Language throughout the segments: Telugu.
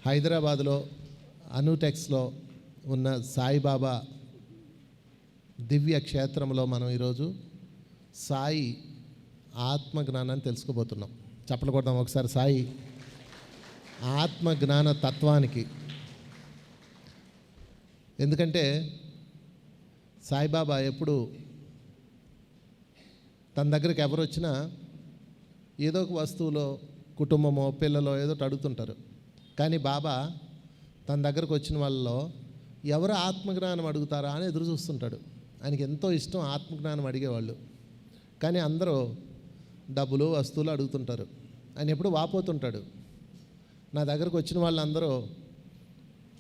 హైదరాబాద్లో అనుటెక్స్లో ఉన్న సాయిబాబా దివ్య క్షేత్రంలో మనం ఈరోజు సాయి ఆత్మజ్ఞానాన్ని తెలుసుకోబోతున్నాం. చప్పట్లు కొడదాం ఒకసారి సాయి ఆత్మజ్ఞాన తత్వానికి. ఎందుకంటే సాయిబాబా ఎప్పుడు తన దగ్గరికి ఎవరు వచ్చినా ఏదో ఒక వస్తువులో కుటుంబమో పిల్లలో ఏదో అడుగుతుంటారు. కానీ బాబా తన దగ్గరకు వచ్చిన వాళ్ళలో ఎవరు ఆత్మజ్ఞానం అడుగుతారా అని ఎదురు చూస్తుంటాడు. ఆయనకి ఎంతో ఇష్టం ఆత్మజ్ఞానం అడిగేవాళ్ళు. కానీ అందరూ డబ్బులు వస్తువులు అడుగుతుంటారు. ఆయన ఎప్పుడు వాపోతుంటాడు. నా దగ్గరకు వచ్చిన వాళ్ళందరూ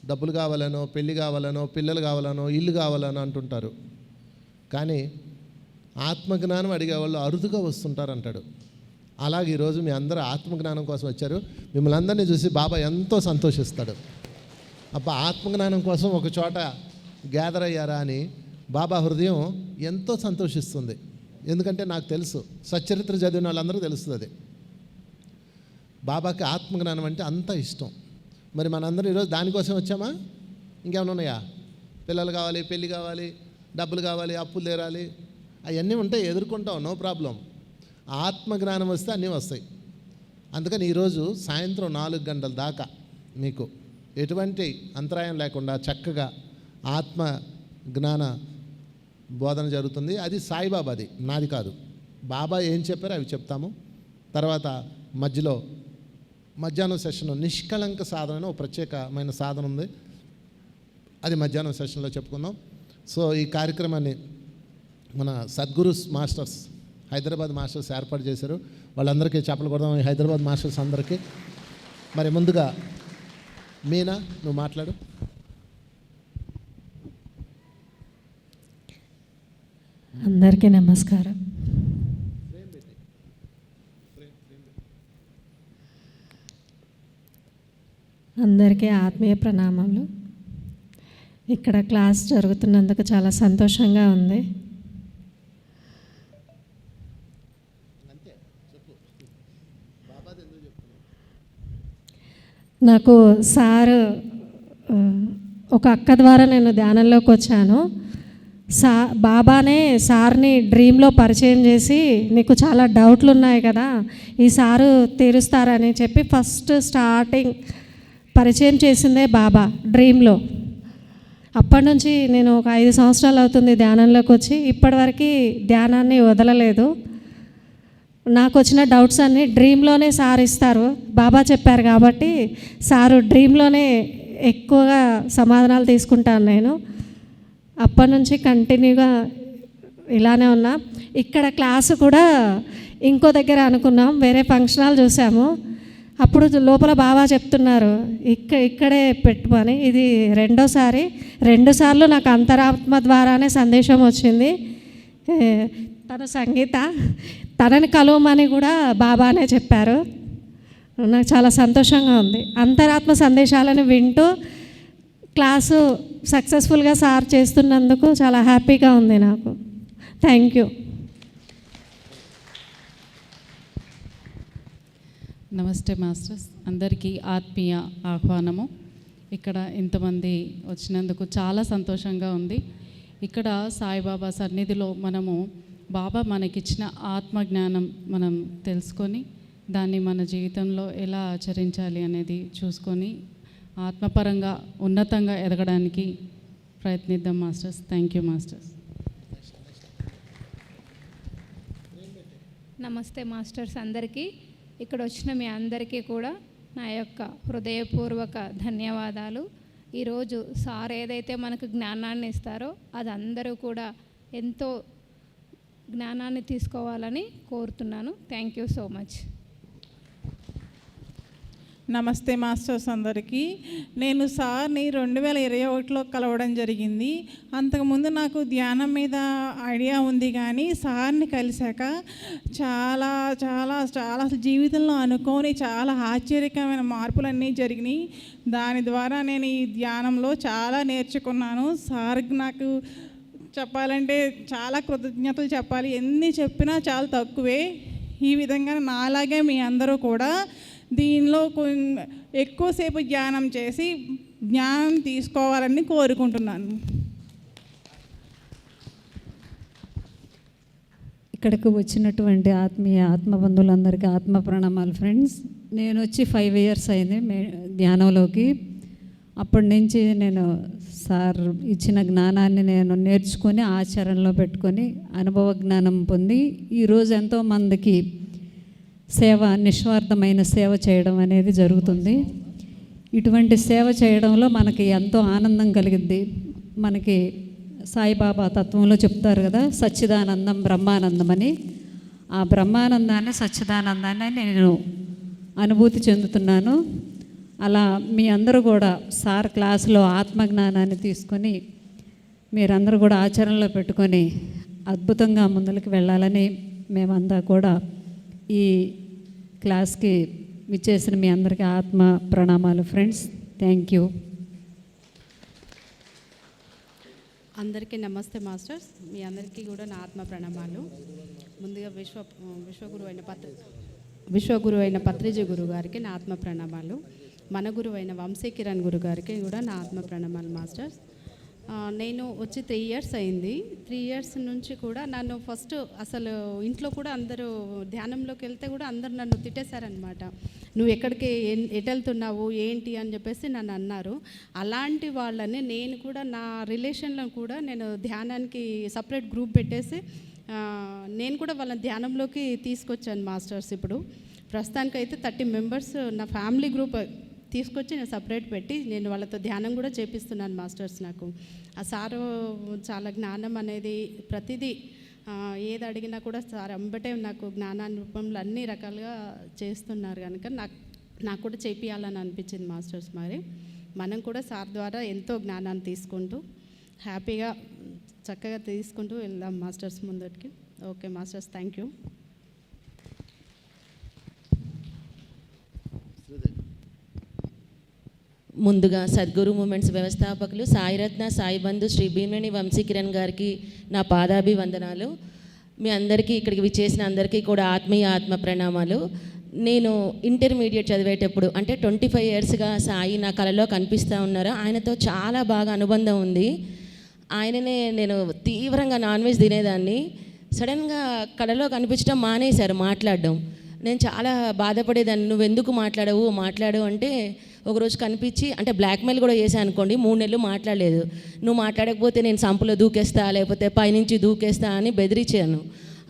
డబ్బులు కావాలనో, పెళ్ళి కావాలనో, పిల్లలు కావాలనో, ఇల్లు కావాలనో అంటుంటారు. కానీ ఆత్మజ్ఞానం అడిగేవాళ్ళు అరుదుగా వస్తుంటారు అంటాడు. అలాగే ఈరోజు మీ అందరూ ఆత్మజ్ఞానం కోసం వచ్చారు. మిమ్మల్ని అందరినీ చూసి బాబా ఎంతో సంతోషిస్తాడు. అబ్బా, ఆత్మజ్ఞానం కోసం ఒక చోట గ్యాదర్ అయ్యారా అని బాబా హృదయం ఎంతో సంతోషిస్తుంది. ఎందుకంటే నాకు తెలుసు, సచ్చరిత్ర చదివిన వాళ్ళందరూ తెలుస్తుంది. బాబాకి ఆత్మజ్ఞానం అంటే అంత ఇష్టం. మరి మనందరం ఈరోజు దానికోసం వచ్చామా? ఇంకేమైనా ఉన్నాయా? పిల్లలు కావాలి, పెళ్ళి కావాలి, డబ్బులు కావాలి, అప్పులు తీరాలి, అవన్నీ ఉంటాయి, ఎదుర్కొంటాం, నో ప్రాబ్లం. ఆత్మజ్ఞానం వస్తే అన్నీ వస్తాయి. అందుకని ఈరోజు సాయంత్రం 4 గంటల దాకా మీకు ఎటువంటి అంతరాయం లేకుండా చక్కగా ఆత్మ జ్ఞాన బోధన జరుగుతుంది. అది సాయిబాబాది, నాది కాదు. బాబా ఏం చెప్పారో అవి చెప్తాము. తర్వాత మధ్యలో మధ్యాహ్నం సెషన్ నిష్కళంక సాధన అని ఒక ప్రత్యేకమైన సాధన ఉంది. అది మధ్యాహ్నం సెషన్లో చెప్పుకుందాం. సో ఈ కార్యక్రమాన్ని మన సద్గురు మాస్టర్స్, హైదరాబాద్ మాస్టర్స్ ఏర్పాటు చేశారు. వాళ్ళందరికీ చప్పట్లు కొడదాం, హైదరాబాద్ మాస్టర్స్ అందరికీ. మరి ముందుగా మీనా, నువ్వు మాట్లాడు. అందరికీ నమస్కారం. అందరికీ ఆత్మీయ ప్రణామాలు. ఇక్కడ క్లాస్ జరుగుతున్నందుకు చాలా సంతోషంగా ఉంది. నాకు సారు ఒక అక్క ద్వారా నేను ధ్యానంలోకి వచ్చాను. బాబానే సార్ని డ్రీమ్లో పరిచయం చేసి, నీకు చాలా డౌట్లు ఉన్నాయి కదా, ఈ సారు తీరుస్తారని చెప్పి ఫస్ట్ స్టార్టింగ్ పరిచయం చేసిందే బాబా డ్రీమ్లో. అప్పటి నుంచి నేను ఒక 5 సంవత్సరాలు అవుతుంది ధ్యానంలోకి వచ్చి. ఇప్పటివరకు ధ్యానాన్ని వదలలేదు. నాకు వచ్చిన డౌట్స్ అన్నీ డ్రీమ్లోనే సార్ ఇస్తారు. బాబా చెప్పారు కాబట్టి సారు డ్రీమ్లోనే ఎక్కువగా సమాధానాలు తీసుకుంటాను నేను. అప్పటి నుంచి కంటిన్యూగా ఇలానే ఉన్నా. ఇక్కడ క్లాసు కూడా ఇంకో దగ్గర అనుకున్నాం, వేరే ఫంక్షన్ హాల్ చూసాము. అప్పుడు లోపల బాబా చెప్తున్నారు ఇక్కడే పెట్టుమని. ఇది 2 సార్లు నాకు అంతరాత్మ ద్వారానే సందేశం వచ్చింది. తన సంగీత, తనని కలవమని కూడా బాబానే చెప్పారు. నాకు చాలా సంతోషంగా ఉంది. అంతరాత్మ సందేశాలను వింటూ క్లాసు సక్సెస్ఫుల్గా సార్ చేస్తున్నందుకు చాలా హ్యాపీగా ఉంది నాకు. Thank you. నమస్తే మాస్టర్స్, అందరికీ ఆత్మీయ ఆహ్వానము. ఇక్కడ ఇంతమంది వచ్చినందుకు చాలా సంతోషంగా ఉంది. ఇక్కడ సాయిబాబా సన్నిధిలో మనము బాబా మనకిచ్చిన ఆత్మజ్ఞానం మనం తెలుసుకొని దాన్ని మన జీవితంలో ఎలా ఆచరించాలి అనేది చూసుకొని ఆత్మపరంగా ఉన్నతంగా ఎదగడానికి ప్రయత్నిద్దాం మాస్టర్స్. Thank you masters. నమస్తే మాస్టర్స్ అందరికీ. ఇక్కడ వచ్చిన మీ అందరికీ కూడా నా యొక్క హృదయపూర్వక ధన్యవాదాలు. ఈరోజు సార్ ఏదైతే మనకు జ్ఞానాన్ని ఇస్తారో అది అందరూ కూడా ఎంతో జ్ఞానాన్ని తీసుకోవాలని కోరుతున్నాను. Thank you so much. నమస్తే మాస్టర్స్ అందరికీ. నేను సార్ని 2021లో కలవడం జరిగింది. అంతకుముందు నాకు ధ్యానం మీద ఐడియా ఉంది, కానీ సార్ని కలిశాక చాలా చాలా చాలా అసలు జీవితంలో అనుకోని చాలా ఆశ్చర్యకరమైన మార్పులన్నీ జరిగినాయి. దాని ద్వారా నేను ఈ ధ్యానంలో చాలా నేర్చుకున్నాను. సార్కి నాకు చెప్పాలంటే చాలా కృతజ్ఞతలు చెప్పాలి. ఎన్ని చెప్పినా చాలా తక్కువే. ఈ విధంగా నాలాగే మీ అందరూ కూడా దీనిలో ఎక్కువసేపు ధ్యానం చేసి జ్ఞానం తీసుకోవాలని కోరుకుంటున్నాను. ఇక్కడికి వచ్చినటువంటి ఆత్మబంధువులందరికీ ఆత్మ ప్రణామాలు ఫ్రెండ్స్. నేను వచ్చి 5 years అయింది ధ్యానంలోకి. అప్పటి నుంచి నేను సార్ ఇచ్చిన జ్ఞానాన్ని నేను నేర్చుకొని ఆచరణలో పెట్టుకొని అనుభవ జ్ఞానం పొంది ఈరోజు ఎంతోమందికి నిస్వార్థమైన సేవ చేయడం అనేది జరుగుతుంది. ఇటువంటి సేవ చేయడంలో మనకి ఎంతో ఆనందం కలిగింది. మనకి సాయిబాబా తత్వంలో చెప్తారు కదా, సచ్చిదానందం బ్రహ్మానందం అని. ఆ బ్రహ్మానందాన్ని సచ్చిదానందాన్ని నేను అనుభూతి చెందుతున్నాను. అలా మీ అందరూ కూడా సార్ క్లాసులో ఆత్మజ్ఞానాన్ని తీసుకొని మీరందరూ కూడా ఆచరణలో పెట్టుకొని అద్భుతంగా ముందరికి వెళ్ళాలని మేమంతా కూడా ఈ క్లాస్కి విచ్చేసిన మీ అందరికీ ఆత్మ ప్రణామాలు ఫ్రెండ్స్. Thank you. అందరికీ నమస్తే మాస్టర్స్. మీ అందరికీ కూడా నా ఆత్మ ప్రణామాలు. ముందుగా విశ్వగురు అయిన పత్రిజీ గురువు గారికి నా ఆత్మ ప్రణామాలు. మన గురువు అయిన వంశీ కిరణ్ గురు గారికి కూడా నా ఆత్మ ప్రణామాలు మాస్టర్స్. నేను వచ్చి 3 years అయింది. 3 years నుంచి కూడా నన్ను ఫస్ట్ అసలు ఇంట్లో కూడా అందరూ ధ్యానంలోకి వెళ్తే కూడా అందరూ నన్ను తిట్టేశారనమాట. నువ్వు ఎక్కడికి ఎటు వెళ్తున్నావు ఏంటి అని చెప్పేసి నన్ను అన్నారు. అలాంటి వాళ్ళని నేను కూడా నా రిలేషన్లో కూడా నేను ధ్యానానికి సపరేట్ గ్రూప్ పెట్టేసి నేను కూడా వాళ్ళని ధ్యానంలోకి తీసుకొచ్చాను మాస్టర్స్. ఇప్పుడు ప్రస్తుతానికైతే 30 members నా ఫ్యామిలీ గ్రూప్ తీసుకొచ్చి నేను సపరేట్ పెట్టి నేను వాళ్ళతో ధ్యానం కూడా చేపిస్తున్నాను మాస్టర్స్. నాకు ఆ సారు చాలా జ్ఞానం అనేది ప్రతిదీ ఏది అడిగినా కూడా సార్ అంబటే నాకు జ్ఞానాన్ని రూపంలో అన్ని రకాలుగా చేస్తున్నారు కనుక నాకు కూడా చేపియాలని అనిపించింది మాస్టర్స్. మరి మనం కూడా సార్ ద్వారా ఎంతో జ్ఞానాన్ని తీసుకుంటూ హ్యాపీగా చక్కగా తీసుకుంటూ వెళ్దాం మాస్టర్స్ ముందటికి. Okay masters, thank you. ముందుగా సద్గురు మూమెంట్స్ వ్యవస్థాపకులు సాయిరత్న సాయిబంధు శ్రీ భీమినేని వంశీ కిరణ్ గారికి నా పాదాభివందనాలు. మీ అందరికీ ఇక్కడికి విచ్చేసిన అందరికీ కూడా ఆత్మ ప్రణామాలు. నేను ఇంటర్మీడియట్ చదివేటప్పుడు అంటే 25 yearsగా సాయి నా కళలో కనిపిస్తూ ఉన్నారు. ఆయనతో చాలా బాగా అనుబంధం ఉంది. ఆయననే నేను తీవ్రంగా నాన్ వెజ్ తినేదాన్ని. సడన్గా కళలో కనిపించడం మానేశారు మాట్లాడడం. నేను చాలా బాధపడేదాన్ని, నువ్వెందుకు మాట్లాడు అంటే ఒకరోజు కనిపించి అంటే బ్లాక్మెయిల్ కూడా చేశాను అనుకోండి. 3 నెలలు మాట్లాడలేదు. నువ్వు మాట్లాడకపోతే నేను సంపులో దూకేస్తా లేకపోతే పైనుంచి దూకేస్తా అని బెదిరించాను.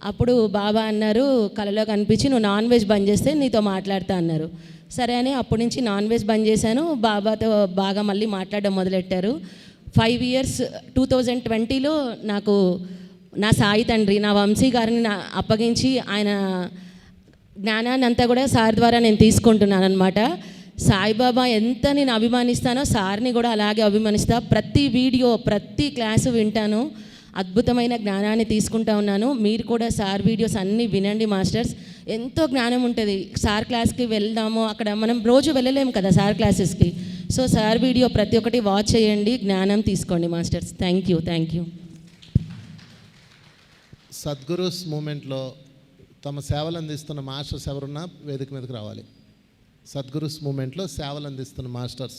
అప్పుడు బాబా అన్నారు, కళలో కనిపించి నువ్వు నాన్ వెజ్ బంద్ చేస్తే నీతో మాట్లాడతా అన్నారు. సరే అని అప్పటి నుంచి నాన్ వెజ్ బంద్ చేశాను. బాబాతో బాగా మళ్ళీ మాట్లాడడం మొదలెట్టారు. 5 years 2020లో నాకు నా సాయి తండ్రి నా వంశీ గారిని అప్పగించి ఆయన జ్ఞానాన్ని అంతా కూడా సార్ ద్వారా నేను తీసుకుంటున్నాను అనమాట. సాయిబాబా ఎంత నేను అభిమానిస్తానో సార్ని కూడా అలాగే అభిమానిస్తా. ప్రతి వీడియో ప్రతి క్లాసు వింటాను, అద్భుతమైన జ్ఞానాన్ని తీసుకుంటా ఉన్నాను. మీరు కూడా సార్ వీడియోస్ అన్నీ వినండి మాస్టర్స్, ఎంతో జ్ఞానం ఉంటుంది. సార్ క్లాస్కి వెళ్దాము, అక్కడ మనం రోజు వెళ్ళలేము కదా సార్ క్లాసెస్కి. సో సార్ వీడియో ప్రతి ఒక్కటి వాచ్ చేయండి, జ్ఞానం తీసుకోండి మాస్టర్స్. Thank you. సద్గురుస్ మూమెంట్లో తమ సేవలు అందిస్తున్న మాస్టర్స్ ఎవరున్నా వేదిక మీదకి రావాలి. సద్గురుస్ మూమెంట్లో సేవలు అందిస్తున్న మాస్టర్స్,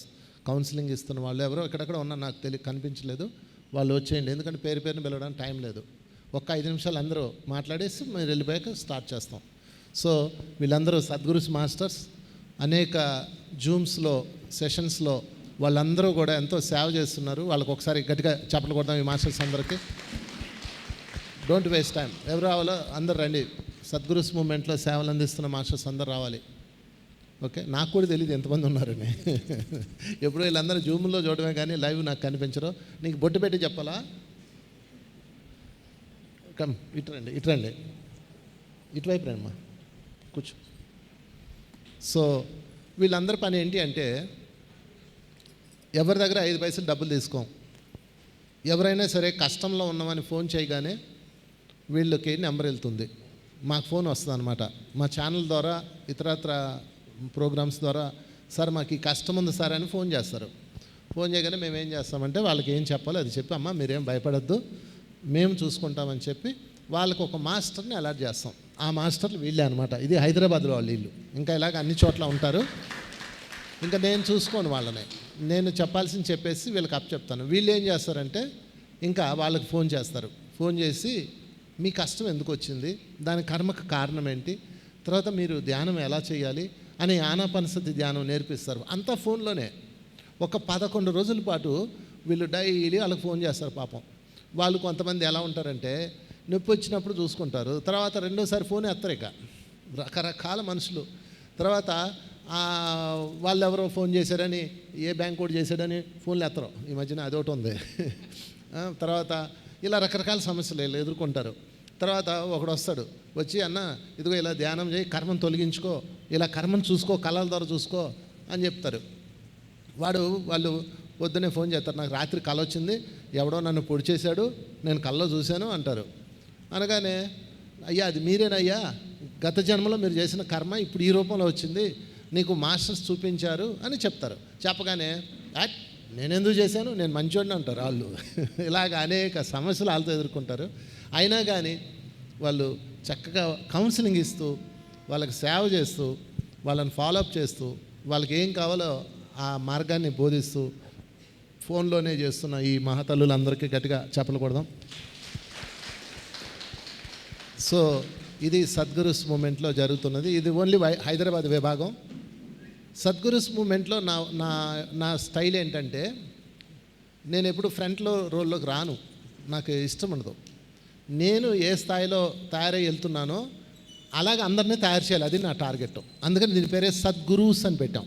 కౌన్సిలింగ్ ఇస్తున్న వాళ్ళు ఎవరో ఎక్కడెక్కడ ఉన్నా నాకు కనిపించలేదు, వాళ్ళు వచ్చేయండి. ఎందుకంటే పేరుని పిలవడానికి టైం లేదు. 5 నిమిషాలు అందరూ మాట్లాడేసి మీరు వెళ్ళిపోయాక స్టార్ట్ చేస్తాం. సో వీళ్ళందరూ సద్గురుస్ మాస్టర్స్ అనేక జూమ్స్లో సెషన్స్లో వాళ్ళందరూ కూడా ఎంతో సేవ చేస్తున్నారు. వాళ్ళకి ఒకసారి గట్టిగా చప్పట్లు కొడదాం ఈ మాస్టర్స్ అందరికీ. Don't waste time. ఎవరు రావాలో అందరు రండి. సద్గురుస్ మూమెంట్లో సేవలు అందిస్తున్న మాస్టర్స్ అందరు రావాలి. ఓకే, నాకు కూడా తెలియదు ఎంతమంది ఉన్నారని. ఎప్పుడు వీళ్ళందరూ జూమ్లో చూడమే కానీ లైవ్ నాకు కనిపించరు. నీకు బొట్టు పెట్టి చెప్పాలా? కమ్ ఇటురండి ఇటువైపు రండి కూర్చో. సో వీళ్ళందరి పని ఏంటి అంటే ఎవరి దగ్గర 5 పైసలు డబ్బులు తీసుకోం. ఎవరైనా సరే కష్టంలో ఉన్నామని ఫోన్ చేయగానే వీళ్ళకి నెంబర్ వెళ్తుంది, మాకు ఫోన్ వస్తుంది అనమాట. మా ఛానల్ ద్వారా ఇతరత్ర ప్రోగ్రామ్స్ ద్వారా సార్ మాకు ఈ కష్టం ఉంది సార్ అని ఫోన్ చేస్తారు. ఫోన్ చేయగానే మేము ఏం చేస్తామంటే వాళ్ళకి ఏం చెప్పాలో అది చెప్పి, అమ్మ మీరేం భయపడద్దు మేము చూసుకుంటామని చెప్పి వాళ్ళకు ఒక మాస్టర్ని అలాట్ చేస్తాం. ఆ మాస్టర్లు వీళ్ళే అనమాట. ఇది హైదరాబాద్లో వాళ్ళు ఇల్లు. ఇంకా ఇలాగ అన్ని చోట్ల ఉంటారు. ఇంకా నేను చూసుకోను వాళ్ళని, నేను చెప్పాల్సింది చెప్పేసి వీళ్ళకి చెప్తాను. వీళ్ళు ఏం చేస్తారంటే ఇంకా వాళ్ళకి ఫోన్ చేస్తారు. ఫోన్ చేసి మీ కష్టం ఎందుకు వచ్చింది, దాని కర్మకు కారణం ఏంటి, తర్వాత మీరు ధ్యానం ఎలా చేయాలి అని ఆనాపానసతి ధ్యానం నేర్పిస్తారు. అంతా ఫోన్లోనే. ఒక 11 రోజుల పాటు వీళ్ళు డైలీ వాళ్ళకి ఫోన్ చేస్తారు. పాపం వాళ్ళు కొంతమంది ఎలా ఉంటారంటే నొప్పి వచ్చినప్పుడు చూసుకుంటారు, తర్వాత రెండోసారి ఫోన్ ఎత్తరు. ఇక రకరకాల మనుషులు. తర్వాత వాళ్ళు ఎవరో ఫోన్ చేశారని, ఏ బ్యాంక్ కోడ్ చేశాడని ఫోన్లు ఎత్తరు. ఈ మధ్యన అదొకటి ఉంది. తర్వాత ఇలా రకరకాల సమస్యలు ఎదుర్కొంటారు. తర్వాత ఒకడు వస్తాడు, వచ్చి అన్న ఇదిగో ఇలా ధ్యానం చేయి, కర్మను తొలగించుకో, ఇలా కర్మను చూసుకో, కళల ద్వారా చూసుకో అని చెప్తారు. వాళ్ళు పొద్దునే ఫోన్ చేస్తారు, నాకు రాత్రి కళ వచ్చింది, ఎవడో నన్ను పొడి చేశాడు, నేను కళ్ళలో చూశాను అంటారు. అనగానే అయ్యా అది మీరేనయ్యా, గత జన్మలో మీరు చేసిన కర్మ ఇప్పుడు ఈ రూపంలో వచ్చింది, నీకు మాస్టర్స్ చూపించారు అని చెప్తారు. చెప్పగానే నేనెందుకు చేశాను, నేను మంచోడిని అంటారు వాళ్ళు. ఇలాగ అనేక సమస్యలు వాళ్ళతో ఎదుర్కొంటారు. అయినా కానీ వాళ్ళు చక్కగా కౌన్సిలింగ్ ఇస్తూ, వాళ్ళకి సేవ చేస్తూ, వాళ్ళని ఫాలోఅప్ చేస్తూ, వాళ్ళకి ఏం కావాలో ఆ మార్గాన్ని బోధిస్తూ ఫోన్లోనే చేస్తున్న ఈ మహతల్లులందరికీ గట్టిగా చెప్పలు కొడదాం. సో ఇది సద్గురుస్ మూమెంట్లో జరుగుతున్నది. ఇది ఓన్లీ హైదరాబాద్ విభాగం. సద్గురుస్ మూమెంట్లో నా స్టైల్ ఏంటంటే, నేను ఎప్పుడు ఫ్రంట్లో రోల్లోకి రాను, నాకు ఇష్టం ఉండదు. నేను ఏ స్థాయిలో తయారై వెళ్తున్నానో అలాగే అందరినీ తయారు చేయాలి, అది నా టార్గెట్. అందుకని దీని పేరే సద్గురూస్ అని పెట్టాం.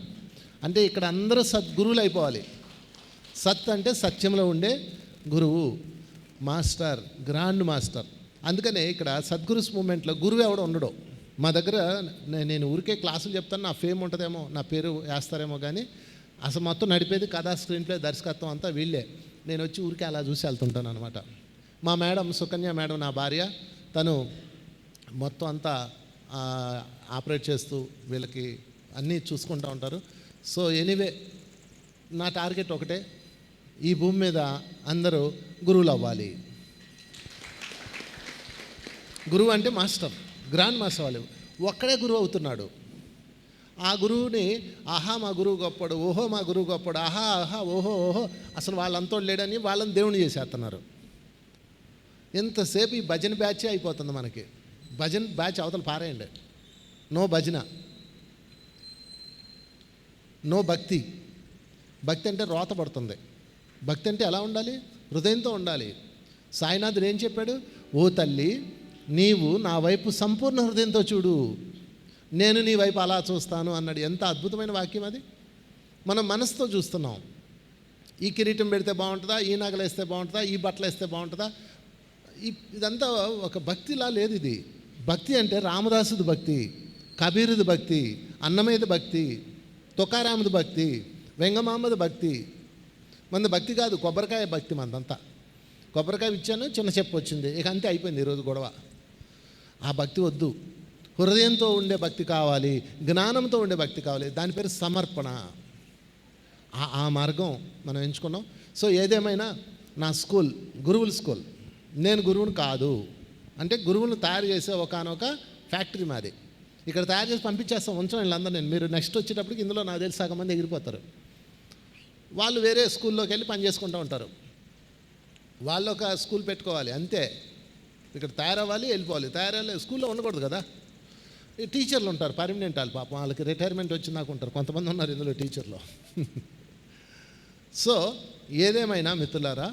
అంటే ఇక్కడ అందరూ సద్గురువులు అయిపోవాలి. సత్ అంటే సత్యంలో ఉండే గురువు, మాస్టర్, గ్రాండ్ మాస్టర్. అందుకనే ఇక్కడ సద్గురుస్ మూమెంట్లో గురువు ఎవడో ఉండడు. మా దగ్గర నేను ఊరికే క్లాసులు చెప్తాను, నా ఫేమ్ ఉంటుందేమో, నా పేరు వేస్తారేమో, కానీ అసలు మొత్తం నడిపేది కథా, స్క్రీన్ ప్లే, దర్శకత్వం అంతా వీళ్ళే. నేను వచ్చి ఊరికే అలా చూసి వెళ్తుంటాను అనమాట. మా మేడం సుకన్య మేడం, నా భార్య, తను మొత్తం అంతా ఆపరేట్ చేస్తూ వీళ్ళకి అన్నీ చూసుకుంటూ ఉంటారు. సో ఎనీవే నా టార్గెట్ ఒకటే, ఈ భూమి మీద అందరూ గురువులు అవ్వాలి. గురువు అంటే మాస్టర్, గ్రాండ్ మాస్టర్. వాళ్ళు ఒక్కడే గురువు అవుతున్నాడు. ఆ గురువుని ఆహా మా గురువు గొప్పడు, ఓహో మా గురువు గొప్పడు, ఆహా ఆహా ఓహో ఓహో అసలు వాళ్ళంతా లేడని వాళ్ళని దేవుని చేసేస్తున్నారు. ఎంతసేపు ఈ భజన బ్యాచే అయిపోతుంది మనకి. భజన బ్యాచ్ అవతల పారేయండి. నో భజన, నో భక్తి. భక్తి అంటే రోత పడుతుంది. భక్తి అంటే ఎలా ఉండాలి, హృదయంతో ఉండాలి. సాయినాథుడు ఏం చెప్పాడు, ఓ తల్లి నీవు నా వైపు సంపూర్ణ హృదయంతో చూడు, నేను నీ వైపు అలా చూస్తాను అన్నాడు. ఎంత అద్భుతమైన వాక్యం అది. మనం మనసుతో చూస్తున్నాం. ఈ కిరీటం పెడితే బాగుంటుందా, ఈ నగలు వేస్తే బాగుంటుందా, ఈ బట్టలు వేస్తే బాగుంటుందా, ఇదంతా ఒక భక్తిలా లేదు. ఇది భక్తి అంటే రామదాసుది భక్తి, కబీరుది భక్తి, అన్నమయ్యది భక్తి, తుకారాముది భక్తి, వెంగమామది భక్తి. మంది భక్తి కాదు, కొబ్బరికాయ భక్తి మందంతా. కొబ్బరికాయ ఇచ్చాను, చిన్న చెప్పు వచ్చింది, ఇక అంతే అయిపోయింది ఈరోజు గొడవ. ఆ భక్తి వద్దు. హృదయంతో ఉండే భక్తి కావాలి, జ్ఞానంతో ఉండే భక్తి కావాలి. దాని పేరు సమర్పణ. ఆ మార్గం మనం ఎంచుకున్నాం. సో ఏదేమైనా నా స్కూల్ గురువుల స్కూల్. నేను గురువుని కాదు, అంటే గురువులను తయారు చేసే ఒకనొక ఫ్యాక్టరీ మాది. ఇక్కడ తయారు చేసి పంపించేస్తాం, ఉంచడం వీళ్ళందరూ. నేను మీరు నెక్స్ట్ వచ్చేటప్పటికి ఇందులో నాకు తెలిసి సగం మంది ఎగిరిపోతారు. వాళ్ళు వేరే స్కూల్లోకి వెళ్ళి పని చేసుకుంటూ ఉంటారు. వాళ్ళు ఒక స్కూల్ పెట్టుకోవాలి అంతే. ఇక్కడ తయారవ్వాలి, వెళ్ళిపోవాలి. తయారవ్వాలి, స్కూల్లో ఉండకూడదు కదా. ఈ టీచర్లు ఉంటారు పర్మనెంట్ వాళ్ళు, పాపం వాళ్ళకి రిటైర్మెంట్ వచ్చి నాకు ఉంటారు. కొంతమంది ఉన్నారు ఇందులో టీచర్లు. సో ఏదేమైనా మిత్రులారా,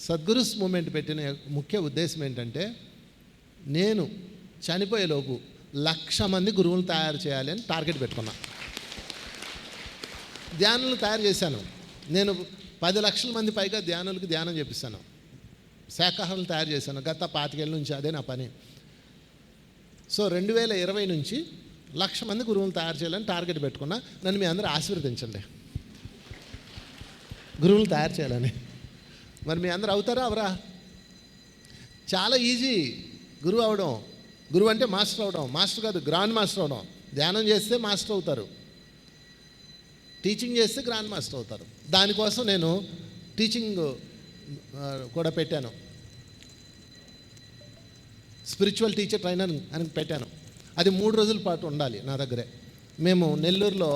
సద్గురుస్ మూమెంట్ పెట్టిన ముఖ్య ఉద్దేశం ఏంటంటే, నేను చనిపోయేలోపు 1,00,000 మంది గురువులు తయారు చేయాలి అని టార్గెట్ పెట్టుకున్నా. ధ్యానులు తయారు చేశాను నేను. 10 లక్షల మంది పైగా ధ్యానులకు ధ్యానం చేపిస్తాను. శాఖాహారులు తయారు చేశాను గత 25 ఏళ్ళ నుంచి, అదే నా పని. సో 2020 నుంచి 1,00,000 మంది గురువులు తయారు చేయాలని టార్గెట్ పెట్టుకున్నా. నన్ను మీ అందరూ ఆశీర్వదించండి, గురువులు తయారు చేయాలని. మరి మీ అందరూ అవుతారా అవరా? చాలా ఈజీ గురువు అవడం. గురువు అంటే మాస్టర్ అవడం. మాస్టర్ కాదు, గ్రాండ్ మాస్టర్ అవడం. ధ్యానం చేస్తే మాస్టర్ అవుతారు, టీచింగ్ చేస్తే గ్రాండ్ మాస్టర్ అవుతారు. దానికోసం నేను టీచింగ్ కూడా పెట్టాను. స్పిరిచువల్ టీచర్ ట్రైనర్ అని పెట్టాను. అది 3 రోజుల పాటు ఉండాలి నా దగ్గరే. మేము నెల్లూరులో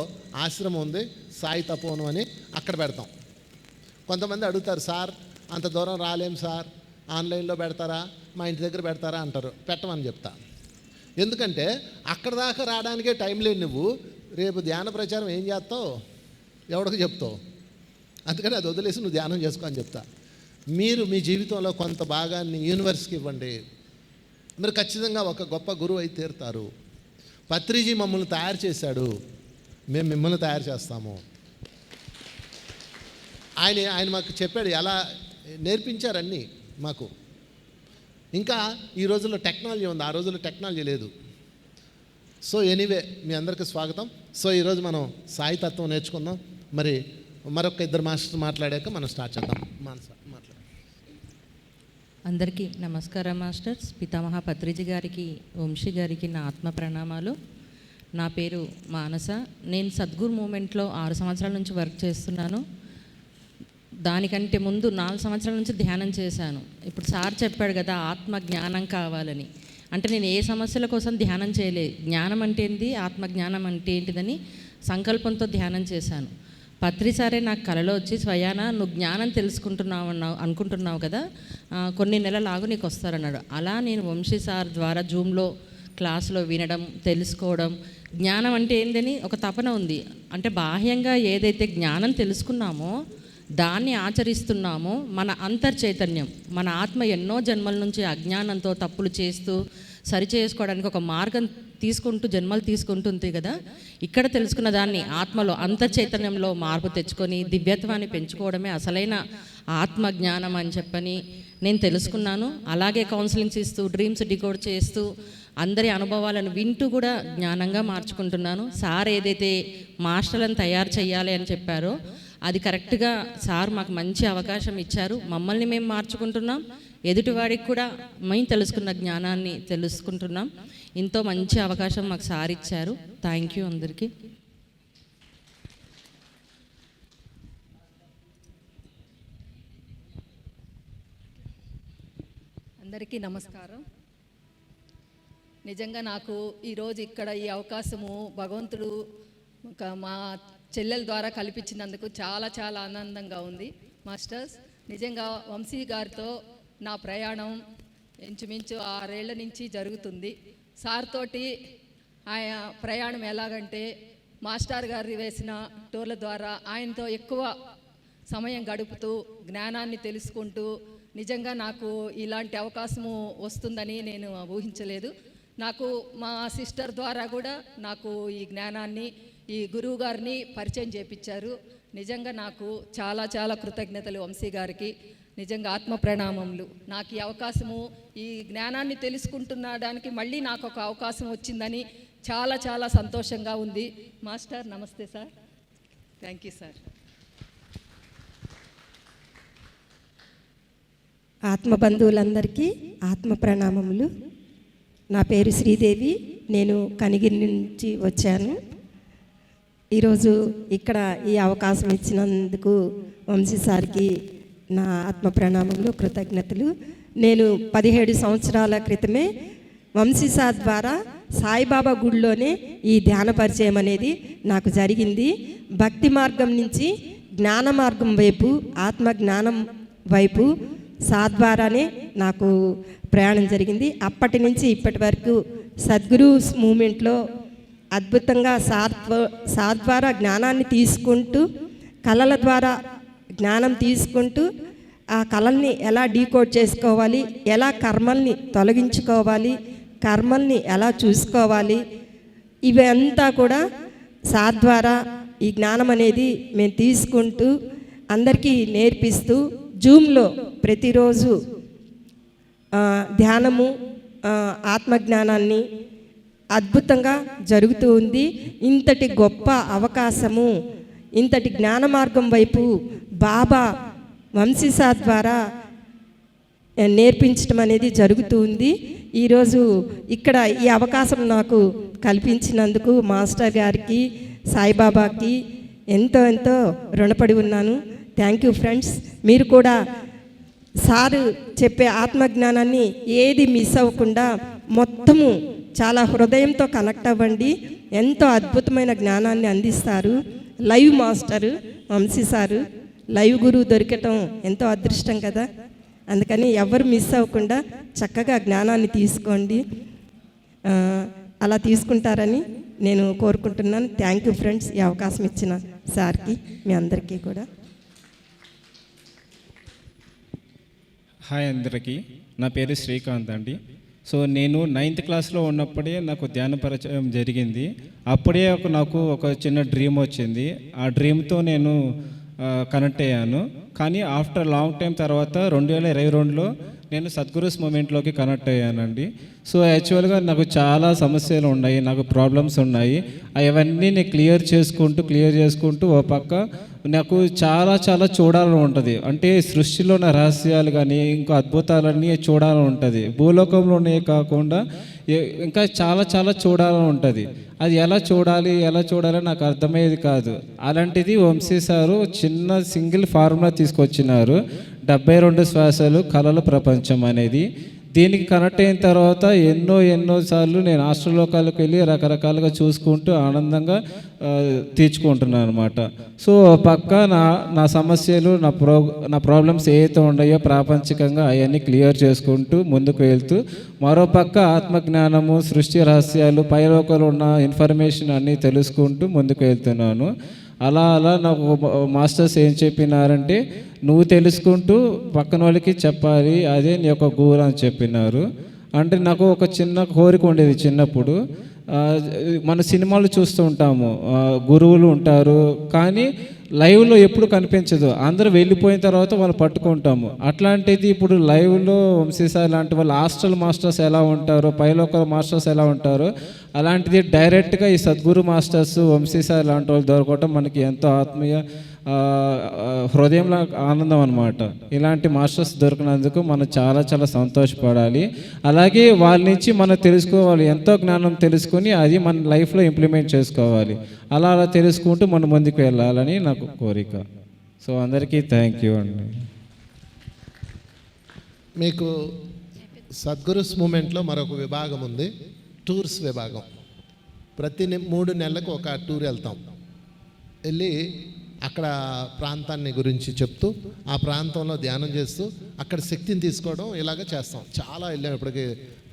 ఆశ్రమం ఉంది, సాయి తపోవనం అని, అక్కడ పెడతాం. కొంతమంది అడుగుతారు, సార్ అంత దూరం రాలేం సార్, ఆన్లైన్లో పెడతారా, మా ఇంటి దగ్గర పెడతారా అంటారు. పెట్టమని చెప్తా. ఎందుకంటే అక్కడ దాకా రావడానికే టైం లేని నువ్వు రేపు ధ్యాన ప్రచారం ఏం చేస్తావు, ఎవడికి చెప్తావు? అందుకని అది వదిలేసి నువ్వు ధ్యానం చేసుకో అని చెప్తా. మీరు మీ జీవితంలో కొంత భాగాన్ని యూనివర్స్కి ఇవ్వండి. మీరు ఖచ్చితంగా ఒక గొప్ప గురువు అయితే తీరుతారు. పత్రిజీ మమ్మల్ని తయారు చేశాడు, మేము మిమ్మల్ని తయారు చేస్తాము. ఆయన మాకు చెప్పాడు, ఎలా నేర్పించారన్నీ మాకు. ఇంకా ఈ రోజుల్లో టెక్నాలజీ ఉంది, ఆ రోజుల్లో టెక్నాలజీ లేదు. సో ఎనీవే మీ అందరికీ స్వాగతం. సో ఈరోజు మనం సాయి తత్వం నేర్చుకుందాం. మరి మరొక 2 మాస్టర్స్ మాట్లాడాక మనం స్టార్ట్ చేద్దాం. మాట్లాడు. అందరికీ నమస్కారం మాస్టర్స్. పితామహ పత్రిజీ గారికి, వంశీ గారికి నా ఆత్మ ప్రణామాలు. నా పేరు మానస. నేను సద్గురు మూమెంట్లో 6 సంవత్సరాల నుంచి వర్క్ చేస్తున్నాను. దానికంటే ముందు 4 సంవత్సరాల నుంచి ధ్యానం చేశాను. ఇప్పుడు సార్ చెప్పాడు కదా ఆత్మ జ్ఞానం కావాలని. అంటే నేను ఏ సమస్యల కోసం ధ్యానం చేయలేదు. జ్ఞానం అంటే ఏంటి, ఆత్మ జ్ఞానం అంటే ఏంటిదని సంకల్పంతో ధ్యానం చేశాను. పత్రి సారే నాకు కలలో వచ్చి, స్వయాన నువ్వు జ్ఞానం అనుకుంటున్నావు కదా, కొన్ని నెలలు ఆగు నీకు వస్తారన్నాడు. అలా నేను వంశీ సార్ ద్వారా జూమ్లో క్లాసులో వినడం, తెలుసుకోవడం, జ్ఞానం అంటే ఏందని ఒక తపన ఉంది. అంటే బాహ్యంగా ఏదైతే జ్ఞానం తెలుసుకున్నామో దాన్ని ఆచరిస్తున్నామో మన అంతర్చైతన్యం, మన ఆత్మ ఎన్నో జన్మల నుంచి అజ్ఞానంతో తప్పులు చేస్తూ సరిచేసుకోవడానికి ఒక మార్గం జన్మలు తీసుకుంటుంది కదా. ఇక్కడ తెలుసుకున్న దాన్ని ఆత్మలో అంతర్చైతన్యంలో మార్పు తెచ్చుకొని దివ్యత్వాన్ని పెంచుకోవడమే అసలైన ఆత్మ జ్ఞానం అని చెప్పని నేను తెలుసుకున్నాను. అలాగే కౌన్సిలింగ్స్ ఇస్తూ, డ్రీమ్స్ డికోడ్ చేస్తూ, అందరి అనుభవాలను వింటూ కూడా జ్ఞానంగా మార్చుకుంటున్నాను. సార్ ఏదైతే మాస్టర్లను తయారు చేయాలి అని చెప్పారో అది కరెక్ట్గా సార్ మాకు మంచి అవకాశం ఇచ్చారు. మమ్మల్ని మేము మార్చుకుంటున్నాం, ఎదుటివాడికి కూడా మేము తెలుసుకున్న జ్ఞానాన్ని తెలుసుకుంటున్నాం. ఎంతో మంచి అవకాశం మాకు సార్ ఇచ్చారు. థ్యాంక్ యూ అందరికీ. అందరికీ నమస్కారం. నిజంగా నాకు ఈరోజు ఇక్కడ ఈ అవకాశము భగవంతుడు మా చెల్లెల ద్వారా కల్పించినందుకు చాలా చాలా ఆనందంగా ఉంది మాస్టర్స్. నిజంగా వంశీ గారితో నా ప్రయాణం ఇంచుమించు 6 ఏళ్ల నుంచి జరుగుతుంది. సార్ తోటి ఆయన ప్రయాణం ఎలాగంటే మాస్టర్ గారు వేసిన టూర్ల ద్వారా ఆయనతో ఎక్కువ సమయం గడుపుతూ జ్ఞానాన్ని తెలుసుకుంటూ, నిజంగా నాకు ఇలాంటి అవకాశము వస్తుందని నేను ఊహించలేదు. నాకు మా సిస్టర్ ద్వారా కూడా నాకు ఈ జ్ఞానాన్ని, ఈ గురువు గారిని పరిచయం చేపించారు. నిజంగా నాకు చాలా చాలా కృతజ్ఞతలు వంశీ గారికి. నిజంగా ఆత్మ ప్రణామములు. నాకు ఈ అవకాశము, ఈ జ్ఞానాన్ని తెలుసుకుంటున్నడానికి మళ్ళీ నాకు ఒక అవకాశం వచ్చిందని చాలా చాలా సంతోషంగా ఉంది. మాస్టర్ నమస్తే సార్. Thank you sir. ఆత్మ బంధువులందరికీ ఆత్మ ప్రణామములు. నా పేరు శ్రీదేవి. నేను కనిగిరి నుంచి వచ్చాను. ఈరోజు ఇక్కడ ఈ అవకాశం ఇచ్చినందుకు వంశీ సార్కి నా ఆత్మ ప్రణామములు, కృతజ్ఞతలు. నేను 17 సంవత్సరాల క్రితమే వంశీ సార్ ద్వారా సాయిబాబా గుడిలోనే ఈ ధ్యాన పరిచయం అనేది నాకు జరిగింది. భక్తి మార్గం నుంచి జ్ఞాన మార్గం వైపు, ఆత్మ జ్ఞానం వైపు సార్ ద్వారానే నాకు ప్రయాణం జరిగింది. అప్పటి నుంచి ఇప్పటి వరకు సద్గురు మూమెంట్లో అద్భుతంగా సార్ ద్వారా జ్ఞానాన్ని తీసుకుంటూ, కళల ద్వారా జ్ఞానం తీసుకుంటూ, ఆ కళల్ని ఎలా డీకోడ్ చేసుకోవాలి, ఎలా కర్మల్ని తొలగించుకోవాలి, కర్మల్ని ఎలా చూసుకోవాలి, ఇవంతా కూడా సార్ ద్వారా ఈ జ్ఞానం అనేది మేము తీసుకుంటూ అందరికీ నేర్పిస్తూ జూమ్లో ప్రతిరోజు ధ్యానము, ఆత్మజ్ఞానాన్ని అద్భుతంగా జరుగుతూ ఉంది. ఇంతటి గొప్ప అవకాశము, ఇంతటి జ్ఞాన మార్గం వైపు బాబా వంశీ సార్ ద్వారా నేర్పించడం అనేది జరుగుతూ ఉంది. ఈరోజు ఇక్కడ ఈ అవకాశం నాకు కల్పించినందుకు మాస్టర్ గారికి, సాయిబాబాకి ఎంతో ఎంతో రుణపడి ఉన్నాను. Thank you friends. మీరు కూడా సారు చెప్పే ఆత్మజ్ఞానాన్ని ఏది మిస్ అవ్వకుండా మొత్తము చాలా హృదయంతో కనెక్ట్ అవ్వండి. ఎంతో అద్భుతమైన జ్ఞానాన్ని అందిస్తారు. Live master Vamsi sir, live గురువు దొరకటం ఎంతో అదృష్టం కదా. అందుకని ఎవరు మిస్ అవ్వకుండా చక్కగా జ్ఞానాన్ని తీసుకోండి. అలా తీసుకుంటారని నేను కోరుకుంటున్నాను. థ్యాంక్ యూ ఫ్రెండ్స్, ఈ అవకాశం ఇచ్చిన సార్కి, మీ అందరికీ కూడా. హాయ్ అందరికీ, నా పేరు శ్రీకాంత్ అండి. సో నేను 9th క్లాస్లో ఉన్నప్పుడే నాకు ధ్యాన పరిచయం జరిగింది. అప్పుడే నాకు ఒక చిన్న డ్రీమ్ వచ్చింది. ఆ డ్రీమ్తో నేను కనెక్ట్ అయ్యాను. కానీ ఆఫ్టర్ లాంగ్ టైం తర్వాత 2022లో నేను సద్గురుస్ మూమెంట్లోకి కనెక్ట్ అయ్యానండి. సో యాక్చువల్గా నాకు చాలా సమస్యలు ఉన్నాయి, నాకు ప్రాబ్లమ్స్ ఉన్నాయి. అవన్నీ నేను క్లియర్ చేసుకుంటూ ఓ పక్క నాకు చాలా చూడాలని ఉంటుంది. అంటే సృష్టిలో ఉన్న రహస్యాలు కానీ ఇంకా అద్భుతాలన్నీ చూడాలని ఉంటుంది. భూలోకంలోనే కాకుండా ఇంకా చాలా చూడాలని ఉంటుంది. అది ఎలా చూడాలి నాకు అర్థమయ్యేది కాదు. అలాంటిది వంశీ సారు చిన్న సింగిల్ ఫార్ములా తీసుకొచ్చినారు, 72 శ్వాసలు కళల ప్రపంచం అనేది. దీనికి కనెక్ట్ అయిన తర్వాత ఎన్నో సార్లు నేను ఆస్ట్రలోకాలకు వెళ్ళి రకరకాలుగా చూసుకుంటూ ఆనందంగా తీర్చుకుంటున్నాను అనమాట. సో పక్క నా సమస్యలు, నా ప్రాబ్లమ్స్ ఏవైతే ఉన్నాయో ప్రాపంచికంగా అవన్నీ క్లియర్ చేసుకుంటూ ముందుకు వెళ్తూ, మరో పక్క ఆత్మజ్ఞానము, సృష్టి రహస్యాలు, పైలోకంలో ఉన్న ఇన్ఫర్మేషన్ అన్నీ తెలుసుకుంటూ ముందుకు వెళ్తున్నాను. అలా నాకు మాస్టర్స్ ఏం చెప్పినారంటే, నువ్వు తెలుసుకుంటూ పక్కన వాళ్ళకి చెప్పాలి, అదే నీ యొక్క గోల్ అని చెప్పినారు. అంటే నాకు ఒక చిన్న కోరిక ఉండేది చిన్నప్పుడు. మన సినిమాలు చూస్తూ ఉంటాము, గురువులు ఉంటారు కానీ లైవ్లో ఎప్పుడు కనిపించదు. అందరూ వెళ్ళిపోయిన తర్వాత వాళ్ళు పట్టుకుంటాము. అట్లాంటిది ఇప్పుడు లైవ్లో వంశీ సార్ లాంటి వాళ్ళు హాస్టల్ మాస్టర్స్ ఎలా ఉంటారో, పైలోకల్ మాస్టర్స్ ఎలా ఉంటారో, అలాంటిది డైరెక్ట్గా ఈ సద్గురు మాస్టర్స్ వంశీ సార్ లాంటి వాళ్ళు దొరకటం మనకి ఎంతో ఆత్మీయ హృదయంలో ఆనందం అనమాట. ఇలాంటి మాస్టర్స్ దొరికినందుకు మనం చాలా సంతోషపడాలి. అలాగే వాళ్ళ నుంచి మనం తెలుసుకోవాలి, ఎంతో జ్ఞానం తెలుసుకొని అది మన లైఫ్లో ఇంప్లిమెంట్ చేసుకోవాలి. అలా తెలుసుకుంటూ మనం ముందుకు వెళ్ళాలని నాకు కోరిక. సో అందరికీ థ్యాంక్ యూ అండి. మీకు సద్గురుస్ మూమెంట్లో మరొక విభాగం ఉంది, టూర్స్ విభాగం. ప్రతి 3 నెలలకు ఒక టూర్ వెళ్తాం. వెళ్ళి అక్కడ ప్రాంతాన్ని గురించి చెప్తూ, ఆ ప్రాంతంలో ధ్యానం చేస్తూ, అక్కడ శక్తిని తీసుకోవడం ఇలాగ చేస్తాం. చాలా వెళ్ళాం, ఇప్పటికి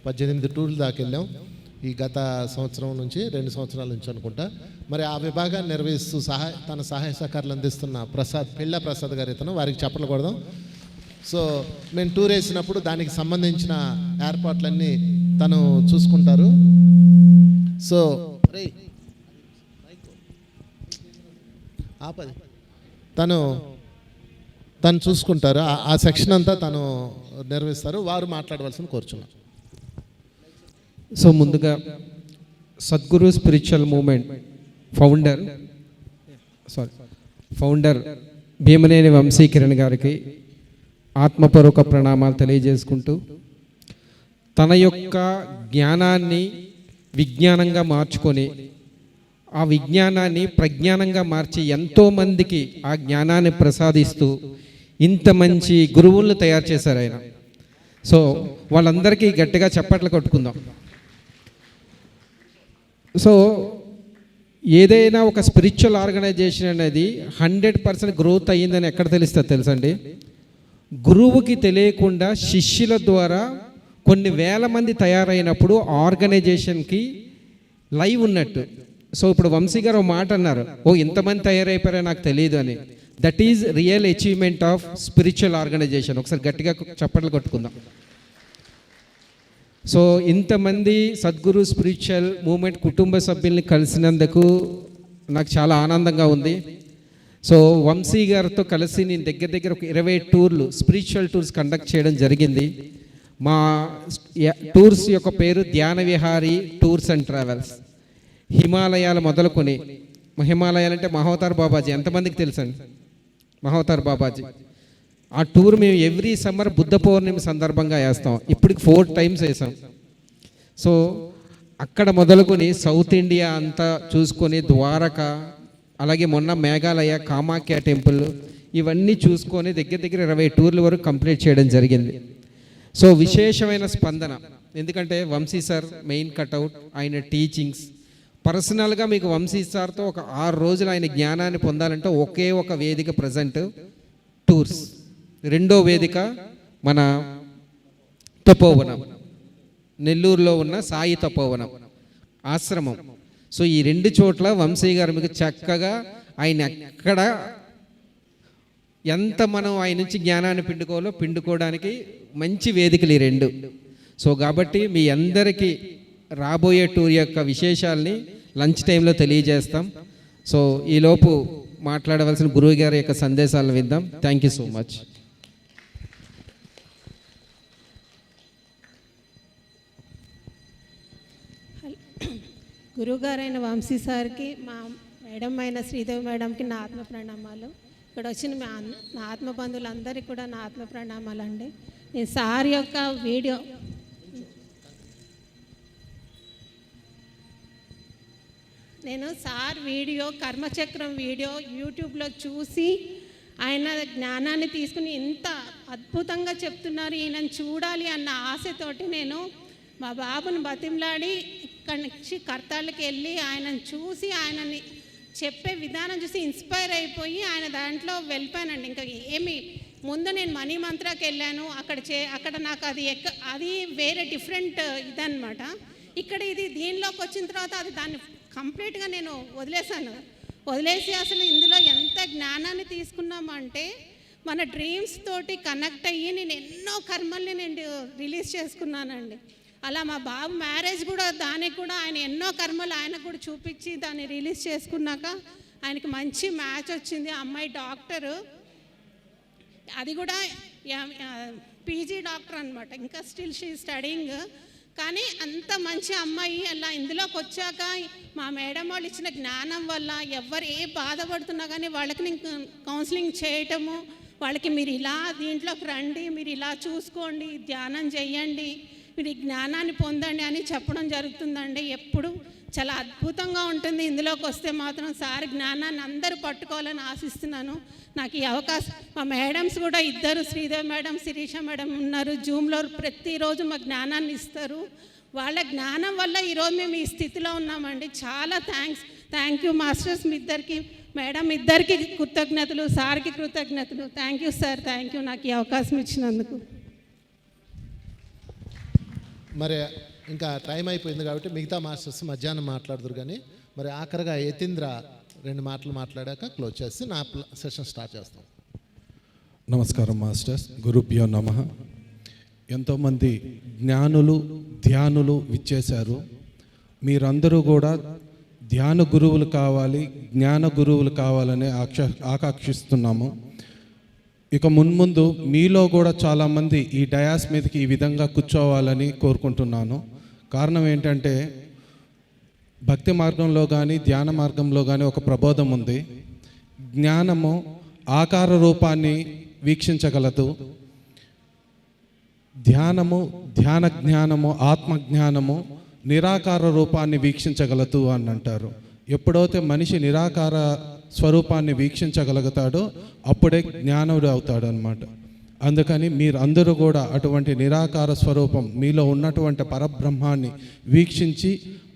18 టూర్లు దాకా వెళ్ళాం ఈ గత సంవత్సరం నుంచి, 2 సంవత్సరాల నుంచి అనుకుంటా. మరి ఆ విభాగాన్ని నిర్వహిస్తూ తన సహాయ సహకారాలు అందిస్తున్న పిళ్ళ ప్రసాద్ గారు ఇతను, వారికి చెప్పలు కొడదాం. సో మేము టూర్ వేసినప్పుడు దానికి సంబంధించిన ఏర్పాట్లన్నీ తను చూసుకుంటారు. సో తను చూసుకుంటారు. ఆ సెక్షన్ అంతా తను నిర్వహిస్తారు. వారు మాట్లాడవలసిన కోరుచున్నాను. సో ముందుగా Sadguru spiritual movement founder Bhimaneni Vamsi Kiran గారికి ఆత్మపూర్వక ప్రణామాలు తెలియజేసుకుంటూ, తన యొక్క జ్ఞానాన్ని విజ్ఞానంగా మార్చుకొని ఆ విజ్ఞానాన్ని ప్రజ్ఞానంగా మార్చి ఎంతోమందికి ఆ జ్ఞానాన్ని ప్రసాదిస్తూ ఇంత మంచి గురువులను తయారు చేశారు ఆయన. సో వాళ్ళందరికీ గట్టిగా చప్పట్లు కొట్టుకుందాం. సో ఏదైనా ఒక స్పిరిచువల్ ఆర్గనైజేషన్ అనేది 100% గ్రోత్ అయ్యిందని ఎక్కడ తెలుస్తుంది తెలుసండి? గురువుకి తెలియకుండా శిష్యుల ద్వారా కొన్ని వేల మంది తయారైనప్పుడు ఆర్గనైజేషన్కి లైవ్ ఉన్నట్టు. సో ఇప్పుడు వంశీ గారు ఒక మాట అన్నారు, ఇంతమంది తయారైపోయారో నాకు తెలియదు అని. That is real achievement of spiritual organisation. ఒకసారి గట్టిగా చప్పట్లు కొట్టుకుందాం. సో ఇంతమంది సద్గురు స్పిరిచువల్ మూమెంట్ కుటుంబ సభ్యుల్ని కలిసినందుకు నాకు చాలా ఆనందంగా ఉంది. సో వంశీ గారితో కలిసి నేను దగ్గర ఒక 20 టూర్లు, స్పిరిచువల్ టూర్స్ కండక్ట్ చేయడం జరిగింది. మా టూర్స్ యొక్క పేరు ధ్యాన విహారీ టూర్స్ అండ్ ట్రావెల్స్. హిమాలయాలు మొదలుకొని, హిమాలయాలు అంటే మహోతార్ బాబాజీ ఎంతమందికి తెలుసండి? మహోతార్ బాబాజీ ఆ టూర్ మేము ఎవ్రీ సమ్మర్ బుద్ధ పౌర్ణమి సందర్భంగా వేస్తాం. ఇప్పటికి 4 టైమ్స్ వేసాం. సో అక్కడ మొదలుకొని సౌత్ ఇండియా అంతా చూసుకొని, ద్వారకా, అలాగే మొన్న మేఘాలయ కామాఖ్య టెంపుల్, ఇవన్నీ చూసుకొని దగ్గర దగ్గర 20 టూర్ల వరకు కంప్లీట్ చేయడం జరిగింది. సో విశేషమైన స్పందన, ఎందుకంటే వంశీ సార్ మెయిన్ కట్అవుట్, ఆయన టీచింగ్స్. పర్సనల్గా మీకు వంశీ సార్తో ఒక 6 రోజులు ఆయన జ్ఞానాన్ని పొందాలంటే ఒకే ఒక వేదిక ప్రజెంట్ టూర్స్, రెండో వేదిక మన తపోవనం, నెల్లూరులో ఉన్న సాయి తపోవనం ఆశ్రమం. సో ఈ 2 చోట్ల వంశీ గారు మీకు చక్కగా ఆయన ఎక్కడ ఎంత మనం ఆయన నుంచి జ్ఞానాన్ని పిండుకోవడానికి మంచి వేదికలు ఈ 2. సో కాబట్టి మీ అందరికీ రాబోయే టూర్ యొక్క విశేషాలని లంచ్ టైంలో తెలియజేస్తాం. సో ఈలోపు మాట్లాడవలసిన గురువు గారి యొక్క సందేశాలను విందాం. Thank you so much. గురువుగారైన వంశీ సార్కి, మా మేడం అయిన శ్రీదేవి మేడంకి నా ఆత్మ ప్రణామాలు. ఇక్కడ వచ్చిన నా ఆత్మ బంధువులందరికీ కూడా నా ఆత్మ ప్రణామాలు అండి. నేను సార్ యొక్క వీడియో కర్మచక్రం వీడియో యూట్యూబ్లో చూసి ఆయన జ్ఞానాన్ని తీసుకుని ఎంత అద్భుతంగా చెప్తున్నారు, ఈయనను చూడాలి అన్న ఆశతోటి నేను మా బాబుని బతిమలాడి ఇక్కడి నుంచి కర్తాళ్ళకి వెళ్ళి ఆయనను చూసి ఆయనని చెప్పే విధానం చూసి ఇన్స్పైర్ అయిపోయి ఆయన దాంట్లో వెళ్ళిపోయానండి. ఇంకా ఏమి ముందు నేను మనీ మంత్రాకి వెళ్ళాను, అక్కడ నాకు అది వేరే డిఫరెంట్ ఇదనమాట. ఇక్కడ ఇది దీనిలోకి వచ్చిన తర్వాత అది దాన్ని కంప్లీట్గా నేను వదిలేసి అసలు ఇందులో ఎంత జ్ఞానాన్ని తీసుకున్నామంటే మన డ్రీమ్స్ తోటి కనెక్ట్ అయ్యి నేను ఎన్నో కర్మల్ని నేను రిలీజ్ చేసుకున్నానండి. అలా మా బాబు మ్యారేజ్ కూడా దానికి కూడా ఆయన ఎన్నో కర్మలు ఆయనకు కూడా చూపించి దాన్ని రిలీజ్ చేసుకున్నాక ఆయనకి మంచి మ్యాచ్ వచ్చింది. అమ్మాయి డాక్టరు, అది కూడా పీజీ డాక్టర్ అనమాట, ఇంకా స్టిల్ షీ స్టడీయింగ్. కానీ అంత మంచి అమ్మాయి అలా ఇందులోకి వచ్చాక మా మేడం వాళ్ళు ఇచ్చిన జ్ఞానం వల్ల ఎవరు ఏ బాధపడుతున్నా కానీ వాళ్ళకి నేను కౌన్సిలింగ్ చేయటము, వాళ్ళకి మీరు ఇలా దీంట్లోకి రండి, మీరు ఇలా చూసుకోండి, ధ్యానం చేయండి, మీరు ఈ జ్ఞానాన్ని పొందండి అని చెప్పడం జరుగుతుందండి. ఎప్పుడు చాలా అద్భుతంగా ఉంటుంది. ఇందులోకి వస్తే మాత్రం సార్ జ్ఞానాన్ని అందరూ పట్టుకోవాలని ఆశిస్తున్నాను. నాకు ఈ అవకాశం, మా మేడమ్స్ కూడా 2 శ్రీదేవి మేడం, శిరీష మేడం ఉన్నారు జూమ్లో, ప్రతిరోజు మా జ్ఞానాన్ని ఇస్తారు. వాళ్ళ జ్ఞానం వల్ల ఈరోజు మేము ఈ స్థితిలో ఉన్నామండి. చాలా థ్యాంక్ యూ మాస్టర్స్, మీ ఇద్దరికి, మేడం ఇద్దరికి కృతజ్ఞతలు, సార్కి కృతజ్ఞతలు. Thank you sir, thank you నాకు ఈ అవకాశం ఇచ్చినందుకు. మరి ఇంకా టైం అయిపోయింది కాబట్టి మిగతా మాస్టర్స్ మధ్యాహ్నం మాట్లాడుదురు. కానీ మరి ఆఖరిగా యతీంద్ర 2 మాటలు మాట్లాడాక క్లోజ్ చేసి నా సెషన్ స్టార్ట్ చేస్తాం. నమస్కారం మాస్టర్స్, గురుభ్యో నమః. ఎంతోమంది జ్ఞానులు ధ్యానులు విచ్చేశారు. మీరందరూ కూడా ధ్యాన గురువులు కావాలి, జ్ఞాన గురువులు కావాలని ఆకాంక్షిస్తున్నాము. ఇక మున్ముందు మీలో కూడా చాలామంది ఈ డయాస్ మీదకి ఈ విధంగా కూర్చోవాలని కోరుకుంటున్నాను. కారణం ఏంటంటే భక్తి మార్గంలో కానీ ధ్యాన మార్గంలో కానీ ఒక ప్రబోధం ఉంది. జ్ఞానము ఆకార రూపాన్ని వీక్షించగలదు, ధ్యాన జ్ఞానము ఆత్మజ్ఞానము నిరాకార రూపాన్ని వీక్షించగలదు అని అంటారు. ఎప్పుడైతే మనిషి నిరాకార స్వరూపాన్ని వీక్షించగలుగుతాడో అప్పుడే జ్ఞానుడు అవుతాడు అన్నమాట. అందుకని మీరు అందరూ కూడా అటువంటి నిరాకార స్వరూపం మీలో ఉన్నటువంటి పరబ్రహ్మాన్ని వీక్షించి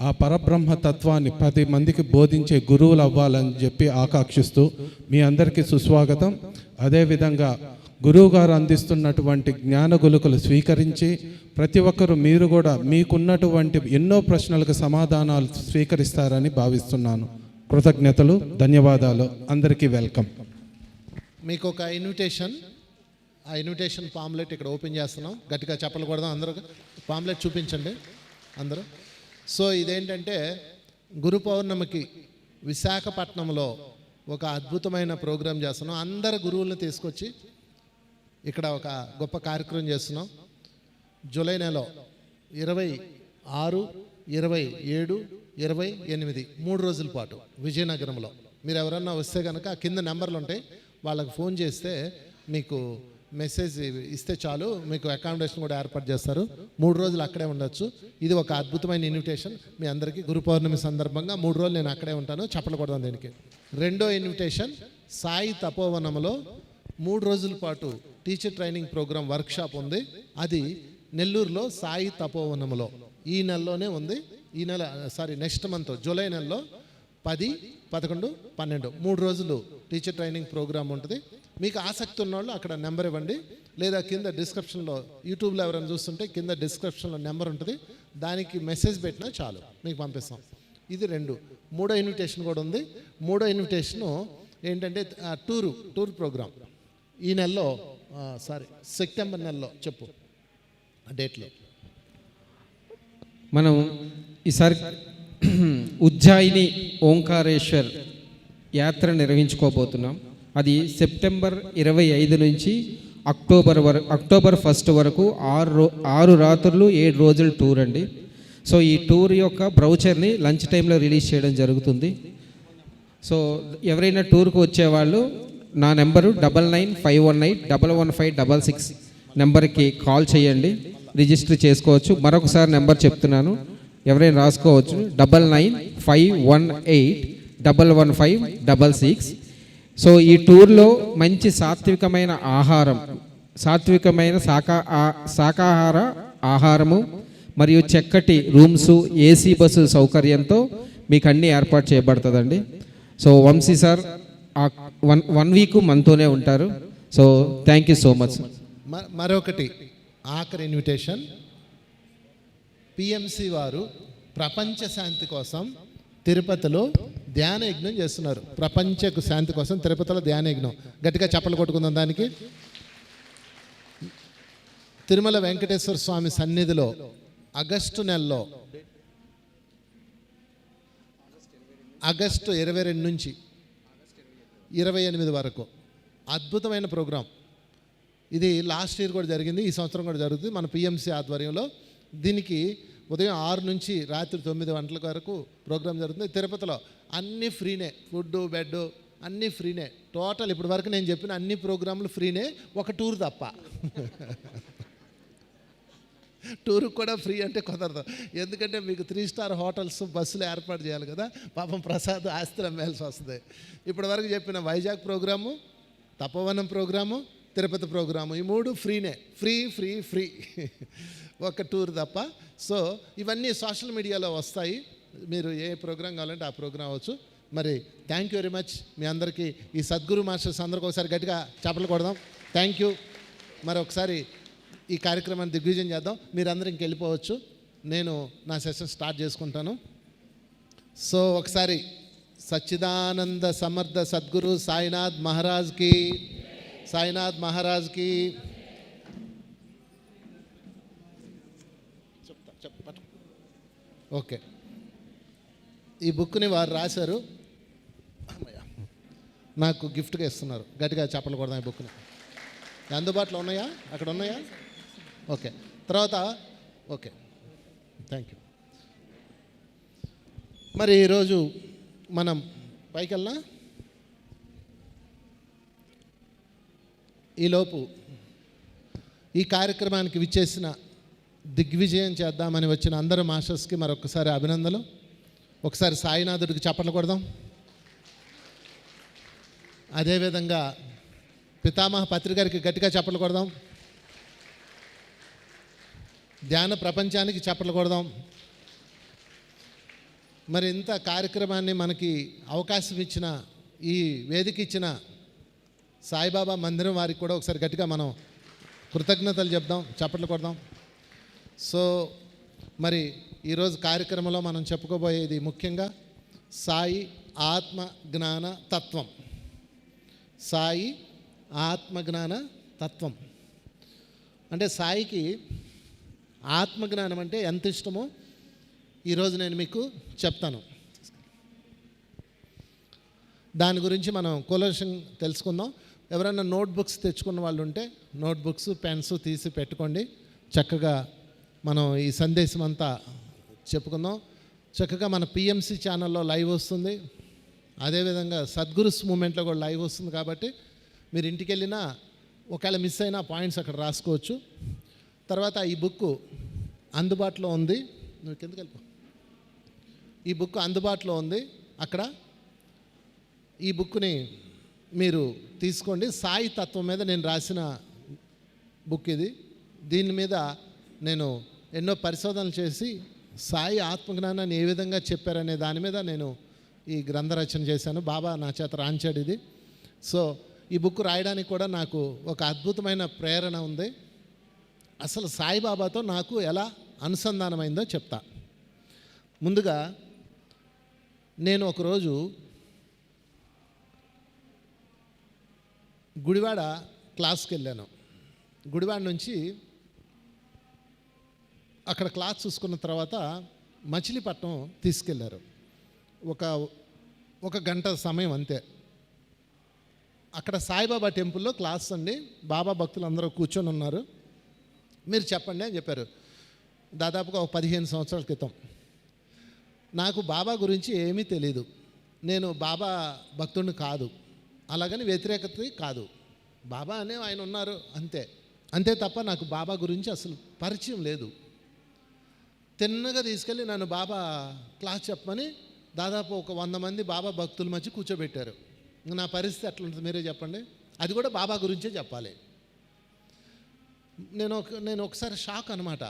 ఆ పరబ్రహ్మ తత్వాన్ని 10 మందికి బోధించే గురువులు అవ్వాలని చెప్పి ఆకాంక్షిస్తూ మీ అందరికీ సుస్వాగతం. అదేవిధంగా గురువుగారు అందిస్తున్నటువంటి జ్ఞాన గులుకలు స్వీకరించి ప్రతి ఒక్కరూ మీరు కూడా మీకున్నటువంటి ఎన్నో ప్రశ్నలకు సమాధానాలు స్వీకరిస్తారని భావిస్తున్నాను. కృతజ్ఞతలు, ధన్యవాదాలు. అందరికీ వెల్కమ్. మీకు ఒక ఆ ఇన్విటేషన్ పాంప్లెట్ ఇక్కడ ఓపెన్ చేస్తున్నాం. గట్టిగా చెప్పలు కొడదాం అందరూ. పాంప్లెట్ చూపించండి అందరూ. సో ఇదేంటంటే గురు పౌర్ణమికి విశాఖపట్నంలో ఒక అద్భుతమైన ప్రోగ్రాం చేస్తున్నాం. అందరు గురువులను తీసుకొచ్చి ఇక్కడ ఒక గొప్ప కార్యక్రమం చేస్తున్నాం. జూలై నెల 26, 27, 28 3 రోజుల పాటు విజయనగరంలో. మీరు ఎవరన్నా వస్తే కనుక కింద నెంబర్లు ఉంటాయి, వాళ్ళకి ఫోన్ చేస్తే మీకు మెసేజ్ ఇస్తే చాలు, మీకు అకామిడేషన్ కూడా ఏర్పాటు చేస్తారు. 3 రోజులు అక్కడే ఉండొచ్చు. ఇది ఒక అద్భుతమైన ఇన్విటేషన్ మీ అందరికీ. గురు పౌర్ణమి సందర్భంగా 3 రోజులు నేను అక్కడే ఉంటాను. చెప్పలు కొడదాం దీనికి. రెండో ఇన్విటేషన్ సాయి తపోవనంలో 3 రోజుల పాటు టీచర్ ట్రైనింగ్ ప్రోగ్రామ్ వర్క్షాప్ ఉంది. అది నెల్లూరులో సాయి తపోవనంలో ఈ నెలలోనే ఉంది. ఈ నెల నెక్స్ట్ మంత్ జూలై నెలలో 10, 11, 12 3 రోజులు టీచర్ ట్రైనింగ్ ప్రోగ్రామ్ ఉంటుంది. మీకు ఆసక్తి ఉన్నవాళ్ళు అక్కడ నెంబర్ ఇవ్వండి, లేదా కింద డిస్క్రిప్షన్లో యూట్యూబ్లో ఎవరైనా చూస్తుంటే కింద డిస్క్రిప్షన్లో నెంబర్ ఉంటుంది, దానికి మెసేజ్ పెట్టినా చాలు, మీకు పంపిస్తాం. ఇది 2. 3వ ఇన్విటేషన్ కూడా ఉంది. 3వ ఇన్విటేషను ఏంటంటే టూర్ ప్రోగ్రామ్ ఈ నెలలో సెప్టెంబర్ నెలలో చెప్పు డేట్లో. మనం ఈసారి ఉజ్జాయిని ఓంకారేశ్వర్ యాత్ర నిర్వహించుకోబోతున్నాం. అది సెప్టెంబర్ 25 నుంచి అక్టోబర్ 1 వరకు 6 రాత్రులు 7 రోజుల టూర్ అండి. సో ఈ టూర్ యొక్క బ్రౌచర్ని లంచ్ టైంలో రిలీజ్ చేయడం జరుగుతుంది. సో ఎవరైనా టూర్కి వచ్చేవాళ్ళు నా నెంబరు 9951811566 నెంబర్కి కాల్ చేయండి, రిజిస్టర్ చేసుకోవచ్చు. మరొకసారి నెంబర్ చెప్తున్నాను, ఎవరైనా రాసుకోవచ్చు, 9951811566. సో ఈ టూర్లో మంచి సాత్వికమైన శాకాహార ఆహారము మరియు చక్కటి రూమ్స్, ఏసీ బస్సు సౌకర్యంతో మీకు అన్నీ ఏర్పాటు చేయబడుతుందండి. సో వంశీ సార్ 1 వీక్ మనతోనే ఉంటారు. So thank you so much. మరొకటి ఆఖరి ఇన్విటేషన్, పిఎంసి వారు ప్రపంచ శాంతి కోసం తిరుపతిలో ధ్యాన యజ్ఞం చేస్తున్నారు. ప్రపంచ శాంతి కోసం తిరుపతిలో ధ్యాన యజ్ఞం. గట్టిగా చప్పలు కొట్టుకుందాం దానికి. తిరుమల వెంకటేశ్వర స్వామి సన్నిధిలో ఆగస్టు నెలలో ఆగస్టు 22 నుంచి 28 వరకు అద్భుతమైన ప్రోగ్రాం. ఇది లాస్ట్ ఇయర్ కూడా జరిగింది, ఈ సంవత్సరం కూడా జరుగుతుంది మన పిఎంసి ఆధ్వర్యంలో. దీనికి ఉదయం 6 నుంచి రాత్రి 9 గంటల వరకు ప్రోగ్రాం జరుగుతుంది. తిరుపతిలో అన్నీ ఫ్రీనే, ఫుడ్ బెడ్ అన్నీ ఫ్రీనే. టోటల్ ఇప్పటి వరకు నేను చెప్పిన అన్ని ప్రోగ్రాంలు ఫ్రీనే, ఒక టూర్ తప్ప. టూర్కి కూడా ఫ్రీ అంటే కుదరదు, ఎందుకంటే మీకు 3 స్టార్ హోటల్స్ బస్సులు ఏర్పాటు చేయాలి కదా. పాపం ప్రసాద్ ఆస్తులు అమ్మేయాల్సి వస్తుంది. ఇప్పటి వరకు చెప్పిన Vizag program, Tapovanam program, Tirupati program, ఈ 3 ఫ్రీనే. ఫ్రీ ఒక టూర్ తప్ప. సో ఇవన్నీ సోషల్ మీడియాలో వస్తాయి, మీరు ఏ ప్రోగ్రాం కావాలంటే ఆ ప్రోగ్రాం అవ్వచ్చు. మరి థ్యాంక్ యూ వెరీ మచ్ మీ అందరికీ. ఈ సద్గురు మాస్టర్స్ అందరికీ ఒకసారి గట్టిగా చప్పట్లు కొడదాం. Thank you. మరి ఒకసారి ఈ కార్యక్రమాన్ని దిగ్విజయం చేద్దాం. మీరందరూ ఇంక వెళ్ళిపోవచ్చు, నేను నా సెషన్ స్టార్ట్ చేసుకుంటాను. సో ఒకసారి సచ్చిదానంద సమర్థ సద్గురు సాయినాథ్ మహారాజ్కి ఓకే. ఈ బుక్ని వారు రాశారు, నాకు గిఫ్ట్గా ఇస్తున్నారు. గట్టిగా చప్పలు కొడదాం. ఈ బుక్ని అందుబాటులో ఉన్నాయా? అక్కడ ఉన్నాయా? ఓకే. తర్వాత ఓకే, థ్యాంక్ యూ. మరి ఈరోజు మనం పైకి వెళ్ళినా ఈలోపు ఈ కార్యక్రమానికి విచ్చేసిన దిగ్విజయం చేద్దామని వచ్చిన అందరు మాస్టర్స్కి మరొకసారి అభినందనలు. ఒకసారి సాయినాథుడికి చప్పట్లు కొడదాం. అదేవిధంగా పితామహ పత్రి గారికి గట్టిగా చప్పట్లు కొడదాం. ధ్యాన ప్రపంచానికి చప్పట్లు కొడదాం. మరి ఇంత కార్యక్రమాన్ని మనకి అవకాశం ఇచ్చిన, ఈ వేదిక ఇచ్చిన సాయిబాబా మందిరం వారికి కూడా ఒకసారి గట్టిగా మనం కృతజ్ఞతలు చెప్దాం, చప్పట్లు కొడదాం. సో మరి ఈరోజు కార్యక్రమంలో మనం చెప్పుకోబోయేది ముఖ్యంగా సాయి ఆత్మ జ్ఞాన తత్వం. సాయి ఆత్మజ్ఞాన తత్వం అంటే సాయికి ఆత్మజ్ఞానం అంటే ఎంత ఇష్టమో ఈరోజు నేను మీకు చెప్తాను. దాని గురించి మనం కూలంకషంగా తెలుసుకుందాం. ఎవరైనా నోట్బుక్స్ తెచ్చుకున్న వాళ్ళు ఉంటే నోట్బుక్స్, పెన్స్ తీసి పెట్టుకోండి. చక్కగా మనం ఈ సందేశం అంతా చెప్పుకుందాం. చక్కగా మన పిఎంసి ఛానల్లో లైవ్ వస్తుంది, అదేవిధంగా సద్గురుస్ మూమెంట్లో కూడా లైవ్ వస్తుంది. కాబట్టి మీరు ఇంటికి వెళ్ళినా ఒకవేళ మిస్ అయినా పాయింట్స్ అక్కడ రాసుకోవచ్చు. తర్వాత ఈ బుక్ అందుబాటులో ఉంది, నువ్వు కిందకి వెళ్ళిపో. ఈ బుక్ అందుబాటులో ఉంది అక్కడ. ఈ బుక్ని మీరు తీసుకోండి. సాయి తత్వం మీద నేను రాసిన బుక్ ఇది. దీని మీద నేను ఎన్నో పరిశోధనలు చేసి సాయి ఆత్మజ్ఞానాన్ని ఏ విధంగా చెప్పారనే దాని మీద నేను ఈ గ్రంథ రచన చేశాను. బాబా నా చేత రాంచాడు ఇది. సో ఈ బుక్ రాయడానికి కూడా నాకు ఒక అద్భుతమైన ప్రేరణ ఉంది. అసలు సాయిబాబాతో నాకు ఎలా అనుసంధానమైందో చెప్తా. ముందుగా నేను ఒకరోజు గుడివాడ క్లాస్కి వెళ్ళాను. గుడివాడ నుంచి అక్కడ క్లాస్ చూసుకున్న తర్వాత మచిలీపట్నం తీసుకెళ్లారు. ఒక గంట సమయం అంతే. అక్కడ సాయిబాబా టెంపుల్లో క్లాస్ అండి. బాబా భక్తులు అందరూ కూర్చొని ఉన్నారు. మీరు చెప్పండి అని చెప్పారు. దాదాపుగా 15 సంవత్సరాల క్రితం. నాకు బాబా గురించి ఏమీ తెలీదు. నేను బాబా భక్తుడిని కాదు, అలాగని వ్యతిరేకత కాదు. బాబా అనే ఆయన ఉన్నారు అంతే తప్ప నాకు బాబా గురించి అసలు పరిచయం లేదు. తిన్నగా తీసుకెళ్ళి నన్ను బాబా క్లాస్ చెప్పమని దాదాపు ఒక 100 మంది బాబా భక్తుల మధ్య కూర్చోబెట్టారు. నా పరిస్థితి ఎట్లుంటుంది మీరే చెప్పండి. అది కూడా బాబా గురించే చెప్పాలి. నేను ఒకసారి షాక్ అనమాట.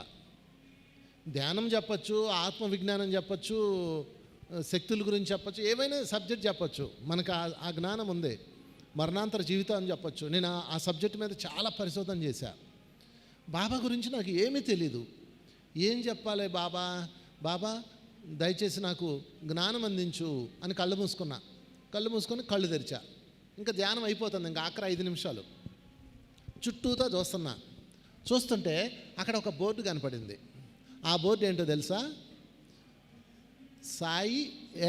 ధ్యానం చెప్పచ్చు, ఆత్మ విజ్ఞానం చెప్పచ్చు, శక్తుల గురించి చెప్పచ్చు, ఏవైనా సబ్జెక్ట్ చెప్పచ్చు. మనకు ఆ జ్ఞానం ఉంది. మరణాంతర జీవితం అని చెప్పచ్చు. నేను ఆ సబ్జెక్ట్ మీద చాలా పరిశోధన చేశా. బాబా గురించి నాకు ఏమీ తెలీదు. ఏం చెప్పాలి బాబా దయచేసి నాకు జ్ఞానం అందించు అని కళ్ళు మూసుకొని కళ్ళు తెరిచా. ఇంకా ధ్యానం అయిపోతుంది. ఇంకా ఆఖరి 5 నిమిషాలు చుట్టూతో చూస్తుంటే అక్కడ ఒక బోర్డు కనపడింది. ఆ బోర్డు ఏంటో తెలుసా? సాయి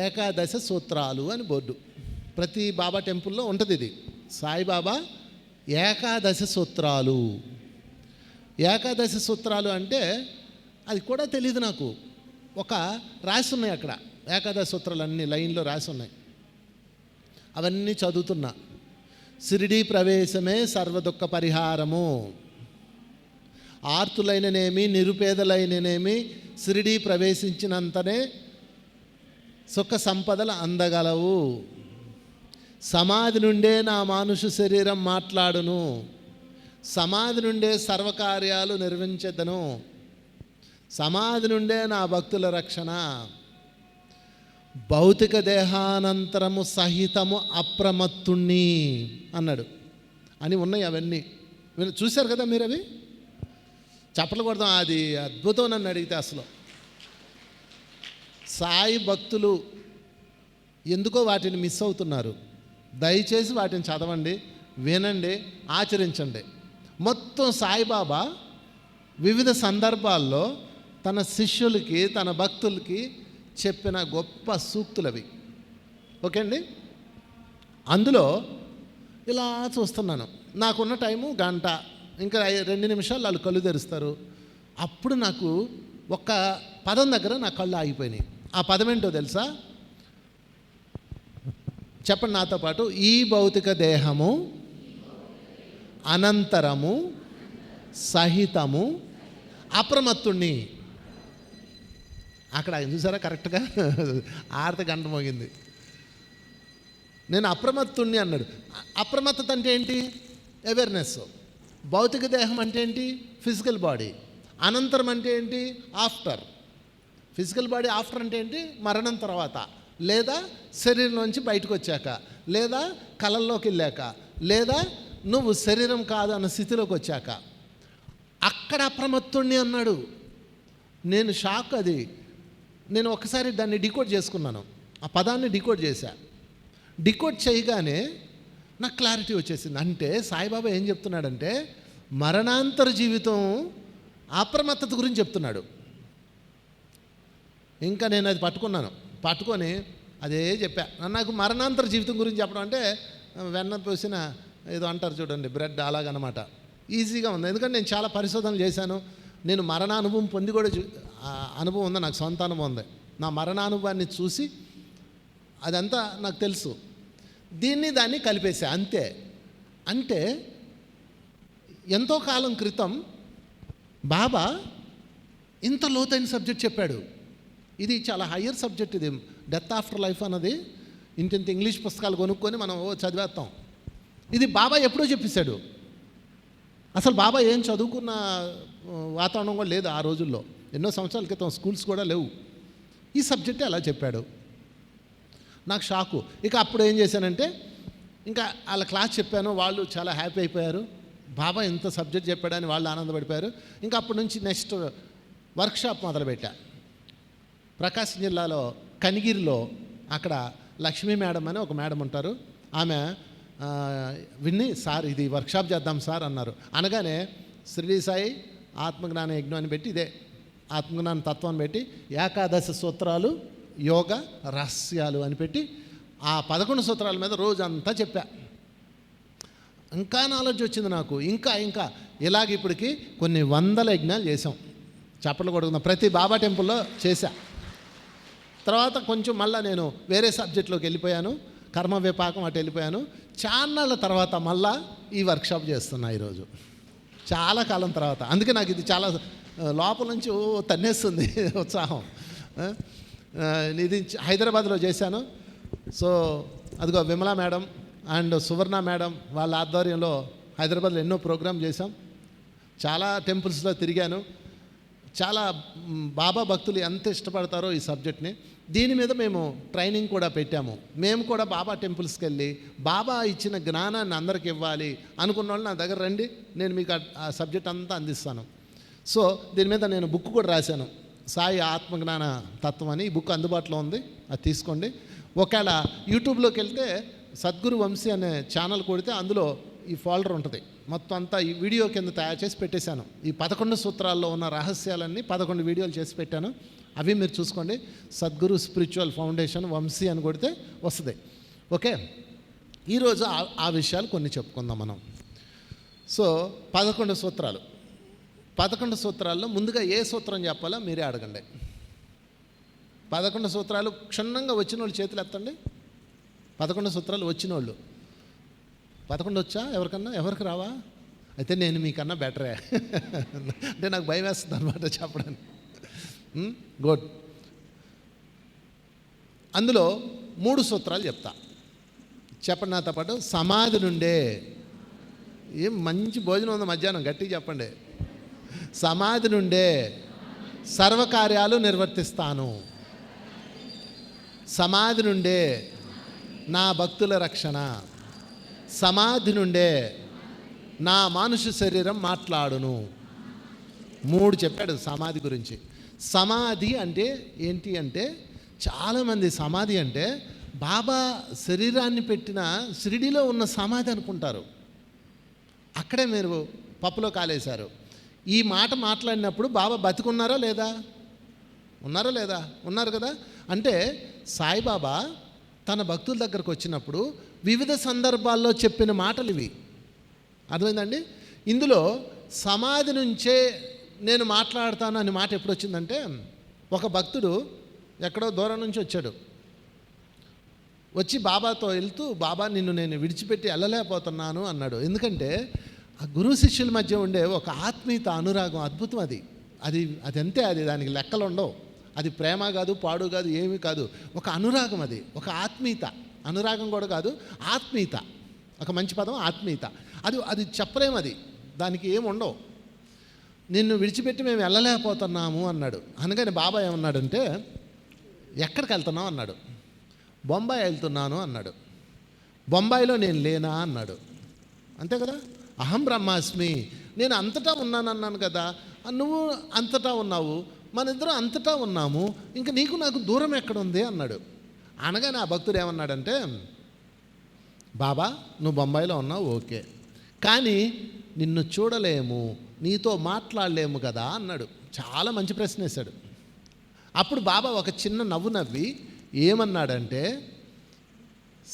ఏకాదశ సూత్రాలు అని బోర్డు. ప్రతి బాబా టెంపుల్లో ఉంటుంది ఇది. సాయిబాబా ఏకాదశ సూత్రాలు. ఏకాదశ సూత్రాలు అంటే అది కూడా తెలియదు నాకు. రాసి ఉన్నాయి అక్కడ ఏకాదశ సూత్రాలు అన్నీ లైన్లో రాసి ఉన్నాయి. అవన్నీ చదువుతున్నా. షిరిడీ ప్రవేశమే సర్వదుఃఖ పరిహారము. ఆర్తులైననేమి నిరుపేదలైననేమి షిరిడీ ప్రవేశించినంతనే సుఖ సంపదలు అందగలవు. సమాధి నుండే నా మానుష శరీరం మాట్లాడును. సమాధి నుండే సర్వకార్యాలు నిర్వహించెదను. సమాధి నుండే నా భక్తుల రక్షణ. భౌతిక దేహానంతరము సహితము అప్రమత్తుణ్ణి అన్నాడు అని ఉన్నాయి. అవన్నీ మీరు చూశారు కదా. మీరు అవి చప్పట్లు కొడదాం. అది అద్భుతం. నన్ను అడిగితే అసలు సాయి భక్తులు ఎందుకో వాటిని మిస్ అవుతున్నారు. దయచేసి వాటిని చదవండి, వినండి, ఆచరించండి. మొత్తం సాయిబాబా వివిధ సందర్భాల్లో తన శిష్యులకి తన భక్తులకి చెప్పిన గొప్ప సూక్తులు అవి. ఓకే అండి. అందులో ఇలా చూస్తున్నాను. నాకున్న టైము గంట, ఇంకా 2 నిమిషాలు వాళ్ళు కళ్ళు తెరుస్తారు. అప్పుడు నాకు ఒక పదం దగ్గర నా కళ్ళు ఆగిపోయినాయి. ఆ పదం ఏంటో తెలుసా? చెప్పండి నాతో పాటు. ఈ భౌతిక దేహము అనంతరము సహితము అప్రమత్తుణ్ణి. అక్కడ చూసారా కరెక్ట్గా ఆర్త గంట మోగింది. నేను అప్రమత్తుణ్ణి అన్నాడు. అప్రమత్తత అంటే ఏంటి? అవేర్నెస్. భౌతిక దేహం అంటే ఏంటి? Physical body. అనంతరం అంటే ఏంటి? ఆఫ్టర్. ఫిజికల్ బాడీ ఆఫ్టర్ అంటే ఏంటి? మరణం తర్వాత, లేదా శరీరంలోంచి బయటకు వచ్చాక, లేదా కళల్లోకి వెళ్ళాక, లేదా నువ్వు శరీరం కాదు అన్న స్థితిలోకి వచ్చాక. అక్కడ అప్రమత్తుణ్ణి అన్నాడు. నేను షాక్. అది నేను ఒకసారి దాన్ని డికోడ్ చేసుకున్నాను. ఆ పదాన్ని డికోడ్ చేశా. డికోడ్ చేయగానే నాకు క్లారిటీ వచ్చేసింది. అంటే సాయిబాబా ఏం చెప్తున్నాడంటే మరణాంతర జీవితం అప్రమత్తత గురించి చెప్తున్నాడు. ఇంకా నేను అది పట్టుకొని అదే చెప్పా. నాకు మరణాంతర జీవితం గురించి చెప్పడం అంటే వెన్న పోసిన ఏదో అంటారు చూడండి, బ్రెడ్ అలాగనమాట. ఈజీగా ఉంది. ఎందుకంటే నేను చాలా పరిశోధనలు చేశాను. నేను మరణ అనుభవం పొంది కూడా అనుభవం ఉంది. నాకు సొంత అనుభవం ఉంది. నా మరణానుభవాన్ని చూసి అదంతా నాకు తెలుసు. దాన్ని కలిపేసా అంతే. అంటే ఎంతో కాలం క్రితం బాబా ఇంత లోతైన సబ్జెక్ట్ చెప్పాడు. ఇది చాలా హయ్యర్ సబ్జెక్ట్. ఇది డెత్ ఆఫ్టర్ లైఫ్ అన్నది ఇంత ఇంగ్లీష్ పుస్తకాలు కొనుక్కొని మనం చదివేస్తాం. ఇది బాబా ఎప్పుడో చెప్పేశాడు. అసలు బాబా ఏం చదువుకున్న వాతావరణం కూడా లేదు ఆ రోజుల్లో. ఎన్నో సంవత్సరాల క్రితం స్కూల్స్ కూడా లేవు. ఈ సబ్జెక్టే అలా చెప్పాడు. నాకు షాకు. ఇక అప్పుడు ఏం చేశానంటే ఇంకా వాళ్ళ క్లాస్ చెప్పాను, వాళ్ళు చాలా హ్యాపీ అయిపోయారు. బాబా ఇంత సబ్జెక్ట్ చెప్పాడని వాళ్ళు ఆనందపడిపోయారు. ఇంకా అప్పటి నుంచి నెక్స్ట్ వర్క్షాప్ మొదలుపెట్టా. ప్రకాశం జిల్లాలో కనిగిరిలో అక్కడ లక్ష్మీ మేడం అని ఒక మేడం ఉంటారు. ఆమె విన్ని సార్ ఇది వర్క్షాప్ చేద్దాం సార్ అన్నారు. అనగానే శ్రీ సాయి ఆత్మజ్ఞాన యజ్ఞం అని పెట్టి, ఇదే ఆత్మజ్ఞాన తత్వాన్ని పెట్టి ఏకాదశి సూత్రాలు యోగ రహస్యాలు అని పెట్టి ఆ 11 సూత్రాల మీద రోజంతా చెప్పా. ఇంకా నాలెడ్జ్ వచ్చింది నాకు. ఇంకా ఇలాగ ఇప్పటికి కొన్ని వందల యజ్ఞాలు చేసాం. చప్పట్లు కొడుకుందాం. ప్రతి బాబా టెంపుల్లో చేశా. తర్వాత కొంచెం మళ్ళీ నేను వేరే సబ్జెక్ట్లోకి వెళ్ళిపోయాను. కర్మ విపాకం అటు వెళ్ళిపోయాను. చాన్నాళ్ళ తర్వాత మళ్ళా ఈ వర్క్షాప్ చేస్తున్నా ఈరోజు, చాలా కాలం తర్వాత. అందుకే నాకు ఇది చాలా లోపల నుంచి తన్నేస్తుంది ఉత్సాహం. ఇది హైదరాబాద్లో చేశాను. సో అదిగో Vimala madam and Suvarna madam వాళ్ళ ఆధ్వర్యంలో హైదరాబాద్లో ఎన్నో ప్రోగ్రాం చేశాం. చాలా టెంపుల్స్లో తిరిగాను. చాలా బాబా భక్తులు ఎంత ఇష్టపడతారో ఈ సబ్జెక్ట్ని. దీని మీద మేము ట్రైనింగ్ కూడా పెట్టాము. మేము కూడా బాబా టెంపుల్స్కి వెళ్ళి బాబా ఇచ్చిన జ్ఞానాన్ని అందరికి ఇవ్వాలి అనుకున్న వాళ్ళు నా దగ్గర రండి, నేను మీకు ఆ సబ్జెక్ట్ అంతా అందిస్తాను. సో దీని మీద నేను బుక్ కూడా రాశాను, సాయి ఆత్మజ్ఞాన తత్వం అని. ఈ బుక్ అందుబాటులో ఉంది, అది తీసుకోండి. ఒకవేళ యూట్యూబ్లోకి వెళ్తే సద్గురు వంశీ అనే ఛానల్ కొడితే అందులో ఈ ఫోల్డర్ ఉంటుంది. మొత్తం అంతా ఈ వీడియో కింద తయారు చేసి పెట్టేశాను. ఈ 11 సూత్రాల్లో ఉన్న రహస్యాలన్నీ 11 వీడియోలు చేసి పెట్టాను. అవి మీరు చూసుకోండి. సద్గురు స్పిరిచువల్ ఫౌండేషన్ వంశీ అని కొడితే వస్తుంది. ఓకే, ఈరోజు ఆ విషయాలు కొన్ని చెప్పుకుందాం మనం. సో 11 సూత్రాలు. 11 సూత్రాల్లో ముందుగా ఏ సూత్రం చెప్పాలో మీరే అడగండి. 11 సూత్రాలు క్షుణ్ణంగా వచ్చిన వాళ్ళు చేతులు ఎత్తండి. 11 సూత్రాలు వచ్చిన వాళ్ళు. 11 వచ్చా ఎవరికన్నా? ఎవరికి రావా? అయితే నేను మీకన్నా బెటరే. అంటే నాకు భయం వేస్తుంది అనమాట చెప్పడానికి. గుడ్. అందులో 3 సూత్రాలు చెప్తా, చెప్పండి నాతో పాటు. సమాధి నుండే, ఏం మంచి భోజనం ఉంది మధ్యాహ్నం, గట్టిగా చెప్పండి. సమాధి నుండే సర్వకార్యాలు నిర్వర్తిస్తాను. సమాధి నుండే నా భక్తుల రక్షణ. సమాధి నుండే నా మానుష శరీరం మాట్లాడును. 3 చెప్పాడు సమాధి గురించి. సమాధి అంటే ఏంటి అంటే, చాలామంది సమాధి అంటే బాబా శరీరాన్ని పెట్టిన షిరిడీలో ఉన్న సమాధి అనుకుంటారు. అక్కడే మీరు పప్పులో కాలేశారు. ఈ మాట మాట్లాడినప్పుడు బాబా బతికున్నారా లేదా? ఉన్నారా లేదా? ఉన్నారు కదా. అంటే సాయిబాబా తన భక్తుల దగ్గరకు వచ్చినప్పుడు వివిధ సందర్భాల్లో చెప్పిన మాటలు ఇవి. అర్థమైందండి? ఇందులో సమాధి నుంచే నేను మాట్లాడతాను అనే మాట ఎప్పుడు వచ్చిందంటే, ఒక భక్తుడు ఎక్కడో దూరం నుంచి వచ్చాడు. వచ్చి బాబాతో వెళ్తూ, బాబా నిన్ను నేను విడిచిపెట్టి వెళ్ళలేకపోతున్నాను అన్నాడు. ఎందుకంటే ఆ గురువు శిష్యుల మధ్య ఉండే ఒక ఆత్మీయత, అనురాగం అద్భుతం. అది అంతే, అది దానికి లెక్కలు ఉండవు. అది ప్రేమ కాదు, పాడు కాదు, ఏమీ కాదు. ఒక అనురాగం, అది ఒక ఆత్మీయత. అనురాగం కూడా కాదు, ఆత్మీయత. ఒక మంచి పదం ఆత్మీయత. అది చెప్పలేము, అది దానికి ఏమి ఉండవు. నిన్ను విడిచిపెట్టి మేము వెళ్ళలేకపోతున్నాము అన్నాడు. అనగానే బాబా ఏమన్నాడంటే, ఎక్కడికి వెళ్తున్నావు అన్నాడు. బొంబాయి వెళ్తున్నాను అన్నాడు. బొంబాయిలో నేను లేనా అన్నాడు. అంతే కదా. అహం బ్రహ్మాస్మి, నేను అంతటా ఉన్నానన్నాను కదా, నువ్వు అంతటా ఉన్నావు, మన ఇద్దరం అంతటా ఉన్నాము, ఇంకా నీకు నాకు దూరం ఎక్కడుంది అన్నాడు. అనగానే ఆ భక్తుడు ఏమన్నాడంటే, బాబా నువ్వు బొంబాయిలో ఉన్నావు ఓకే, కానీ నిన్ను చూడలేము, నీతో మాట్లాడలేము కదా అన్నాడు. చాలా మంచి ప్రశ్న వేశాడు. అప్పుడు బాబా ఒక చిన్న నవ్వు నవ్వి ఏమన్నాడంటే,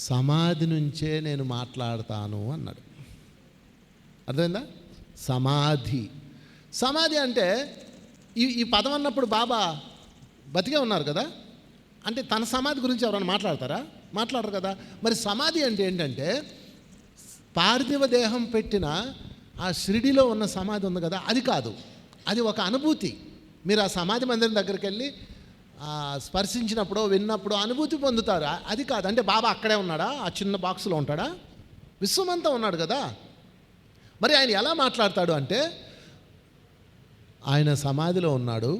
సమాధి నుంచే నేను మాట్లాడతాను అన్నాడు. అర్థమైందా? సమాధి అంటే ఈ పదం అన్నప్పుడు బాబా బతికే ఉన్నారు కదా. అంటే తన సమాధి గురించి ఎవరైనా మాట్లాడతారా? మాట్లాడరు కదా. మరి సమాధి అంటే ఏంటంటే, పార్థివ దేహం పెట్టిన ఆ షిరిడీలో ఉన్న సమాధి ఉంది కదా, అది కాదు. అది ఒక అనుభూతి. మీరు ఆ సమాధి మందిరం దగ్గరికి వెళ్ళి స్పర్శించినప్పుడు, విన్నప్పుడు అనుభూతి పొందుతారు. అది కాదు. అంటే బాబా అక్కడే ఉన్నాడా? ఆ చిన్న బాక్స్లో ఉంటాడా? విశ్వమంతా ఉన్నాడు కదా. మరి ఆయన ఎలా మాట్లాడతాడు అంటే, ఆయన సమాధిలో ఉన్నాడు,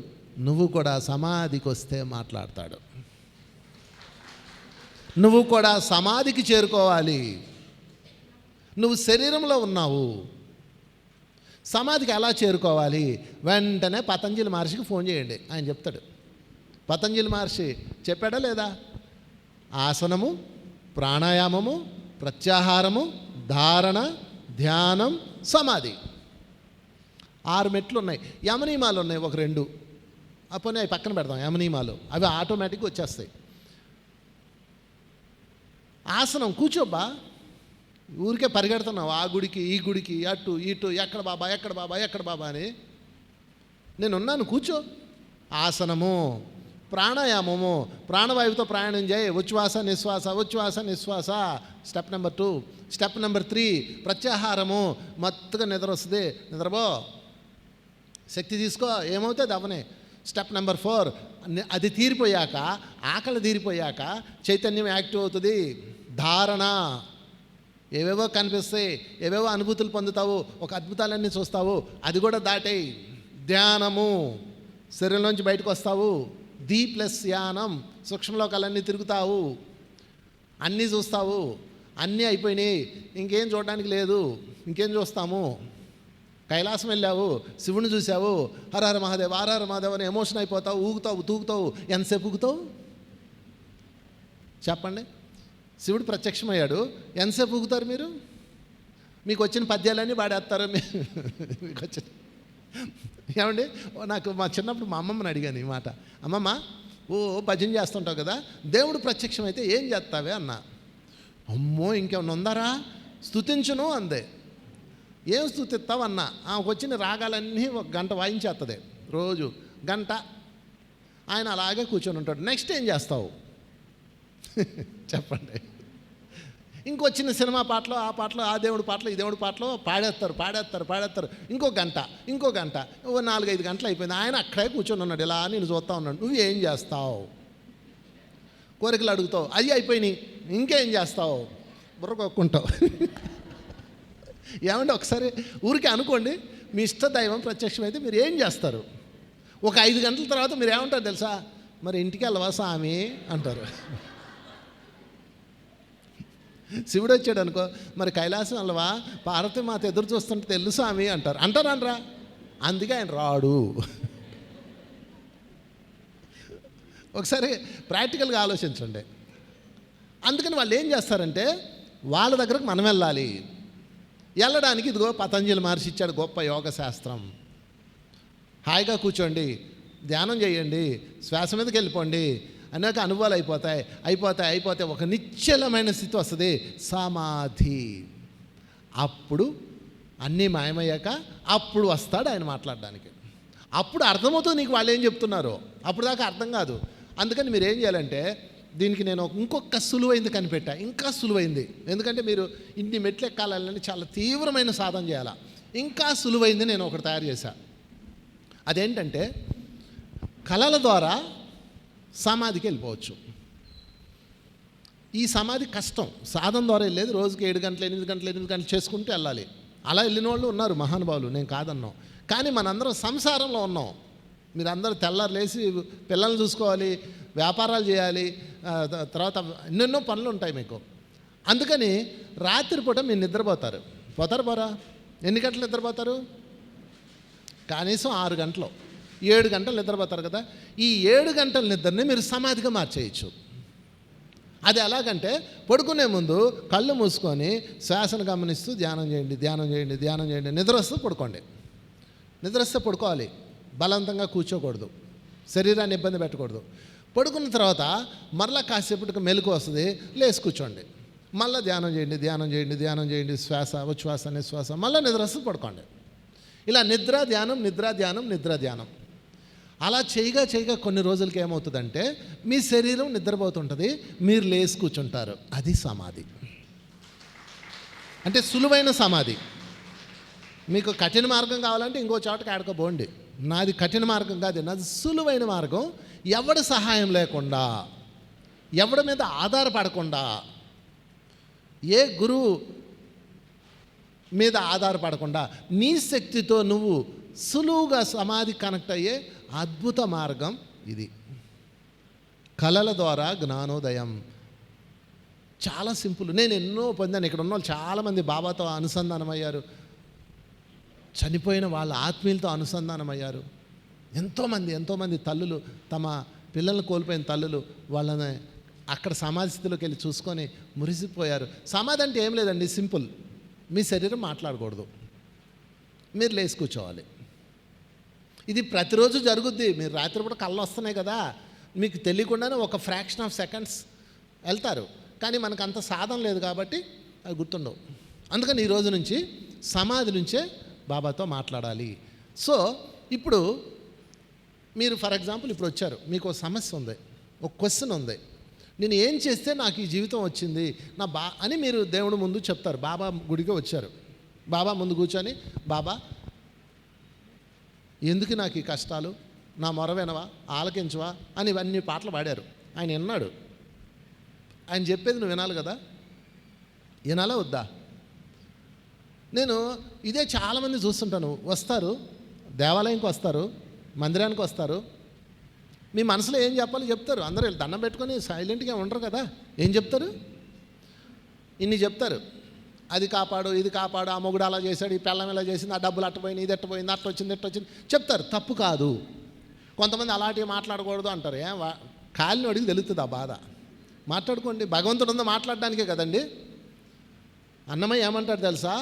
నువ్వు కూడా సమాధికి వస్తే మాట్లాడతాడు. నువ్వు కూడా సమాధికి చేరుకోవాలి. నువ్వు శరీరంలో ఉన్నావు, సమాధికి ఎలా చేరుకోవాలి? వెంటనే పతంజలి మహర్షికి ఫోన్ చేయండి, ఆయన చెప్తాడు. పతంజలి మహర్షి చెప్పాడా లేదా? ఆసనము, ప్రాణాయామము, ప్రత్యాహారము, ధారణ, ధ్యానం, సమాధి, 6 మెట్లు ఉన్నాయి. యమనియమాలు ఉన్నాయి ఒక 2, అప్పుడు అవి పక్కన పెడతాం. యమనియమాలు అవి ఆటోమేటిక్గా వచ్చేస్తాయి. ఆసనం, కూర్చోబ్బా, ఊరికే పరిగెడుతున్నావు ఆ గుడికి ఈ గుడికి, అటు ఇటు, ఎక్కడ బాబా ఎక్కడ బాబా ఎక్కడ బాబా అని. నేనున్నాను, కూర్చో. ఆసనము, ప్రాణాయామము, ప్రాణవాయువుతో ప్రయాణం చేయి. ఉచ్ఛ్వాస నిశ్వాస, ఉచ్ఛ్వాస నిశ్వాస, స్టెప్ నెంబర్ 2. స్టెప్ నెంబర్ 3 ప్రత్యాహారము, మత్తుగా నిద్ర వస్తుంది, నిద్రపో, శక్తి తీసుకో, ఏమవుతుంది అవనే. స్టెప్ నెంబర్ 4 అది తీరిపోయాక, ఆకలి తీరిపోయాక చైతన్యం యాక్టివ్ అవుతుంది. ధారణ, ఏవేవో కనిపిస్తాయి, ఏవేవో అనుభూతులు పొందుతావు, ఒక అద్భుతాలన్నీ చూస్తావు, అది కూడా దాటేయి. ధ్యానము, శరీరంలోంచి బయటకు వస్తావు. ప్లస్ యానం, సూక్ష్మలోకాలన్నీ తిరుగుతావు, అన్నీ చూస్తావు. అన్నీ అయిపోయినాయి, ఇంకేం చూడడానికి లేదు, ఇంకేం చూస్తాము. కైలాసం వెళ్ళావు, శివుని చూసావు, హరహర మహాదేవ్ హరహర మహాదేవ్ అని ఎమోషన్ అయిపోతావు, ఊగుతావు, తూగుతావు. ఎంతసేపు ఊగుతావు చెప్పండి? శివుడు ప్రత్యక్షమయ్యాడు, ఎంతసేపు ఊగుతారు మీరు? మీకు వచ్చిన పద్యాలన్నీ పాడేస్తారు. మీకు వచ్చిన ఏమండి, నాకు మా చిన్నప్పుడు మా అమ్మమ్మని అడిగాను ఈ మాట. అమ్మమ్మ, భజన చేస్తుంటావు కదా, దేవుడు ప్రత్యక్షమైతే ఏం చేస్తావే అన్న. అమ్మో, ఇంకేమన్నా ఉందారా, స్తుతించును అందే. ఏం స్తుతిస్తావు అన్న. ఆమెకు వచ్చిన రాగాలన్నీ 1 గంట వాయించేస్తుంది, రోజు గంట. ఆయన అలాగే కూర్చొని ఉంటాడు. నెక్స్ట్ ఏం చేస్తావు చెప్పండి? ఇంకొచ్చిన సినిమా పాటలు, ఆ పాటలు, ఆ దేవుడి పాటలు, ఈ దేవుడి పాటలు పాడేస్తారు. ఇంకో గంట, 4-5 గంటలు అయిపోయింది. ఆయన అక్కడే కూర్చొని ఉన్నాడు, ఇలా నేను చూస్తూ ఉన్నాడు. నువ్వు ఏం చేస్తావు? కోరికలు అడుగుతావు, అవి అయిపోయినాయి, ఇంకేం చేస్తావు? బుర్రకొక్కుంటావు. ఏమంటే ఒకసారి ఊరికే అనుకోండి, మీ ఇష్ట దైవం ప్రత్యక్షమైతే మీరు ఏం చేస్తారు? ఒక 5 గంటల తర్వాత మీరు ఏమంటారు తెలుసా? మరి ఇంటికి వెళ్ళవా స్వామి అంటారు. శివుడు వచ్చాడు అనుకో, మరి కైలాసం వెళ్ళవా, పార్వతీమాత ఎదురు చూస్తుంటే తెలుసు స్వామి అంటారు. అంటారా? అందుకే ఆయన రాడు. ఒకసారి ప్రాక్టికల్గా ఆలోచించండి. అందుకని వాళ్ళు ఏం చేస్తారంటే, వాళ్ళ దగ్గరకు మనం వెళ్ళాలి. వెళ్ళడానికి ఇదిగో పతంజలి మహర్షి ఇచ్చాడు గొప్ప యోగ శాస్త్రం. హాయిగా కూర్చోండి, ధ్యానం చేయండి, శ్వాస మీదకి వెళ్ళిపోండి, అనేక అనుభవాలు అయిపోతాయి. ఒక నిశ్చలమైన స్థితి వస్తుంది, సమాధి. అప్పుడు అన్నీ మాయమయ్యాక అప్పుడు వస్తాడు ఆయన మాట్లాడడానికి. అప్పుడు అర్థమవుతుంది నీకు వాళ్ళు ఏం చెప్తున్నారో. అప్పుడు దాకా అర్థం కాదు. అందుకని మీరు ఏం చేయాలంటే, దీనికి నేను ఇంకొక సులువైంది కనిపెట్టా, ఇంకా సులువైంది. ఎందుకంటే మీరు ఇన్ని మెట్లు ఎక్కాలని చాలా తీవ్రమైన సాధన చేయాలి. ఇంకా సులువైంది నేను ఒకటి తయారు చేశా. అదేంటంటే, కళల ద్వారా సమాధికి వెళ్ళిపోవచ్చు. ఈ సమాధి కష్టం, సాధన ద్వారా వెళ్ళేది. రోజుకి 7 గంటలు 8 గంటలు చేసుకుంటూ వెళ్ళాలి. అలా వెళ్ళిన వాళ్ళు ఉన్నారు మహానుభావులు, నేను కాదన్నాం. కానీ మనందరం సంసారంలో ఉన్నాం. మీరందరూ తెల్లారు లేచి పిల్లల్ని చూసుకోవాలి, వ్యాపారాలు చేయాలి, తర్వాత ఎన్నెన్నో పనులు ఉంటాయి మీకు. అందుకని రాత్రిపూట మీరు నిద్రపోతారు. పోరా, ఎన్ని గంటలు నిద్రపోతారు? కనీసం 6 గంటలు, 7 గంటలు నిద్రపోతారు కదా. ఈ 7 గంటల నిద్రని మీరు సమాధిగా మార్చేయచ్చు. అది ఎలాగంటే, పడుకునే ముందు కళ్ళు మూసుకొని శ్వాసను గమనిస్తూ ధ్యానం చేయండి. నిద్ర వస్తే పడుకోండి. నిద్ర వస్తే పడుకోవాలి, బలవంతంగా కూర్చోకూడదు, శరీరాన్ని ఇబ్బంది పెట్టకూడదు. పడుకున్న తర్వాత మరలా కాసేపటికి మెలకు వస్తుంది, లేచి కూర్చోండి, మళ్ళీ ధ్యానం చేయండి, శ్వాస ఉచ్ఛ్వాస నిశ్వాస, మళ్ళీ నిద్ర వస్తే పడుకోండి. ఇలా నిద్ర ధ్యానం అలా చేయగా కొన్ని రోజులకి ఏమవుతుందంటే, మీ శరీరం నిద్రపోతుంటుంది, మీరు లేచి కూర్చుంటారు. అది సమాధి. అంటే సులువైన సమాధి. మీకు కఠిన మార్గం కావాలంటే ఇంకో చోటకి ఆడుకోబోండి. నాది కఠిన మార్గం కాదు, నాది సులువైన మార్గం. ఎవడి సహాయం లేకుండా, ఎవడి మీద ఆధారపడకుండా, ఏ గురువు మీద ఆధారపడకుండా నీ శక్తితో నువ్వు సులువుగా సమాధి కనెక్ట్ అయ్యే అద్భుత మార్గం ఇది. కళల ద్వారా జ్ఞానోదయం చాలా సింపుల్. నేను ఎన్నో పొందాను. ఇక్కడ ఉన్న వాళ్ళు చాలామంది బాబాతో అనుసంధానమయ్యారు, చనిపోయిన వాళ్ళ ఆత్మీయులతో అనుసంధానమయ్యారు. ఎంతోమంది తల్లులు తమ పిల్లల్ని కోల్పోయిన తల్లులు వాళ్ళని అక్కడ సమాధి స్థితిలోకి వెళ్ళి చూసుకొని మురిసిపోయారు. సమాధి అంటే ఏం లేదండి, సింపుల్. మీ శరీరం మాట్లాడకూడదు, మీరు లేచి కూర్చోవాలి. ఇది ప్రతిరోజు జరుగుద్ది. మీరు రాత్రిపూట కళ్ళు వస్తున్నాయి కదా, మీకు తెలియకుండానే ఒక ఫ్రాక్షన్ ఆఫ్ సెకండ్స్ వెళ్తారు. కానీ మనకు అంత సాధన లేదు కాబట్టి అవి గుర్తుండవు. అందుకని ఈ రోజు నుంచి సమాధి నుంచే బాబాతో మాట్లాడాలి. సో ఇప్పుడు మీరు ఫర్ ఎగ్జాంపుల్ ఇప్పుడు వచ్చారు, మీకు ఒక సమస్య ఉంది, ఒక క్వశ్చన్ ఉంది, నేను ఏం చేస్తే నాకు ఈ జీవితం వచ్చింది అని మీరు దేవుడి ముందు చెప్తారు. బాబా గుడికి వచ్చారు, బాబా ముందు కూర్చొని, బాబా ఎందుకు నాకు ఈ కష్టాలు, నా మొర వినవా, ఆలకించవా అని ఇవన్నీ పాటలు పాడారు. ఆయన విన్నాడు. ఆయన చెప్పేది నువ్వు వినాలి కదా, వినాలా వద్దా? నేను ఇదే చాలామంది చూస్తుంటాను. వస్తారు, దేవాలయంకి వస్తారు, మందిరానికి వస్తారు, మీ మనసులో ఏం చెప్పాలో చెప్తారు. అందరూ దండం పెట్టుకొని సైలెంట్గా ఉండరు కదా, ఏం చెప్తారు? ఇన్ని చెప్తారు, అది కాపాడు, ఇది కాపాడు, ఆ మొగుడు అలా చేశాడు, ఈ పెళ్ళం ఇలా చేసింది, ఆ డబ్బులు అట్టపోయింది, ఇది ఎట్టపోయింది, అట్ట వచ్చింది చెప్తారు. తప్పు కాదు. కొంతమంది అలాంటివి మాట్లాడకూడదు అంటారు. కాలిని అడిగి తెలుస్తుంది ఆ బాధ. మాట్లాడుకోండి, భగవంతుడు ఉందో మాట్లాడడానికే కదండి. అన్నమయ్య ఏమంటాడు తెలుసా,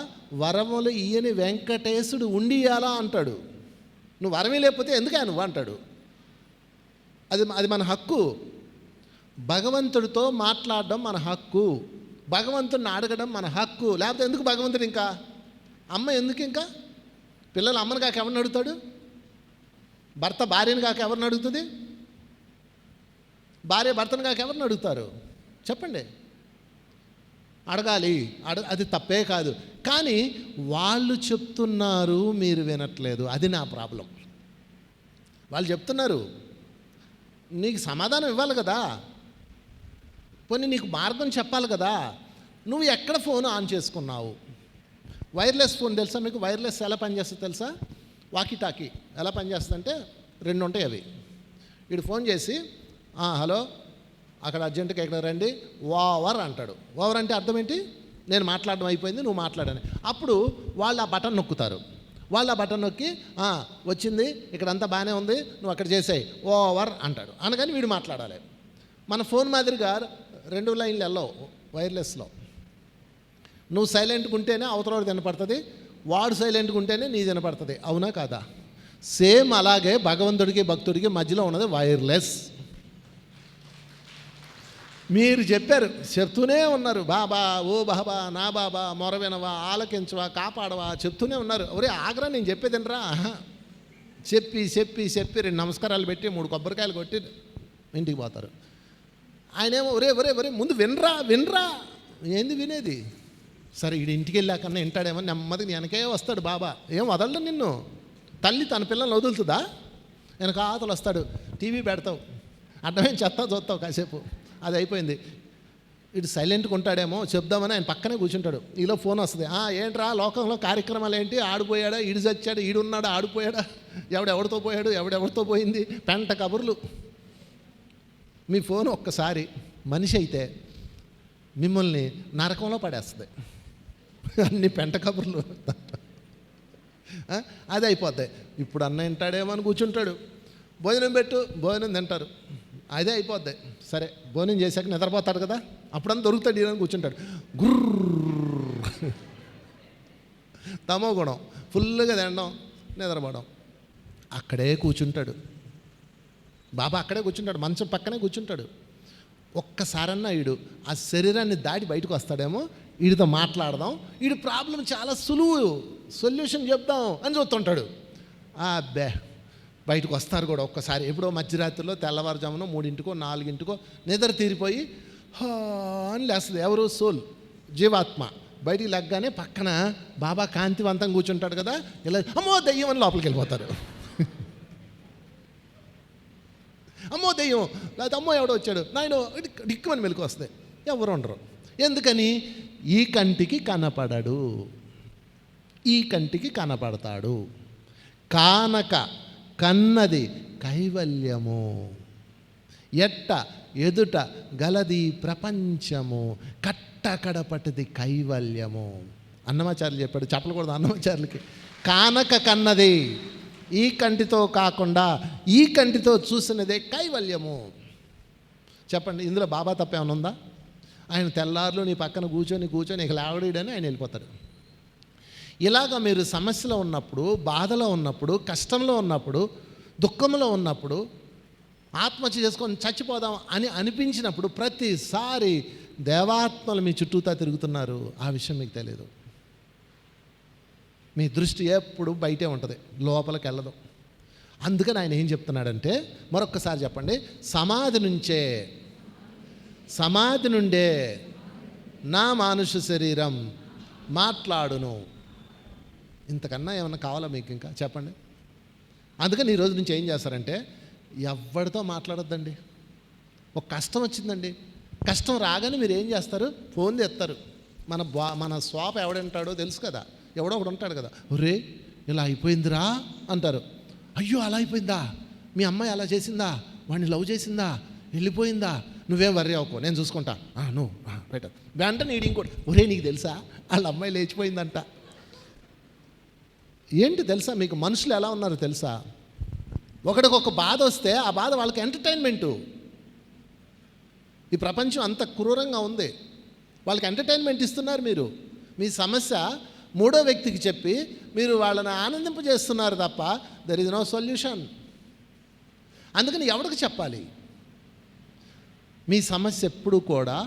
వరములు ఈయని వెంకటేశుడు ఉండియాలా అంటాడు. నువ్వు వరమే లేకపోతే ఎందుకే నువ్వు అంటాడు. అది మన హక్కు. భగవంతుడితో మాట్లాడడం మన హక్కు, భగవంతుడిని అడగడం మన హక్కు. లేకపోతే ఎందుకు భగవంతుడు? ఇంకా అమ్మ ఎందుకు? ఇంకా పిల్లలు అమ్మని కాక ఎవరిని అడుగుతాడు? భర్త భార్యని కాక ఎవరిని అడుగుతుంది? భార్య భర్తను కాక ఎవరిని అడుగుతారు? చెప్పండి. అడగాలి, అది తప్పే కాదు. కానీ వాళ్ళు చెప్తున్నారు, మీరు వినట్లేదు. అది నా ప్రాబ్లం. వాళ్ళు చెప్తున్నారు, నీకు సమాధానం ఇవ్వాలి కదా, పోనీ నీకు మార్గం చెప్పాలి కదా. నువ్వు ఎక్కడ ఫోన్ ఆన్ చేసుకున్నావు? వైర్లెస్ ఫోన్ తెలుసా మీకు? వైర్లెస్ ఎలా పనిచేస్తుంది తెలుసా? వాకీ టాకీ ఎలా పనిచేస్తుందంటే 2 ఉంటాయి అవి. వీడు ఫోన్ చేసి, హలో, అక్కడ అర్జెంటుగా ఇక్కడ రండి, ఓవర్ అంటాడు. ఓవర్ అంటే అర్థం ఏంటి? నేను మాట్లాడడం అయిపోయింది, నువ్వు మాట్లాడని. అప్పుడు వాళ్ళు ఆ బటన్ నొక్కుతారు. వాళ్ళు ఆ బటన్ నొక్కి, వచ్చింది, ఇక్కడంతా బాగానే ఉంది, నువ్వు అక్కడ చేసాయి, ఓవర్ అంటాడు. అనగానే వీడు మాట్లాడాలి. మన ఫోన్ మాదిరిగా 2 లైన్లు వెళ్ళవు వైర్లెస్లో. నువ్వు సైలెంట్గా ఉంటేనే అవతలవాడు వినపడుతుంది, వాడు సైలెంట్గా ఉంటేనే నీ వినపడుతుంది. అవునా కాదా? సేమ్ అలాగే భగవంతుడికి భక్తుడికి మధ్యలో ఉన్నది వైర్లెస్. మీరు చెప్పారు, చెప్తూనే ఉన్నారు, బాబా, ఓ బాబా, నా బాబా, మొర వినవా, ఆలకించవా, కాపాడవా చెప్తూనే ఉన్నారు. ఒరే ఆగ్రా, నేను చెప్పేదినరా? చెప్పి 2 నమస్కారాలు పెట్టి 3 కొబ్బరికాయలు కొట్టి ఇంటికి పోతారు. ఆయనేమో ఒరే ముందు వినరా. ఏంది వినేది? సరే, వీడు ఇంటికి వెళ్ళాకన్నా వింటాడేమో, నెమ్మదిగా వెనకే వస్తాడు బాబా. ఏం వదలడు నిన్ను. తల్లి తన పిల్లల్ని వదులుతుందా? వెనక ఆతలు వస్తాడు, టీవీ పెడతావు, అడ్డమేం చూస్తావు కాసేపు, అది అయిపోయింది. వీడు సైలెంట్గా ఉంటాడేమో చెప్దామని ఆయన పక్కనే కూర్చుంటాడు. ఈలో ఫోన్ వస్తుంది, ఏంట్రా లోకంలో కార్యక్రమాలు ఏంటి, ఆడిపోయాడా, ఈడు చచ్చాడు, ఈడున్నాడా, ఆడిపోయాడా, ఎవడెవడితో పోయాడు, ఎవడెవడితో పోయింది, పెంట కబుర్లు. మీ ఫోన్ ఒక్కసారి మనిషి అయితే మిమ్మల్ని నరకంలో పడేస్తుంది. అన్ని పెంట కబుర్లు, అది అయిపోతాయి. ఇప్పుడు అన్న వింటాడేమో అని కూర్చుంటాడు, భోజనం పెట్టు, భోజనం తింటారు, అదే అయిపోద్ది. సరే, భోజనం చేశాక నిద్రపోతాడు కదా, అప్పుడంతా దొరుకుతాడు, ఈయన కూర్చుంటాడు. గుర్ర తమో గుణం, ఫుల్గా తినడం, నిద్రపోవడం. అక్కడే కూర్చుంటాడు బాబా, అక్కడే కూర్చుంటాడు, మంచం పక్కనే కూర్చుంటాడు. ఒక్కసారన్నా వీడు ఆ శరీరాన్ని దాటి బయటకు వస్తాడేమో, వీడితో మాట్లాడదాం, వీడి ప్రాబ్లం చాలా సులువు, సొల్యూషన్ చెప్దాం అని చూస్తుంటాడు. అబ్బే, బయటకు వస్తారు కూడా ఒక్కసారి. ఎప్పుడో మధ్యరాత్రిలో తెల్లవారుజామునో 3 4 నిద్ర తీరిపోయి అని లేస్తుంది. ఎవరు? సోల్, జీవాత్మ. బయటికి లెగ్గానే పక్కన బాబా కాంతివంతం కూర్చుంటాడు కదా, ఇలా అమ్మో దెయ్యం అని లోపలికి వెళ్ళిపోతారు. అమ్మో దెయ్యం, లేకపోతే అమ్మో ఎవడో వచ్చాడు, నాయనో డిక్కుమని మెలకు వస్తాయి. ఎవరు ఉండరు. ఎందుకని? ఈ కంటికి కనపడడు. ఈ కంటికి కనపడతాడు. కానక కన్నది కైవల్యము, ఎట్ట ఎదుట గలది ప్రపంచము, కట్టకడపటిది కైవల్యము. అన్నమాచార్యులు చెప్పాడు, చెప్పకూడదు అన్నమాచార్యులకి. కానక కన్నది, ఈ కంటితో కాకుండా ఈ కంటితో చూసినదే కైవల్యము. చెప్పండి, ఇందులో బాబా తప్పేమైనా ఉందా? ఆయన తెల్లారులు నీ పక్కన కూర్చొని ఇక లేవడీడని ఆయన వెళ్ళిపోతాడు. ఇలాగ మీరు సమస్యలో ఉన్నప్పుడు, బాధలో ఉన్నప్పుడు, కష్టంలో ఉన్నప్పుడు, దుఃఖంలో ఉన్నప్పుడు, ఆత్మహత్య చేసుకొని చచ్చిపోదాం అని అనిపించినప్పుడు ప్రతిసారి దేవాత్మలు మీ చుట్టూతా తిరుగుతున్నారు. ఆ విషయం మీకు తెలియదు. మీ దృష్టి ఎప్పుడు బయటే ఉంటుంది, లోపలికి వెళ్ళదు. అందుకని ఆయన ఏం చెప్తున్నాడంటే, మరొక్కసారి చెప్పండి, సమాధి నుండే నా మానుష శరీరం మాట్లాడును. ఇంతకన్నా ఏమన్నా కావాలా మీకు ఇంకా? చెప్పండి. అందుకని ఈ రోజు నుంచి ఏం చేస్తారంటే, ఎవరితో మాట్లాడొద్దండి. ఒక కష్టం వచ్చిందండి, కష్టం రాగానే మీరు ఏం చేస్తారు? ఫోన్ చేస్తారు. మన స్వాప ఎవడంటాడో తెలుసు కదా, ఎవడో ఒకడు ఉంటాడు కదా, ఒరే ఇలా అయిపోయిందిరా అంటారు. అయ్యో అలా అయిపోయిందా, మీ అమ్మాయి అలా చేసిందా, వాడిని లవ్ చేసిందా, వెళ్ళిపోయిందా, నువ్వేం వర్రీ అవ్వకో, నేను చూసుకుంటా, నువ్వు బయట వెంటనే నీడు ఇంకోటి, ఒరే నీకు తెలుసా వాళ్ళ అమ్మాయి లేచిపోయిందంట. ఏంటి తెలుసా మీకు, మనుషులు ఎలా ఉన్నారో తెలుసా? ఒకడికి ఒక బాధ వస్తే ఆ బాధ వాళ్ళకి ఎంటర్టైన్మెంటు. ఈ ప్రపంచం అంత క్రూరంగా ఉంది, వాళ్ళకి ఎంటర్టైన్మెంట్ ఇస్తున్నారు. మీరు మీ సమస్య మూడో వ్యక్తికి చెప్పి మీరు వాళ్ళని ఆనందింపజేస్తున్నారు తప్ప దెర్ ఇస్ నో సొల్యూషన్. అందుకని ఎవరికి చెప్పాలి? మీ సమస్య ఎప్పుడు కూడా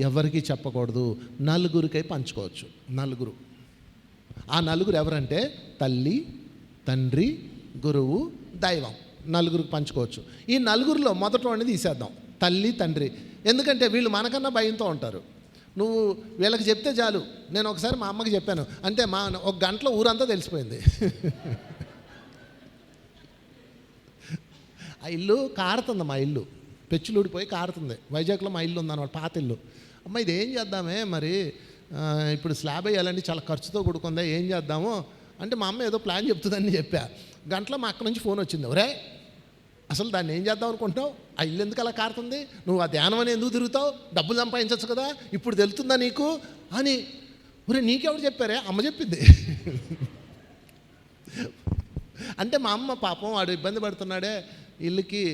ఎవరికి చెప్పకూడదు, నలుగురికై పంచుకోవచ్చు. నలుగురు, ఆ నలుగురు ఎవరంటే తల్లి, తండ్రి, గురువు, దైవం. నలుగురికి పంచుకోవచ్చు. ఈ నలుగురిలో మొదట అనేది తీసేద్దాం, తల్లి, తండ్రి. ఎందుకంటే వీళ్ళు మనకన్నా భయంతో ఉంటారు. నువ్వు వీళ్ళకి చెప్తే చాలు. నేను ఒకసారి మా అమ్మకి చెప్పాను, అంటే ఒక గంటలో ఊరంతా తెలిసిపోయింది. ఆ ఇల్లు కారుతుంది, మా ఇల్లు పెచ్చులుడిపోయి కారుతుంది. వైజాగ్లో మా ఇల్లు ఉందన్నమాట, పాత ఇల్లు. అమ్మ ఇది ఏం చేద్దామే మరి, ఇప్పుడు స్లాబ్ వేయాలంటే చాలా ఖర్చుతో కూడుకుందా, ఏం చేద్దాము అంటే మా అమ్మ ఏదో ప్లాన్ చెప్తుందని చెప్పా. గంటలో మా అక్క నుంచి ఫోన్ వచ్చింది, ఒరే అసలు దాన్ని ఏం చేద్దాం అనుకుంటున్నావు, ఆ ఇల్లు ఎందుకు అలా కారుతుంది, నువ్వు ఆ ధ్యానం అని ఎందుకు తిరుగుతావు, డబ్బులు సంపాదించవచ్చు కదా, ఇప్పుడు తెలుస్తుందా నీకు అని. ఒరే నీకెవరు చెప్పారే, అమ్మ చెప్పింది. అంటే మా అమ్మ పాపం వాడు ఇబ్బంది పడుతున్నాడే ఇల్లుకి,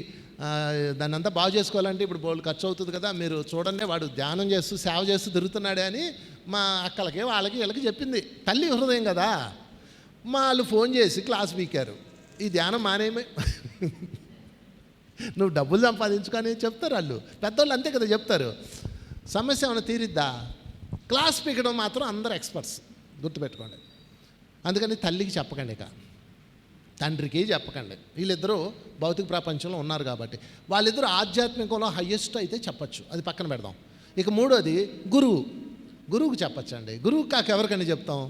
దాన్ని అంతా బాగు చేసుకోవాలంటే ఇప్పుడు బోల్డ్ ఖర్చు అవుతుంది కదా, మీరు చూడండి వాడు ధ్యానం చేస్తూ సేవ చేస్తూ తిరుగుతున్నాడే అని మా అక్కలకి వాళ్ళకి వీళ్ళకి చెప్పింది. తల్లి హృదయం కదా. వాళ్ళు ఫోన్ చేసి క్లాస్ వీకారు, ఈ ధ్యానం మానేమే, నువ్వు డబ్బులు సంపాదించుకొని చెప్తారు వాళ్ళు. పెద్దవాళ్ళు అంతే కదా చెప్తారు. సమస్య ఏమైనా తీరిద్దా? క్లాస్ పీకడం మాత్రం అందరు ఎక్స్పర్ట్స్, గుర్తుపెట్టుకోండి. అందుకని తల్లికి చెప్పకండి, ఇక తండ్రికి చెప్పకండి. వీళ్ళిద్దరూ భౌతిక ప్రపంచంలో ఉన్నారు కాబట్టి. వాళ్ళిద్దరూ ఆధ్యాత్మికంలో హయ్యెస్ట్ అయితే చెప్పచ్చు, అది పక్కన పెడదాం. ఇక మూడోది గురువుకి చెప్పచ్చండి. గురువు కాక ఎవరికైనా చెప్తాం.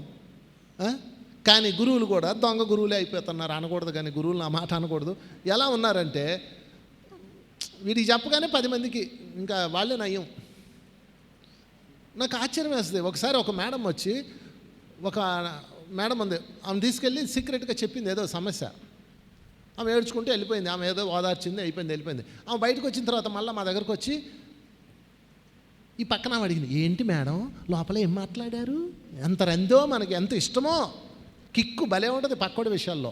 కానీ గురువులు కూడా దొంగ గురువులే అయిపోతున్నారు. అనకూడదు కానీ గురువులు నా మాట అనకూడదు. ఎలా ఉన్నారంటే వీడికి చెప్పగానే 10 మందికి ఇంకా వాళ్ళే నయ్యం. నాకు ఆశ్చర్యం వేస్తుంది. ఒకసారి ఒక మేడం వచ్చి, ఒక మేడం ఉంది, ఆమె తీసుకెళ్ళి సీక్రెట్గా చెప్పింది ఏదో సమస్య. ఆమె ఏడ్చుకుంటూ వెళ్ళిపోయింది. ఆమె ఏదో ఓదార్చింది, వెళ్ళిపోయింది. ఆమె బయటకు వచ్చిన తర్వాత మళ్ళీ మా దగ్గరకు వచ్చి ఈ పక్కన అడిగింది, ఏంటి మేడం లోపల ఏం మాట్లాడారు, ఎంత రందో మనకి ఎంత ఇష్టమో, కిక్కు భలే ఉంటుంది పక్కోడి విషయాల్లో.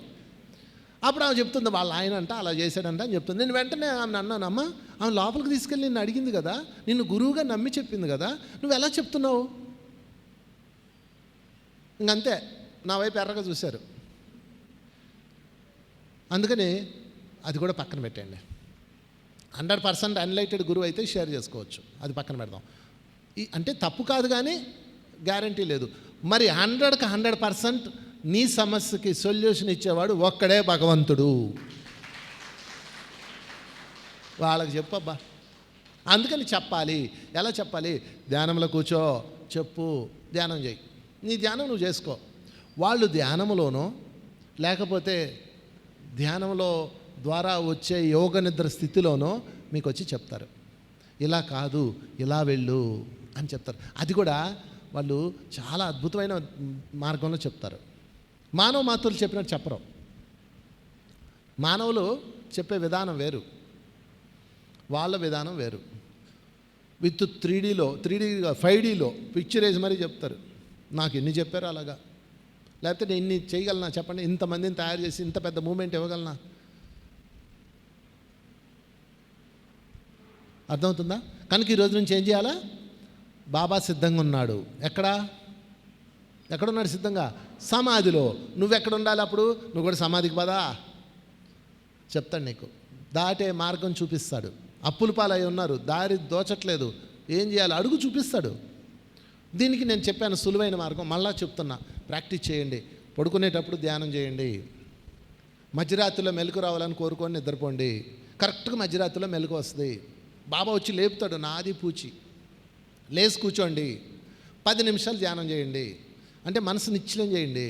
అప్పుడు ఆమె చెప్తుంది వాళ్ళ ఆయన అంట అలా చేశాడంట అని చెప్తుంది. నేను వెంటనే ఆమె అన్నాను, అమ్మ ఆమె లోపలికి తీసుకెళ్ళి నిన్ను అడిగింది కదా, నిన్ను గురువుగా నమ్మి చెప్పింది కదా, నువ్వు ఎలా చెప్తున్నావు? ఇంకంతే నా వైపు ఎర్రగా చూశారు. అందుకని అది కూడా పక్కన పెట్టండి. 100% అన్లైటెడ్ గురువు అయితే షేర్ చేసుకోవచ్చు, అది పక్కన పెడదాం. అంటే తప్పు కాదు కానీ గ్యారంటీ లేదు. మరి 100కి 100% నీ సమస్యకి సొల్యూషన్ ఇచ్చేవాడు ఒక్కడే భగవంతుడు. వాళ్ళకి చెప్పబ్బా. అందుకని చెప్పాలి. ఎలా చెప్పాలి? ధ్యానంలో కూర్చో, చెప్పు, ధ్యానం చేయి, నీ ధ్యానం నువ్వు చేసుకో. వాళ్ళు ధ్యానంలోనో లేకపోతే ధ్యానంలో ద్వారా వచ్చే యోగ నిద్ర స్థితిలోనో మీకు వచ్చి చెప్తారు, ఇలా కాదు ఇలా వెళ్ళు అని చెప్తారు. అది కూడా వాళ్ళు చాలా అద్భుతమైన మార్గంలో చెప్తారు. మానవ మాతృలు చెప్పినట్టు చెప్పరు. మానవులు చెప్పే విధానం వేరు, వాళ్ళ విధానం వేరు. విత్ 5Dలో పిక్చరైజ్ మరీ చెప్తారు. నాకు ఎన్ని చెప్పారు అలాగా. లేకపోతే నేను ఇన్ని చేయగలనా చెప్పండి? ఇంతమందిని తయారు చేసి ఇంత పెద్ద మూమెంట్ ఇవ్వగలనా? అర్థమవుతుందా? కనుక ఈరోజు నుంచి ఏం చేయాలా? బాబా సిద్ధంగా ఉన్నాడు. ఎక్కడున్నాడు సిద్ధంగా? సమాధిలో. నువ్వెక్కడ ఉండాలి అప్పుడు? నువ్వు కూడా సమాధికి పదా చెప్తాడు నీకు. దాటే మార్గం చూపిస్తాడు. అప్పుల పాలై ఉన్నారు, దారి దోచట్లేదు, ఏం చేయాలి అడుగు చూపిస్తాడు. దీనికి నేను చెప్పాను సులువైన మార్గం, మళ్ళా చెప్తున్నా. ప్రాక్టీస్ చేయండి. పడుకునేటప్పుడు ధ్యానం చేయండి. మధ్యరాత్రిలో మెలకు రావాలని కోరుకొని నిద్రపోండి. కరెక్ట్గా మధ్యరాత్రిలో మెలకు వస్తుంది. బాబా వచ్చి లేపుతాడు, నాది పూచి. లేచి కూర్చోండి, 10 నిమిషాలు ధ్యానం చేయండి. అంటే మనసు నిశ్చలం చేయండి.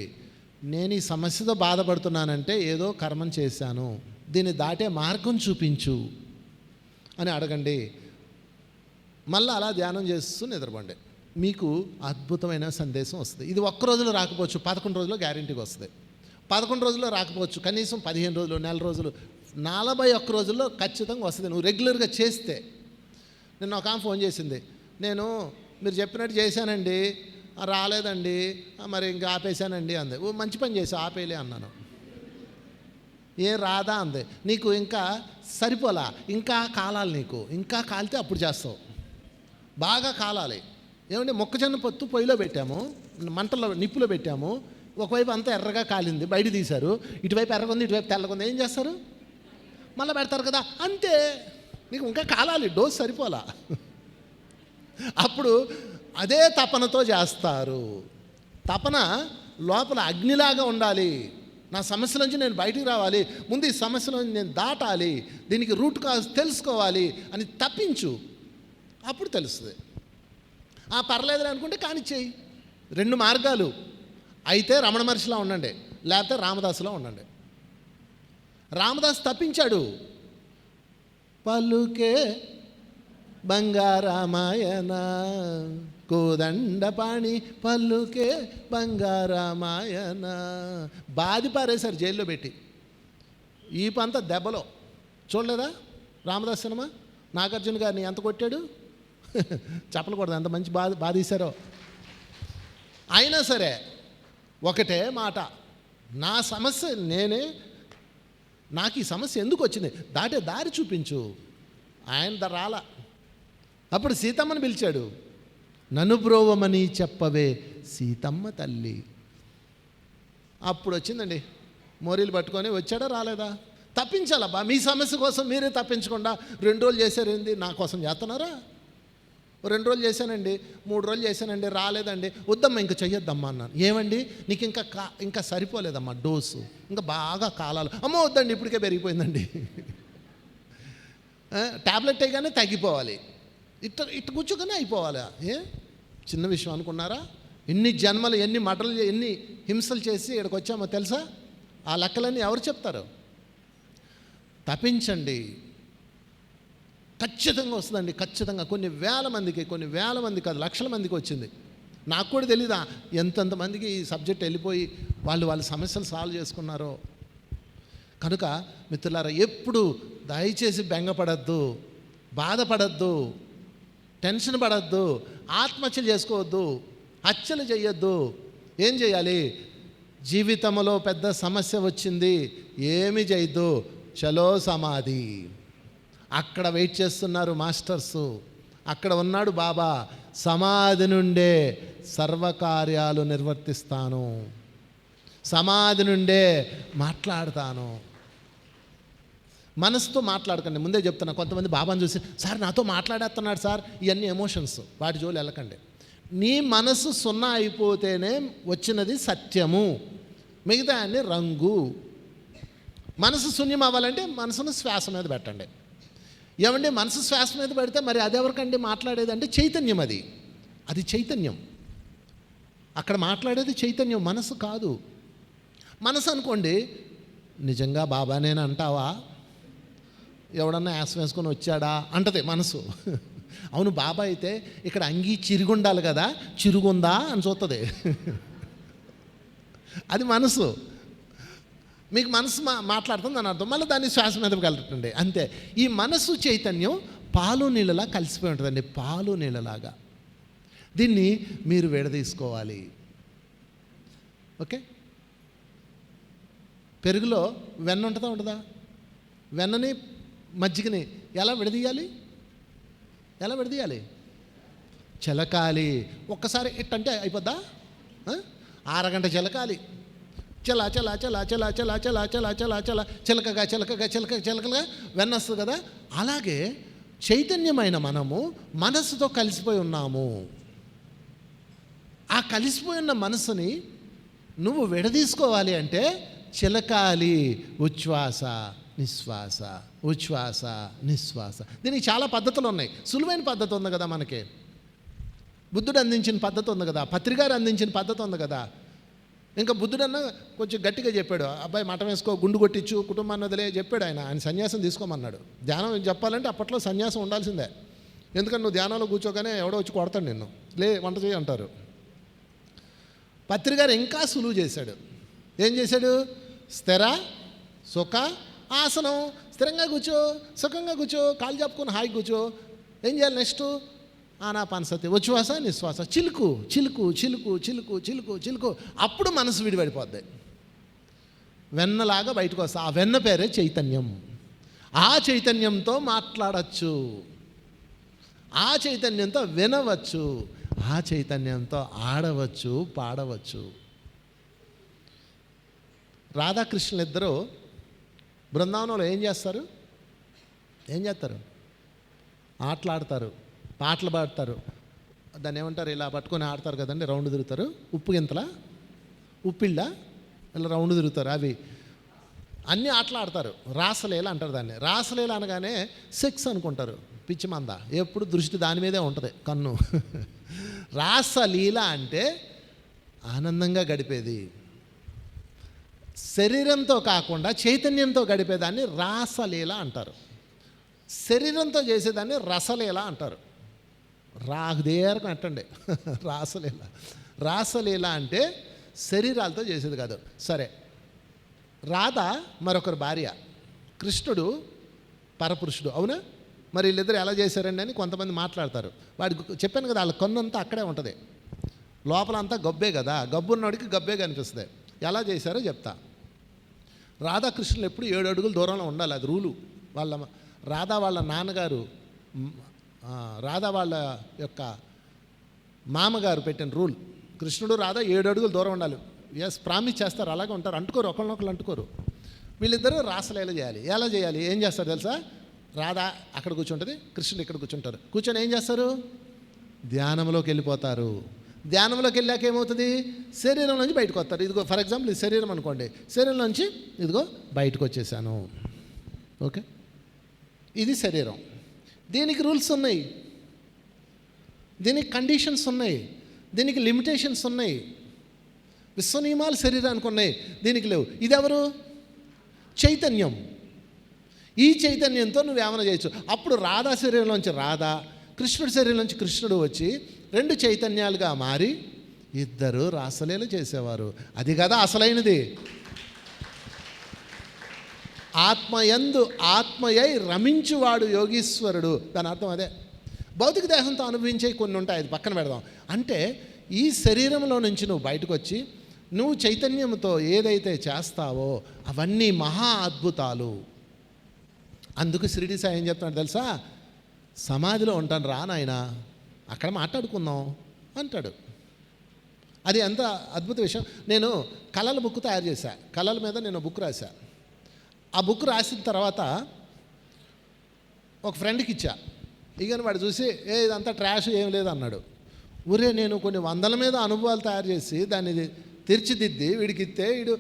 నేను ఈ సమస్యతో బాధపడుతున్నానంటే ఏదో కర్మం చేశాను, దీన్ని దాటే మార్గం చూపించు అని అడగండి. మళ్ళీ అలా ధ్యానం చేస్తూ నిద్రపోండి. మీకు అద్భుతమైన సందేశం వస్తుంది. ఇది ఒక్క రోజులో రాకపోవచ్చు, 11 రోజుల్లో గ్యారెంటీగా వస్తుంది. 11 రోజుల్లో రాకపోవచ్చు, కనీసం 15 రోజులు, నెల రోజులు, 41 రోజుల్లో ఖచ్చితంగా వస్తుంది నువ్వు రెగ్యులర్గా చేస్తే. నిన్న ఒక ఆమె ఫోన్ చేసింది, నేను మీరు చెప్పినట్టు చేశానండి, రాలేదండి, మరి ఇంకా ఆపేశానండి అంది. ఓ మంచి పని చేసి ఆపేలే అన్నాను. ఏం రాదా అంది. నీకు ఇంకా సరిపోలా, ఇంకా కాలాలి, నీకు ఇంకా కాలితే అప్పుడు చేస్తావు. బాగా కాలాలి. ఏమంటే మొక్కజొన్న పొత్తు పొయ్యిలో పెట్టాము, మంటల్లో నిప్పులో పెట్టాము, ఒకవైపు అంతా ఎర్రగా కాలింది, బయట తీశారు, ఇటువైపు ఎర్రగా ఉంది, ఇటువైపు తెల్లగా ఉంది, ఏం చేస్తారు? మళ్ళీ పెడతారు కదా, అంతే. నీకు ఇంకా కాలాలి, డోస్ సరిపోలా. అప్పుడు అదే తపనతో చేస్తారు. తపన లోపల అగ్నిలాగా ఉండాలి. నా సమస్య నుంచి నేను బయటికి రావాలి, ముందు ఈ సమస్య నుంచి నేను దాటాలి, దీనికి రూట్ కాజ్ తెలుసుకోవాలి అని తప్పించు, అప్పుడు తెలుస్తుంది. పర్లేదులే అనుకుంటే కానిచ్చేయి. 2 మార్గాలు. అయితే రమణ మహర్షిలా ఉండండి, లేకపోతే రామదాసులా ఉండండి. రామదాస్ తప్పించాడు. పలుకే బంగారామాయణ కోదండపాణి పల్లుకే బంగారామాయణ బాది పారేశారు జైల్లో పెట్టి. ఈ పంత దెబ్బలో చూడలేదా రామదాస్ సినిమా? నాగార్జున గారిని ఎంత కొట్టాడు, చెప్పకూడదు ఎంత మంచి బాధీశారో. అయినా సరే ఒకటే మాట, నా సమస్య నేనే, నాకు ఈ సమస్య ఎందుకు వచ్చింది, దాటే దారి చూపించు. ఆయన రాలా. అప్పుడు సీతమ్మని పిలిచాడు, నన్ను బ్రోవమని చెప్పవే సీతమ్మ తల్లి. అప్పుడు వచ్చిందండి, మోరీలు పట్టుకొని. వచ్చాడా రాలేదా? తప్పించాలబ్బా. మీ సమస్య కోసం మీరే తప్పించకుండా 2 రోజులు చేశారేంది, నా కోసం చేస్తున్నారా? 2 రోజులు చేశానండి, 3 రోజులు చేశానండి, రాలేదండి, వద్దమ్మా ఇంకా చెయ్యొద్దమ్మా అన్నాను. ఏమండి నీకు ఇంకా సరిపోలేదమ్మా డోసు, ఇంకా బాగా కాలాలు. అమ్మో వద్దండి ఇప్పటికే పెరిగిపోయిందండి. ట్యాబ్లెట్ అయ్యగానే తగ్గిపోవాలి, ఇట్ట కూర్చోగానే అయిపోవాలి. చిన్న విషయం అనుకున్నారా? ఎన్ని జన్మలు, ఎన్ని మటలు, ఎన్ని హింసలు చేసి ఇక్కడికి వచ్చామో తెలుసా? ఆ లెక్కలన్నీ ఎవరు చెప్తారు? తప్పించండి, ఖచ్చితంగా వస్తుందండి. ఖచ్చితంగా కొన్ని వేల మంది కాదు, లక్షల మందికి వచ్చింది. నాకు కూడా తెలీదా ఎంతమందికి ఈ సబ్జెక్ట్ వెళ్ళిపోయి వాళ్ళ సమస్యలు సాల్వ్ చేసుకున్నారో. కనుక మిత్రులారా, ఎప్పుడు దయచేసి బెంగపడద్దు, బాధపడద్దు, టెన్షన్ పడద్దు, ఆత్మహత్యలు చేసుకోవద్దు, హత్యలు చేయొద్దు. ఏం చేయాలి? జీవితంలో పెద్ద సమస్య వచ్చింది, ఏమి చేయొద్దు, చలో సమాధి. అక్కడ వెయిట్ చేస్తున్నారు మాస్టర్సు, అక్కడ ఉన్నాడు బాబా. సమాధి నుండే సర్వకార్యాలు నిర్వర్తిస్తాను, సమాధి నుండే మాట్లాడతాను. మనసుతో మాట్లాడకండి, ముందే చెప్తున్నా. కొంతమంది బాబాను చూసి, సార్ నాతో మాట్లాడేస్తున్నాడు సార్, ఇవన్నీ ఎమోషన్స్, వాటి జోలు వెళ్ళకండి. నీ మనసు 0 అయిపోతేనే వచ్చినది సత్యము, మిగతా అన్ని రంగు. మనసు శూన్యం అవ్వాలంటే మనసును శ్వాస మీద పెట్టండి. ఏమండి మనసు శ్వాస మీద పెడితే మరి అదెవరికండి మాట్లాడేది అంటే చైతన్యం, అది చైతన్యం. అక్కడ మాట్లాడేది చైతన్యం, మనసు కాదు. మనసు అనుకోండి, నిజంగా బాబానేనా అంటావా, ఎవడన్నా యాస వేసుకొని వచ్చాడా అంటది మనసు. అవును బాబా అయితే ఇక్కడ అంగీ చిరుగుండాలి కదా, చిరుగుందా అని చూస్తుంది. అది మనసు. మీకు మనసు మాట్లాడుతుంది అని అర్థం. మళ్ళీ దాన్ని శ్వాస మీదకి వెళ్ళటండి, అంతే. ఈ మనసు చైతన్యం పాలు నీళ్ళలా కలిసిపోయి ఉంటుందండి, పాలు నీళ్ళలాగా. దీన్ని మీరు విడదీసుకోవాలి. ఓకే, పెరుగులో వెన్న ఉంటుందా ఉండదా? వెన్నని మజ్జిగని ఎలా విడదీయాలి? ఎలా విడదీయాలి? చిలకాలి. ఒక్కసారి ఇట్టంటే అయిపోద్దా? అరగంట చిలకాలి. చలా చలా చలా చలా చలా చలా చలా చలా చలా చిలకగా చిలకగా చిలక చిలకగా వెన్న వస్తుంది కదా. అలాగే చైతన్యమైన మనము మనసుతో కలిసిపోయి ఉన్నాము. ఆ కలిసిపోయి ఉన్న మనసుని నువ్వు విడదీసుకోవాలి అంటే చిలకాలి. ఉచ్ఛ్వాస నిశ్వాస, ఉచ్ఛ్వాస నిశ్వాస. దీనికి చాలా పద్ధతులు ఉన్నాయి. సులువైన పద్ధతి ఉంది కదా మనకి. బుద్ధుడు అందించిన పద్ధతి ఉంది కదా, పత్రికారు అందించిన పద్ధతి ఉంది కదా. ఇంకా బుద్ధుడన్నా కొంచెం గట్టిగా చెప్పాడు, అబ్బాయి మఠం వేసుకో, గుండు కొట్టించు, కుటుంబాన్ని వదిలే చెప్పాడు. ఆయన సన్యాసం తీసుకోమన్నాడు. ధ్యానం చెప్పాలంటే అప్పట్లో సన్యాసం ఉండాల్సిందే. ఎందుకంటే నువ్వు ధ్యానంలో కూర్చోగానే ఎవడో వచ్చి కొడతాడు నిన్ను, లే వంట చేయి అంటారు. పత్రికారు ఇంకా సులువు చేశాడు. ఏం చేశాడు? స్థిర సుఖ ఆసనం. స్థిరంగా కూర్చో, సుఖంగా కూర్చో, కాలు చెప్పుకొని హాయి కూర్చో. ఏం చేయాలి నెక్స్ట్? ఆనాపానసతి, ఉచ్ఛ్వాస నిశ్వాస, చిలుకు చిలుకు చిలుకు చిలుకు చిలుకు చిలుకు. అప్పుడు మనసు విడిపడిపోద్ది, వెన్నలాగా బయటకు వస్తా. ఆ వెన్న పేరే చైతన్యం. ఆ చైతన్యంతో మాట్లాడచ్చు, ఆ చైతన్యంతో వినవచ్చు, ఆ చైతన్యంతో ఆడవచ్చు, పాడవచ్చు. రాధాకృష్ణులు ఇద్దరు బృందావనంలో ఏం చేస్తారు? ఆటలాడతారు, పాటలు పాడతారు. దాన్ని ఏమంటారు? ఇలా పట్టుకొని ఆడతారు కదండి, రౌండ్ తిరుగుతారు. ఉప్పు గింతల, ఉప్పిళ్ళ, ఇలా రౌండ్ తిరుగుతారు. అవి అన్నీ ఆటలు ఆడతారు. రాసలీల అంటారు దాన్ని. రాసలీల అనగానే సెక్స్ అనుకుంటారు, పిచ్చి మంద. ఎప్పుడు దృష్టి దాని మీదే ఉంటుంది, కన్ను. రాసలీల అంటే ఆనందంగా గడిపేది, శరీరంతో కాకుండా చైతన్యంతో గడిపేదాన్ని రాసలీల అంటారు. శరీరంతో చేసేదాన్ని రసలీల అంటారు. రాహుదేరకం అంటండి రాసలీల. రాసలీల అంటే శరీరాలతో చేసేది కాదు. సరే, రాధ మరొకరు భార్య, కృష్ణుడు పరపురుషుడు, అవునా? మరి వీళ్ళిద్దరు ఎలా చేశారండి అని కొంతమంది మాట్లాడతారు. వాడికి చెప్పాను కదా, వాళ్ళ కన్నంతా అక్కడే ఉంటుంది, లోపలంతా గబ్బే కదా. గబ్బున్నోడికి గబ్బే కనిపిస్తుంది. ఎలా చేశారో చెప్తా. రాధాకృష్ణులు ఎప్పుడు 7 అడుగుల దూరంలో ఉండాలి, అది రూలు. రాధా వాళ్ళ నాన్నగారు, రాధా వాళ్ళ యొక్క మామగారు పెట్టిన రూల్. కృష్ణుడు రాధా 7 అడుగుల దూరం ఉండాలి. ఎస్, ప్రామిస్ చేస్తారు, అలాగే ఉంటారు, అంటుకోరు, ఒకళ్ళనొకళ్ళు అంటుకోరు. వీళ్ళిద్దరూ రాసలీల చేయాలి. ఎలా చేయాలి? ఏం చేస్తారు తెలుసా? రాధా అక్కడ కూర్చుంటుంది, కృష్ణుడు ఇక్కడ కూర్చుంటారు. కూర్చొని ఏం చేస్తారు? ధ్యానంలోకి వెళ్ళిపోతారు. ధ్యానంలోకి వెళ్ళాక ఏమవుతుంది? శరీరం నుంచి బయటకు వస్తారు. ఇదిగో ఫర్ ఎగ్జాంపుల్ ఇది శరీరం అనుకోండి, శరీరం నుంచి ఇదిగో బయటకు వచ్చేసాను. ఓకే, ఇది శరీరం. దీనికి రూల్స్ ఉన్నాయి, దీనికి కండిషన్స్ ఉన్నాయి, దీనికి లిమిటేషన్స్ ఉన్నాయి. విశ్వ నియమాలు శరీరానికి ఉన్నాయి, దీనికి లేవు. ఇది ఎవరు? చైతన్యం. ఈ చైతన్యంతో నువ్వేమైనా చేయొచ్చు. అప్పుడు రాధా శరీరంలోంచి రాధా, కృష్ణుడి శరీరంలోంచి కృష్ణుడు వచ్చి 2 చైతన్యాలుగా మారి ఇద్దరు రాసలీల చేసేవారు. అది కదా అసలైనది. ఆత్మయందు ఆత్మయై రమించువాడు యోగీశ్వరుడు. దాని అర్థం అదే. భౌతిక దేహంతో అనుభవించే కొన్ని ఉంటాయి, అది పక్కన పెడదాం. అంటే ఈ శరీరంలో నుంచి నువ్వు బయటకు వచ్చి నువ్వు చైతన్యంతో ఏదైతే చేస్తావో అవన్నీ మహా అద్భుతాలు. అందుకు షిరిడి సాయి ఏం చెప్తాడు తెలుసా? సమాధిలో ఉంటాను రా నాయన, అక్కడ మాట్లాడుకుందాం అంటాడు. అది ఎంత అద్భుత విషయం. నేను కళల బుక్ తయారు చేశా, కళల మీద నేను బుక్ రాశా. ఆ బుక్ రాసిన తర్వాత ఒక ఫ్రెండ్కి ఇచ్చా. ఇక వాడు చూసి ఇదంతా ట్రాష్ ఏం లేదు అన్నాడు. ఊరే నేను కొన్ని 100ల మీద అనుభవాలు తయారు చేసి దాన్ని తీర్చిదిద్ది వీడికి ఇస్తే వీడు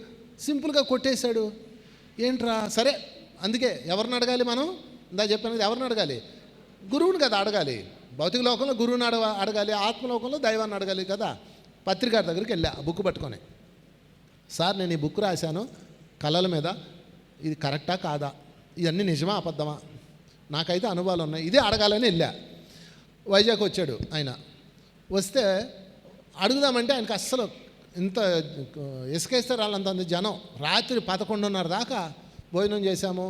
సింపుల్గా కొట్టేశాడు. ఏంట్రా? సరే, అందుకే ఎవరిని అడగాలి మనం? ఇందా చెప్పాను కదా, ఎవరిని అడగాలి? గురువుని కదా అడగాలి. భౌతిక లోకంలో గురువుని అడగాలి, ఆత్మలోకంలో దైవాన్ని అడగాలి కదా. పత్రికారి దగ్గరికి వెళ్ళా ఆ బుక్ పట్టుకొని, సార్ నేను ఈ బుక్ రాశాను కళల మీద, ఇది కరెక్టా కాదా, ఇవన్నీ నిజమా అబద్ధమా, నాకైతే అనుభవాలు ఉన్నాయి, ఇదే అడగాలని వెళ్ళా. వైజాగ్ వచ్చాడు ఆయన. వస్తే అడుగుదామంటే ఆయనకు అస్సలు ఇంత ఇసుకేస్తే రాళ్ళంత జనం. రాత్రి 11:30 దాకా భోజనం చేశాము.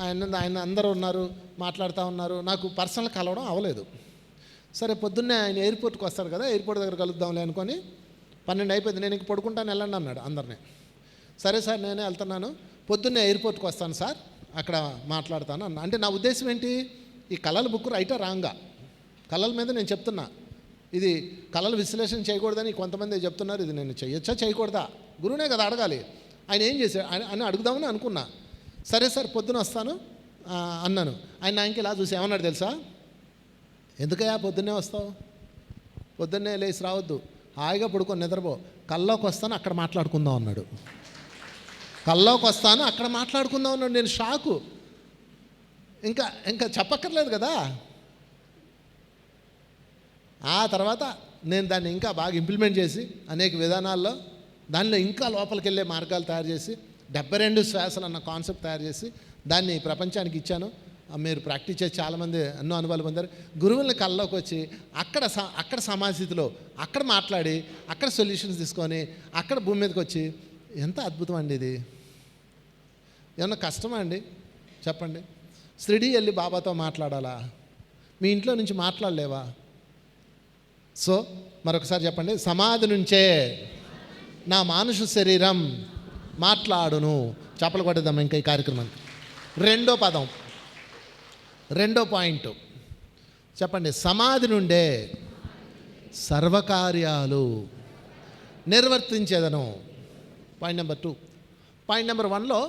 ఆయన అందరూ ఉన్నారు, మాట్లాడుతూ ఉన్నారు. నాకు పర్సనల్ కలవడం అవ్వలేదు. సరే పొద్దున్నే ఆయన ఎయిర్పోర్ట్కి వస్తాడు కదా, ఎయిర్పోర్ట్ దగ్గర కలుద్దాంలే అనుకొని 12 అయిపోయింది. నేను ఇంక పడుకుంటాను, వెళ్ళండి అన్నాడు అందరినీ. సరే సార్ నేనే వెళ్తున్నాను, పొద్దున్నే ఎయిర్పోర్ట్కి వస్తాను సార్, అక్కడ మాట్లాడతాను అన్న. అంటే నా ఉద్దేశం ఏంటి, ఈ కళల బుక్ రైటా రాంగా, కళల మీద నేను చెప్తున్నా. ఇది కళలు విశ్లేషణ చేయకూడదని కొంతమంది చెప్తున్నారు. ఇది నేను చేయొచ్చా చేయకూడదా, గురువునే కదా అడగాలి. ఆయన ఏం చేశాడు అని అడుగుదామని అనుకున్నా. సరే సార్ పొద్దున వస్తాను అన్నాను. ఆయన ఆయనకి ఇలా చూసి ఏమన్నాడు తెలుసా, ఎందుకయ్యా పొద్దున్నే వస్తావు, పొద్దున్నే లేచి రావద్దు, హాయిగా పడుకొని నిద్రపో, కల్లోకి వస్తాను అక్కడ మాట్లాడుకుందాం అన్నాడు. కల్లోకి వస్తాను అక్కడ మాట్లాడుకుందాం అన్నాడు. నేను షాకు. ఇంకా చెప్పక్కర్లేదు కదా. ఆ తర్వాత నేను దాన్ని ఇంకా బాగా ఇంప్లిమెంట్ చేసి అనేక విధానాల్లో దానిలో ఇంకా లోపలికి వెళ్ళే మార్గాలు తయారు చేసి 72 శ్వాసలు అన్న కాన్సెప్ట్ తయారు చేసి దాన్ని ప్రపంచానికి ఇచ్చాను. మీరు ప్రాక్టీస్ చేసి చాలామంది ఎన్నో అనుభవాలు పొందారు. గురువుల్ని కళ్ళలోకి వచ్చి అక్కడ సమాధిలో అక్కడ మాట్లాడి అక్కడ సొల్యూషన్స్ తీసుకొని అక్కడ భూమి మీదకి వచ్చి, ఎంత అద్భుతం అండి ఇది. ఏమన్నా కష్టమా అండి చెప్పండి. షిరిడీ వెళ్ళి బాబాతో మాట్లాడాలా, మీ ఇంట్లో నుంచి మాట్లాడలేవా? సో మరొకసారి చెప్పండి, సమాధి నుంచే నా మానుష శరీరం మాట్లాడును. చప్పలు కొట్టేద్దాం ఇంకా ఈ కార్యక్రమానికి. రెండో పాయింట్ చెప్పండి, సమాధి నుండే సర్వకార్యాలు నిర్వర్తించేదను. Point number 2. పాయింట్ నెంబర్ 1లో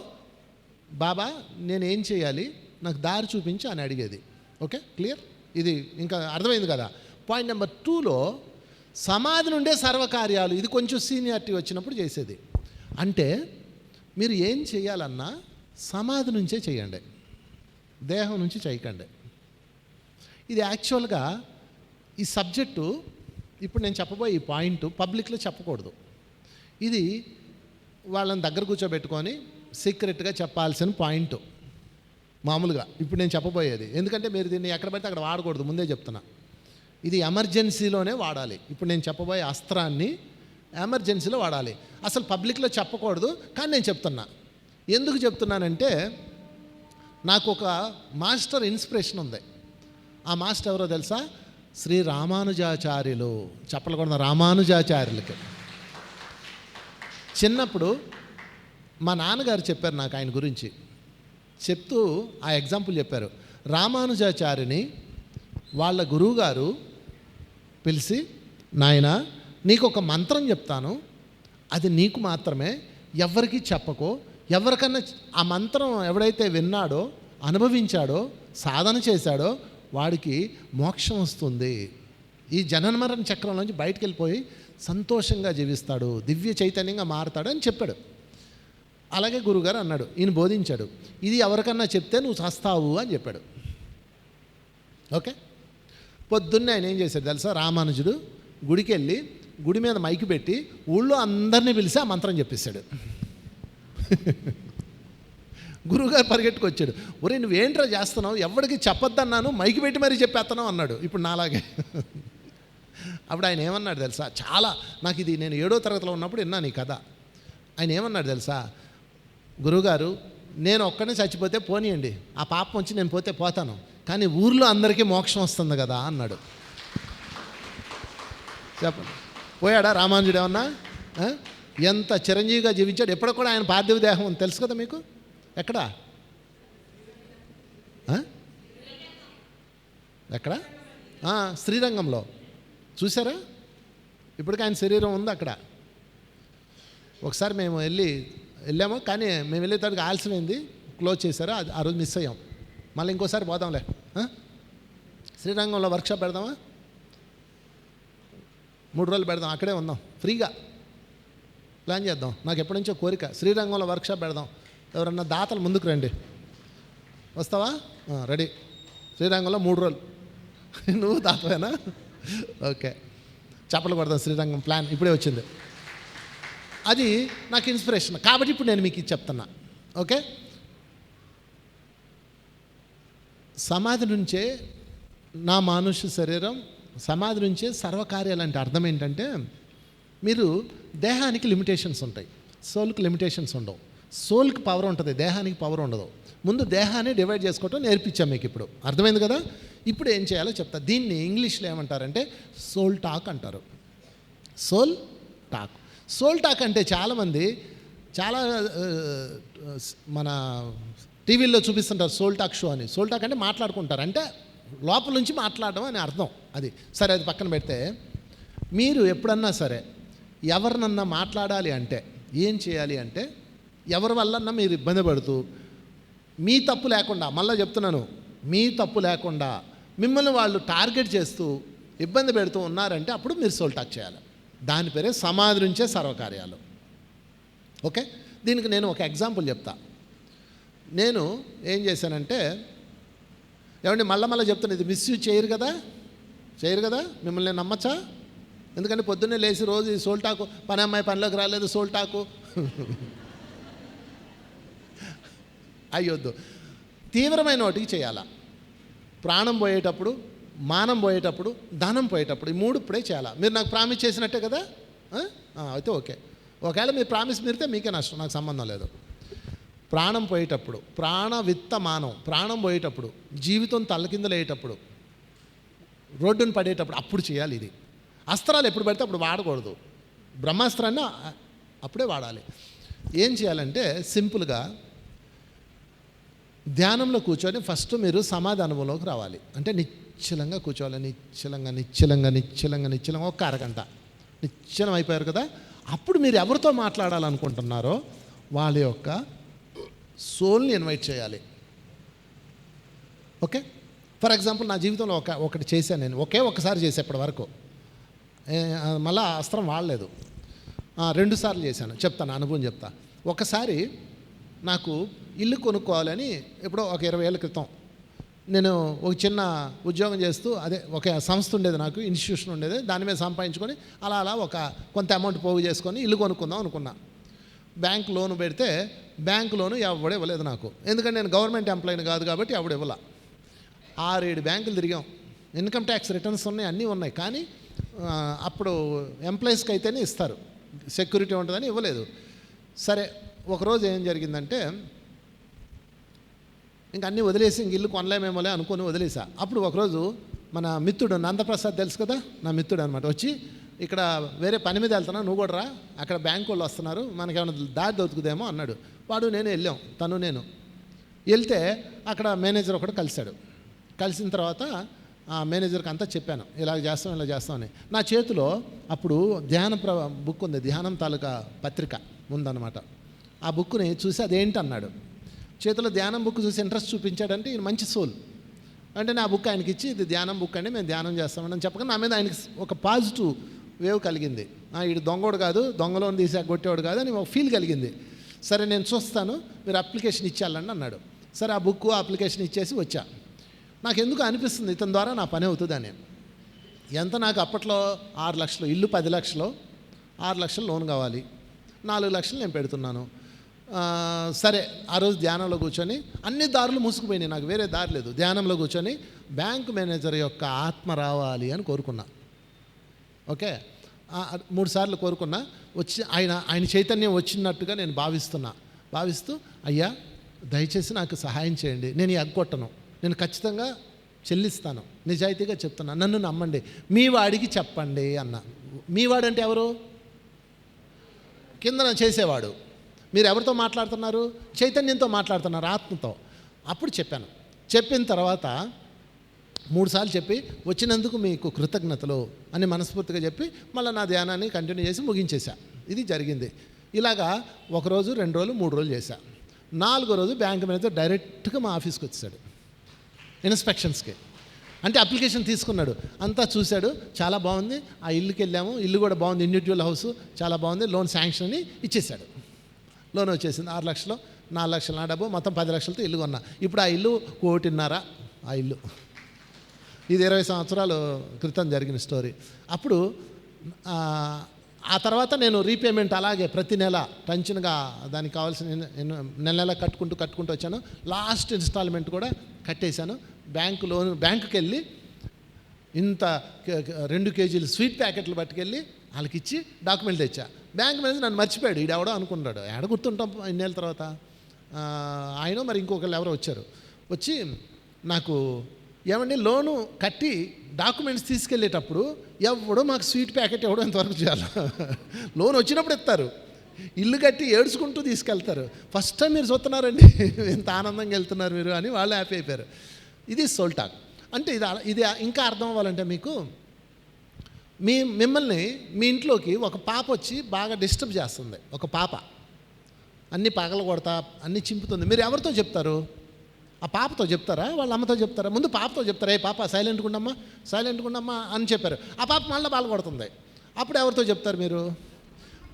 బాబా నేనేం చేయాలి నాకు దారి చూపించి అని అడిగేది. ఓకే క్లియర్, ఇది ఇంకా అర్థమైంది కదా. పాయింట్ నెంబర్ 2లో సమాధి నుండే సర్వకార్యాలు, ఇది కొంచెం సీనియారిటీ వచ్చినప్పుడు చేసేది. అంటే మీరు ఏం చేయాలన్నా సమాధి నుంచే చేయండి, దేహం నుంచి చేయకండి. ఇది యాక్చువల్గా ఈ సబ్జెక్టు ఇప్పుడు నేను చెప్పబోయే ఈ పాయింట్ పబ్లిక్లో చెప్పకూడదు. ఇది వాళ్ళని దగ్గర కూర్చోబెట్టుకొని సీక్రెట్గా చెప్పాల్సిన పాయింట్ మామూలుగా ఇప్పుడు నేను చెప్పబోయేది. ఎందుకంటే మీరు దీన్ని ఎక్కడ పడితే అక్కడ వాడకూడదు, ముందే చెప్తున్నా. ఇది ఎమర్జెన్సీలోనే వాడాలి. ఇప్పుడు నేను చెప్పబోయే అస్త్రాన్ని ఎమర్జెన్సీలో వాడాలి, అసలు పబ్లిక్లో చెప్పకూడదు. కానీ నేను చెప్తున్నా. ఎందుకు చెప్తున్నానంటే నాకు ఒక మాస్టర్ ఇన్స్పిరేషన్ ఉంది. ఆ మాస్టర్ ఎవరో తెలుసా, శ్రీ రామానుజాచార్యులు. చెప్పలకూడదు రామానుజాచార్యులకి. చిన్నప్పుడు మా నాన్నగారు చెప్పారు నాకు ఆయన గురించి, చెప్తూ ఆ ఎగ్జాంపుల్ చెప్పారు. రామానుజాచార్యుని వాళ్ళ గురువుగారు పిలిచి, నాయన నీకు ఒక మంత్రం చెప్తాను, అది నీకు మాత్రమే, ఎవరికి చెప్పకో, ఎవరికన్నా ఆ మంత్రం ఎవడైతే విన్నాడో అనుభవించాడో సాధన చేశాడో వాడికి మోక్షం వస్తుంది, ఈ జనన మరణ చక్రంలోంచి బయటికి వెళ్ళిపోయి సంతోషంగా జీవిస్తాడు, దివ్య చైతన్యంగా మారుతాడు అని చెప్పాడు. అలాగే గురుగారు అన్నాడు, ఈయన బోధించాడు, ఇది ఎవరికన్నా చెప్తే నువ్వు చస్తావు అని చెప్పాడు. ఓకే, పొద్దున్నే ఆయన ఏం చేశాడు తెలుసా, రామానుజుడు గుడికి వెళ్ళి గుడి మీద మైకి పెట్టి ఊళ్ళో అందరినీ పిలిచి ఆ మంత్రం చెప్పేశాడు. గురువుగారు పరిగెట్టుకొచ్చాడు, ఒరే నువ్వేంట్రా చేస్తున్నావు, ఎవరికి చెప్పొద్దన్నాను మైకి పెట్టి మరీ చెప్పేస్తున్నావు అన్నాడు. ఇప్పుడు నాలాగే. అప్పుడు ఆయన ఏమన్నాడు తెలుసా, చాలా నాకు ఇది నేను 7వ తరగతిలో ఉన్నప్పుడు విన్నాను ఈ కథ. ఆయన ఏమన్నాడు తెలుసా, గురువుగారు నేను ఒక్కనే చచ్చిపోతే పోనీయండి, ఆ పాపం వచ్చి నేను పోతే పోతాను, కానీ ఊర్లో అందరికీ మోక్షం వస్తుంది కదా అన్నాడు. చెప్పండి, పోయాడా రామానుజుడు ఏమన్నా? ఎంత చిరంజీవిగా జీవించాడు. ఎప్పుడో కూడా ఆయన పార్థివ దేహం అని తెలుసు కదా మీకు. ఎక్కడ ఎక్కడ శ్రీరంగంలో చూసారా, ఇప్పటికీ ఆయన శరీరం ఉంది అక్కడ. ఒకసారి మేము వెళ్ళాము, కానీ మేము వెళ్ళేటట్టుగా ఆలస్యమైంది, క్లోజ్ చేశారు, ఆ రోజు మిస్ అయ్యాం. మళ్ళీ ఇంకోసారి పోదాంలే. శ్రీరంగంలో వర్క్షాప్ పెడదామా, 3 రోజులు పెడదాం, అక్కడే ఉందాం, ఫ్రీగా ప్లాన్ చేద్దాం. నాకు ఎప్పటి నుంచో కోరిక, శ్రీరంగంలో వర్క్షాప్ పెడదాం. ఎవరన్నా దాతలు ముందుకు రండి. వస్తావా? రెడీ. శ్రీరంగంలో 3 రోజులు. నువ్వు దాతవేనా? ఓకే, చప్పలు కొడదాం. శ్రీరంగం ప్లాన్ ఇప్పుడే వచ్చింది. అది నాకు ఇన్స్పిరేషన్ కాబట్టి ఇప్పుడు నేను మీకు ఇది చెప్తున్నా. ఓకే, సమాధి నుంచే నా మానుష శరీరం, సమాధి నుంచే సర్వకార్యాలు. అంటే అర్థం ఏంటంటే మీరు దేహానికి లిమిటేషన్స్ ఉంటాయి, సోల్కి లిమిటేషన్స్ ఉండవు. సోల్కి పవర్ ఉంటుంది, దేహానికి పవర్ ఉండదు. ముందు దేహాన్ని డివైడ్ చేసుకోవటం నేర్పించాం మీకు. ఇప్పుడు అర్థమైంది కదా. ఇప్పుడు ఏం చేయాలో చెప్తా. దీన్ని ఇంగ్లీష్లో ఏమంటారంటే సోల్ టాక్ అంటారు. Soul talk. సోల్ టాక్ అంటే చాలామంది చాలా మన టీవీల్లో చూపిస్తుంటారు సోల్ టాక్ షో అని. సోల్ టాక్ అంటే మాట్లాడుకుంటారు, అంటే లోపల నుంచి మాట్లాడడం అని అర్థం. అది సరే, అది పక్కన పెడితే, మీరు ఎప్పుడన్నా సరే ఎవరినన్నా మాట్లాడాలి అంటే ఏం చేయాలి అంటే, ఎవరి వల్లన్నా మీరు ఇబ్బంది పడుతూ మీ తప్పు లేకుండా, మళ్ళీ చెప్తున్నాను, మీ తప్పు లేకుండా మిమ్మల్ని వాళ్ళు టార్గెట్ చేస్తూ ఇబ్బంది పెడుతూ ఉన్నారంటే అప్పుడు మీరు సోల్ టాక్ చేయాలి. దాని పేరే సమాధి నుంచే సర్వకార్యాలు. ఓకే, దీనికి నేను ఒక ఎగ్జాంపుల్ చెప్తా. నేను ఏం చేశానంటే, ఏమంటే మళ్ళీ చెప్తాను, ఇది మిస్యూజ్ చేయరు కదా, మిమ్మల్ని నేను నమ్మచ్చా? ఎందుకంటే పొద్దున్నే లేచి రోజు ఈ సోల్ టాకు, పని అమ్మాయి పనిలోకి రాలేదు, సోల్ టాకు అయ్యొద్దు. తీవ్రమైన వాటికి చేయాలా. ప్రాణం పోయేటప్పుడు, మానం పోయేటప్పుడు, ధనం పోయేటప్పుడు, ఈ మూడు ఇప్పుడే చేయాలా. మీరు నాకు ప్రామిస్ చేసినట్టే కదా, అయితే ఓకే. ఒకవేళ మీరు ప్రామిస్ మీరితే మీకే నష్టం, నాకు సంబంధం లేదు. ప్రాణం పోయేటప్పుడు, ప్రాణ విత్త మానం, ప్రాణం పోయేటప్పుడు, జీవితం తల్లకిందలేయేటప్పుడు, రోడ్డును పడేటప్పుడు అప్పుడు చేయాలి ఇది. అస్త్రాలు ఎప్పుడు పడితే అప్పుడు వాడకూడదు. బ్రహ్మాస్త్రాన్ని అప్పుడే వాడాలి. ఏం చేయాలంటే సింపుల్గా ధ్యానంలో కూర్చొని ఫస్ట్ మీరు సమాధి అనుభవంలోకి రావాలి. అంటే నిశ్చలంగా కూర్చోవాలి. నిశ్చలంగా ఒక అరగంట నిశ్చలం అయిపోయారు కదా. అప్పుడు మీరు ఎవరితో మాట్లాడాలనుకుంటున్నారో వాళ్ళ యొక్క సోల్ని ఇన్వైట్ చేయాలి. ఓకే, ఫర్ ఎగ్జాంపుల్ నా జీవితంలో ఒకటి చేశాను నేను, ఒకసారి చేసే ఇప్పటి వరకు, మళ్ళీ అస్త్రం వాడలేదు. 2 సార్లు చేశాను. చెప్తాను, అనుభవం చెప్తా. ఒకసారి నాకు ఇల్లు కొనుక్కోవాలని ఎప్పుడో ఒక 20 ఏళ్ళ క్రితం నేను ఒక చిన్న ఉద్యోగం చేస్తూ, అదే ఒక సంస్థ ఉండేది, నాకు ఇన్స్టిట్యూషన్ ఉండేది, దాని మీద సంపాదించుకొని అలా ఒక కొంత అమౌంట్ పోగు చేసుకొని ఇల్లు కొనుక్కుందాం అనుకున్నా. బ్యాంక్ లోన్ పెడితే బ్యాంక్ లోను ఎవడు ఇవ్వలేదు నాకు. ఎందుకంటే నేను గవర్నమెంట్ ఎంప్లాయీని కాదు కాబట్టి ఎవడు ఇవ్వాల. 6-7 బ్యాంకులు తిరిగాం. ఇన్కమ్ ట్యాక్స్ రిటర్న్స్ ఉన్నాయి, అన్నీ ఉన్నాయి. కానీ అప్పుడు ఎంప్లాయీస్కి అయితేనే ఇస్తారు, సెక్యూరిటీ ఉంటుందని ఇవ్వలేదు. సరే, ఒకరోజు ఏం జరిగిందంటే ఇంక అన్నీ వదిలేసి ఇంక ఇల్లు కొనలేమేమోలే అనుకొని వదిలేసా. అప్పుడు ఒకరోజు మన మిత్రుడు నందప్రసాద్ తెలుసు కదా, నా మిత్రుడు అనమాట, వచ్చి ఇక్కడ వేరే పని మీద వెళ్తున్నా, నువ్వు కూడా రా, అక్కడ బ్యాంకు వాళ్ళు వస్తున్నారు, మనకేమైనా దారి దొరుకుతుందేమో అన్నాడు. వాడు నేను వెళ్ళాం, నేను వెళ్తే అక్కడ మేనేజర్ ఒకటి కలిశాడు. కలిసిన తర్వాత ఆ మేనేజర్కి అంతా చెప్పాను, ఇలా చేస్తామని. నా చేతిలో అప్పుడు బుక్ ఉంది, ధ్యానం తాలూకా పత్రిక ఉందన్నమాట. ఆ బుక్ని చూసి అదేంటి అన్నాడు. చేతిలో ధ్యానం బుక్ చూసి ఇంట్రెస్ట్ చూపించాడంటే ఈయన మంచి సోల్. అంటే నా బుక్ ఆయనకి ఇచ్చి, ఇది ధ్యానం బుక్ అండి, మేము ధ్యానం చేస్తామని చెప్పగా నా మీద ఆయనకి ఒక పాజిటివ్ వేవ్ కలిగింది. వీడు దొంగోడు కాదు, దొంగలోని తీసి కొట్టేవాడు కాదు అని ఒక ఫీల్ కలిగింది. సరే నేను చూస్తాను, మీరు అప్లికేషన్ ఇచ్చేయాలండి అన్నాడు. సరే ఆ బుక్ అప్లికేషన్ ఇచ్చేసి వచ్చా. నాకు ఎందుకు అనిపిస్తుంది ఇతని ద్వారా నా పని అవుతుందని. ఎంత నాకు అప్పట్లో 6 లక్షలు, ఇల్లు 10 లక్షలు, 6 లక్షలు లోన్ కావాలి, 4 లక్షలు నేను పెడుతున్నాను. సరే, ఆ రోజు ధ్యానంలో కూర్చొని అన్ని దారులు మూసుకుపోయినాయి, నాకు వేరే దారి లేదు. ధ్యానంలో కూర్చొని బ్యాంకు మేనేజర్ యొక్క ఆత్మ రావాలి అని కోరుకున్నా. ఓకే, 3 సార్లు కోరుకున్నా. వచ్చి ఆయన చైతన్యం వచ్చినట్టుగా నేను భావిస్తూ అయ్యా దయచేసి నాకు సహాయం చేయండి, నేను ఎగ్గొట్టను, నేను ఖచ్చితంగా చెల్లిస్తాను, నిజాయితీగా చెప్తున్నా, నన్ను నమ్మండి, మీ వాడికి చెప్పండి అన్న. మీ వాడంటే ఎవరు? కింద చేసేవాడు. మీరు ఎవరితో మాట్లాడుతున్నారు? చైతన్యంతో మాట్లాడుతున్నారు, ఆత్మతో. అప్పుడు చెప్పాను. చెప్పిన తర్వాత 3 సార్లు చెప్పి, వచ్చినందుకు మీకు కృతజ్ఞతలు అని మనస్ఫూర్తిగా చెప్పి మళ్ళీ నా ధ్యానాన్ని కంటిన్యూ చేసి ముగించేశా. ఇది జరిగింది. ఇలాగా 1 రోజు, 2 రోజులు, 3 రోజులు చేశా. 4వ రోజు బ్యాంక్ మేనేజర్ డైరెక్ట్గా మా ఆఫీస్కి వచ్చాడు ఇన్స్పెక్షన్స్కి. అంటే అప్లికేషన్ తీసుకున్నాడు, అంతా చూశాడు, చాలా బాగుంది, ఆ ఇల్లుకి వెళ్ళాము, ఇల్లు కూడా బాగుంది, ఇండివిజువల్ హౌస్ చాలా బాగుంది, లోన్ శాంక్షన్ అని ఇచ్చేశాడు. లోన్ వచ్చేసింది 6 లక్షలు, 4 లక్షలు నా డబ్బు, మొత్తం 10 లక్షలతో ఇల్లు కొన్నా. ఇప్పుడు ఆ ఇల్లు 1.5 కోటి. ఆ ఇల్లు ఇది 20 సంవత్సరాల క్రితం జరిగిన స్టోరీ. అప్పుడు ఆ తర్వాత నేను రీపేమెంట్ అలాగే ప్రతి నెల టెన్షన్గా దానికి కావాల్సిన నెల కట్టుకుంటూ వచ్చాను. లాస్ట్ ఇన్స్టాల్మెంట్ కూడా కట్టేశాను. బ్యాంకుకి వెళ్ళి ఇంత 2 కేజీలు స్వీట్ ప్యాకెట్లు పట్టుకెళ్ళి వాళ్ళకి ఇచ్చి డాక్యుమెంట్ తెచ్చా. బ్యాంక్ మేనేజర్ నన్ను మర్చిపోయాడు, ఈడెవడో అనుకున్నాడు. ఏడ గుర్తుంటాం ఇన్నేళ్ళ తర్వాత. ఆయన మరి ఇంకొకళ్ళు ఎవరో వచ్చారు. వచ్చి నాకు ఏమండి లోను కట్టి డాక్యుమెంట్స్ తీసుకెళ్ళేటప్పుడు ఎవడో మాకు స్వీట్ ప్యాకెట్ ఎవడో ఇంతవరకు చేయాలి. లోన్ వచ్చినప్పుడు ఇస్తారు, ఇల్లు కట్టి ఏడ్చుకుంటూ తీసుకెళ్తారు. ఫస్ట్ టైం మీరు చూస్తున్నారండి, ఎంత ఆనందంగా వెళ్తున్నారు మీరు అని వాళ్ళు హ్యాపీ అయిపోయారు. ఇది సోల్ టాక్ అంటే. ఇది ఇంకా అర్థం అవ్వాలంటే మీకు, మిమ్మల్ని మీ ఇంట్లోకి ఒక పాప వచ్చి బాగా డిస్టర్బ్ చేస్తుంది. ఒక పాప అన్నీ పగల కొడతా అన్నీ చింపుతుంది. మీరు ఎవరితో చెప్తారు? ఆ పాపతో చెప్తారా, వాళ్ళ అమ్మతో చెప్తారా? ముందు పాపతో చెప్తారా, ఏ పాప సైలెంట్గా ఉండమ్మా అని చెప్పారు. ఆ పాప మళ్ళీ బాగా కొడుతుంది. అప్పుడు ఎవరితో చెప్తారు మీరు?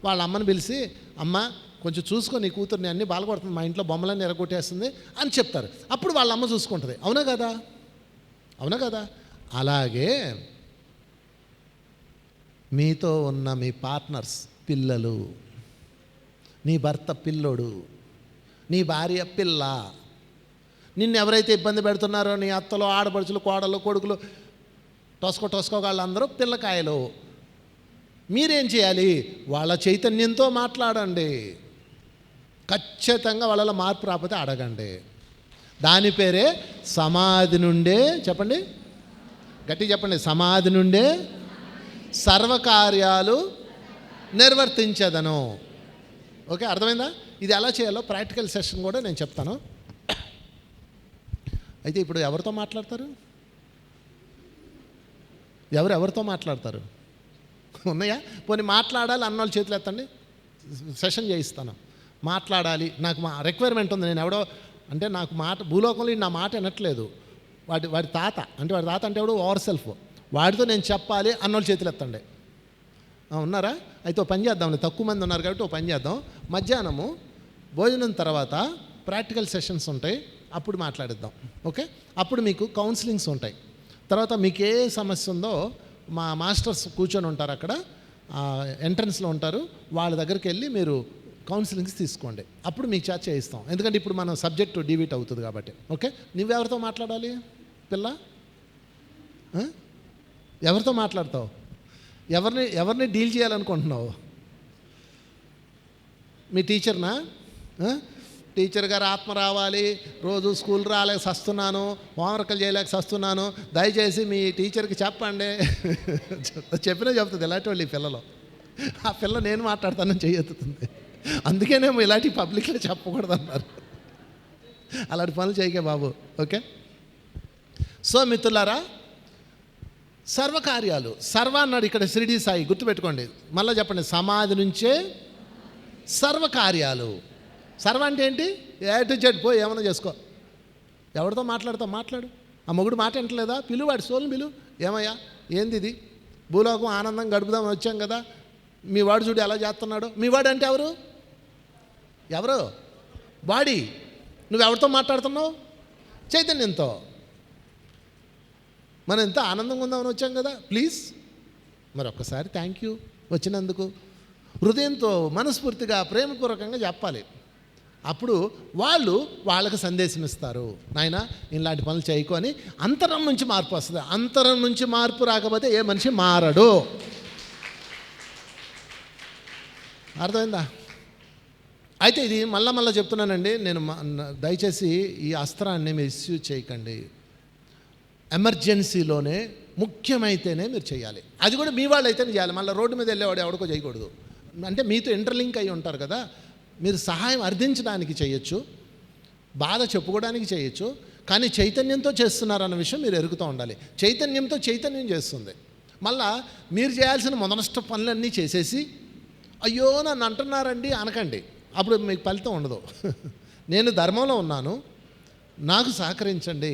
వాళ్ళ అమ్మని పిలిచి, అమ్మ కొంచెం చూసుకో నీ కూతుర్ని, అన్నీ బాగా కొడుతుంది, మా ఇంట్లో బొమ్మలన్నీ ఎరగొట్టేస్తుంది అని చెప్తారు. అప్పుడు వాళ్ళ అమ్మ చూసుకుంటుంది. అవునా కదా? అలాగే మీతో ఉన్న మీ పార్ట్నర్స్, పిల్లలు, నీ భర్త పిల్లోడు, నీ భార్య పిల్ల, నిన్ను ఎవరైతే ఇబ్బంది పెడుతున్నారో నీ అత్తలు, ఆడపడుచులు, కోడలు, కొడుకులు, టొస్కో వాళ్ళందరూ పిల్లకాయలు. మీరేం చేయాలి? వాళ్ళ చైతన్యంతో మాట్లాడండి. ఖచ్చితంగా వాళ్ళలో మార్పు రాకపోతే అడగండి. దాని పేరే సమాధి నుండే, చెప్పండి గట్టి చెప్పండి, సమాధి నుండే సర్వకార్యాలు నిర్వర్తించదను. ఓకే, అర్థమైందా? ఇది ఎలా చేయాలో ప్రాక్టికల్ సెషన్ కూడా నేను చెప్తాను. అయితే ఇప్పుడు ఎవరితో మాట్లాడతారు? ఎవరితో మాట్లాడతారు? ఉన్నాయా? పోనీ మాట్లాడాలి అన్నోళ్ళు చేతులు ఎత్తండి, సెషన్ చేయిస్తాను. మాట్లాడాలి, నాకు మా రిక్వైర్మెంట్ ఉంది. నేను ఎవడో అంటే నాకు మాట, భూలోకంలో నా మాట వినట్లేదు, వాడి తాత అంటే ఎవడో ఓవర్ సెల్ఫ్, వాడితో నేను చెప్పాలి అన్నోళ్ళు చేతులు ఎత్తండి. ఉన్నారా? అయితే ఓ పని చేద్దాం, తక్కువ మంది ఉన్నారు కాబట్టి ఓ పని చేద్దాం. మధ్యాహ్నము భోజనం తర్వాత ప్రాక్టికల్ సెషన్స్ ఉంటాయి, అప్పుడు మాట్లాడిద్దాం. ఓకే, అప్పుడు మీకు కౌన్సిలింగ్స్ ఉంటాయి. తర్వాత మీకు ఏ సమస్య ఉందో మా మాస్టర్స్ కూర్చొని ఉంటారు అక్కడ, ఎంట్రన్స్లో ఉంటారు, వాళ్ళ దగ్గరికి వెళ్ళి మీరు కౌన్సిలింగ్స్ తీసుకోండి. అప్పుడు మీకు చేత చేయిస్తాం, ఎందుకంటే ఇప్పుడు మన సబ్జెక్టు డివీట్ అవుతుంది కాబట్టి. ఓకే, నువ్వెవరితో మాట్లాడాలి పిల్ల? ఎవరితో మాట్లాడతావు? ఎవరిని డీల్ చేయాలనుకుంటున్నావు? మీ టీచర్నా? టీచర్ గారు ఆత్మ రావాలి, రోజు స్కూల్ రాలేక సస్తున్నాను, హోంవర్క్లు చేయలేక సస్తున్నాను, దయచేసి మీ టీచర్కి చెప్పండి. చెప్పినా చెప్తుంది ఇలాంటి వాళ్ళు ఈ పిల్లలు. ఆ పిల్ల నేను మాట్లాడతానని చేయెత్తుతుంది. అందుకేనేమో ఇలాంటి పబ్లిక్లో చెప్పకూడదు అన్నారు. అలాంటి పనులు చేయకే బాబు. ఓకే, సో మిత్రులారా, సర్వకార్యాలు, సర్వ అన్నాడు ఇక్కడ షిరిడి సాయి, గుర్తుపెట్టుకోండి. మళ్ళీ చెప్పండి, సమాధి నుంచే సర్వకార్యాలు. సర్వ అంటే ఏంటి? ఏ టు జెడ్ పోయి ఏమైనా చేసుకో. ఎవరితో మాట్లాడతావు మాట్లాడు. ఆ మొగుడు మాట వింటలేదా? పిలువు, వాడి సోల్ని పిలువు. ఏమయ్యా ఏంది ఇది? భూలోకం ఆనందం గడుపుదామని వచ్చాం కదా, మీ వాడు చూడు ఎలా చేస్తున్నాడు. మీ వాడు అంటే ఎవరు? బాడీ. నువ్వెవరితో మాట్లాడుతున్నావు? చైతన్యంతో. మనం ఎంత ఆనందంగా ఉందామని వచ్చాం కదా. ప్లీజ్ మరి ఒక్కసారి థ్యాంక్ యూ వచ్చినందుకు. హృదయంతో మనస్ఫూర్తిగా ప్రేమపూర్వకంగా చెప్పాలి. అప్పుడు వాళ్ళకి సందేశం ఇస్తారు, నాయన ఇలాంటి పనులు చేయకు అని. అంతరం నుంచి మార్పు వస్తుంది. అంతరం నుంచి మార్పు రాకపోతే ఏ మనిషి మారడు. అర్థమైందా? అయితే ఇది మళ్ళా చెప్తున్నానండి నేను, దయచేసి ఈ అస్త్రాన్ని మీరు మిస్యూజ్ చేయకండి. ఎమర్జెన్సీలోనే ముఖ్యమైతేనే మీరు చేయాలి. అది కూడా మీ వాళ్ళు అయితేనే చేయాలి. మళ్ళీ రోడ్డు మీద వెళ్ళేవాడు ఎవడికో చేయకూడదు. అంటే మీతో ఇంటర్లింక్ అయి ఉంటారు కదా, మీరు సహాయం అర్థించడానికి చేయొచ్చు, బాధ చెప్పుకోవడానికి చేయొచ్చు, కానీ చైతన్యంతో చేస్తున్నారన్న విషయం మీరు ఎరుగుతూ ఉండాలి. చైతన్యంతో చైతన్యం చేస్తుంది. మళ్ళా మీరు చేయాల్సిన మొదనష్ట పనులన్నీ చేసేసి అయ్యో నన్ను అంటున్నారండి అనకండి, అప్పుడు మీకు ఫలితం ఉండదు. నేను ధర్మంలో ఉన్నాను, నాకు సహకరించండి,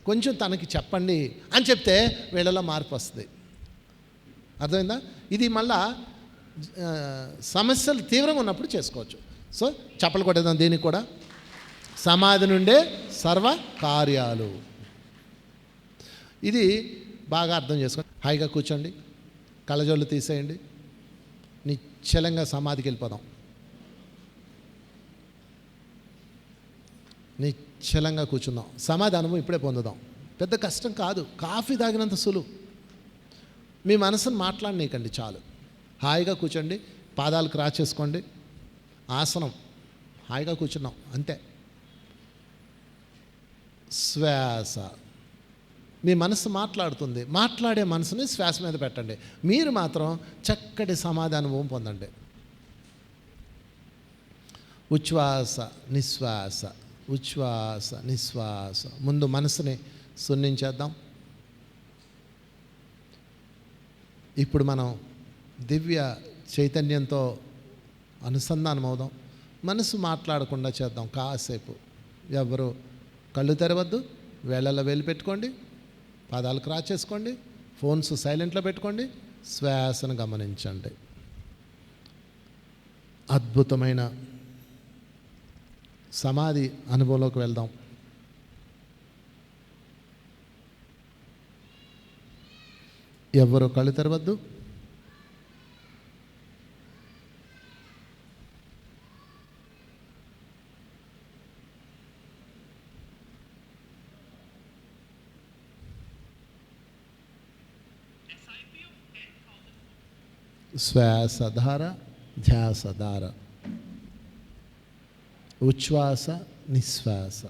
కొంచెం తనకి చెప్పండి అని చెప్తే వీళ్ళలో మార్పు వస్తుంది. అర్థమైందా? ఇది మళ్ళా సమస్యలు తీవ్రంగా ఉన్నప్పుడు చేసుకోవచ్చు. సో చప్పలు కొట్టేద్దాం దీనికి కూడా. సమాధి నుండే సర్వ కార్యాలు. ఇది బాగా అర్థం చేసుకోండి. హాయిగా కూర్చోండి, కళ్ళజోళ్ళు తీసేయండి, నిశ్చలంగా సమాధికి వెళ్ళిపోదాం. నిశ్చలంగా కూర్చుందాం. సమాధానము ఇప్పుడే పొందుదాం. పెద్ద కష్టం కాదు, కాఫీ తాగినంత సులువు. మీ మనసును మాట్లాడనీకండి చాలు. హాయిగా కూర్చోండి, పాదాలు క్రాస్ చేసుకోండి. ఆసనం, హాయిగా కూర్చున్నాం అంతే. శ్వాస, మీ మనసు మాట్లాడుతుంది, మాట్లాడే మనసుని శ్వాస మీద పెట్టండి. మీరు మాత్రం చక్కటి సమాధానం పొందండి. ఉచ్ఛ్వాస నిశ్వాస, ఉచ్ఛ్వాస నిశ్వాస. ముందు మనసుని శూన్యించేద్దాం. ఇప్పుడు మనం దివ్య చైతన్యంతో అనుసంధానం అవుదాం. మనసు మాట్లాడకుండా చేద్దాం కాసేపు. ఎవరు కళ్ళు తెరవద్దు, వేళ్ళల్లో వేలు పెట్టుకోండి, పాదాలు క్రాస్ చేసుకోండి, ఫోన్స్ సైలెంట్లో పెట్టుకోండి, శ్వాసను గమనించండి. అద్భుతమైన సమాధి అనుభవంలోకి వెళ్దాం. ఎవరు కళ్ళు తెరవద్దు. శ్వాసధార, ధ్యాసధార, ఉచ్ఛ్వాస నిశ్వాస.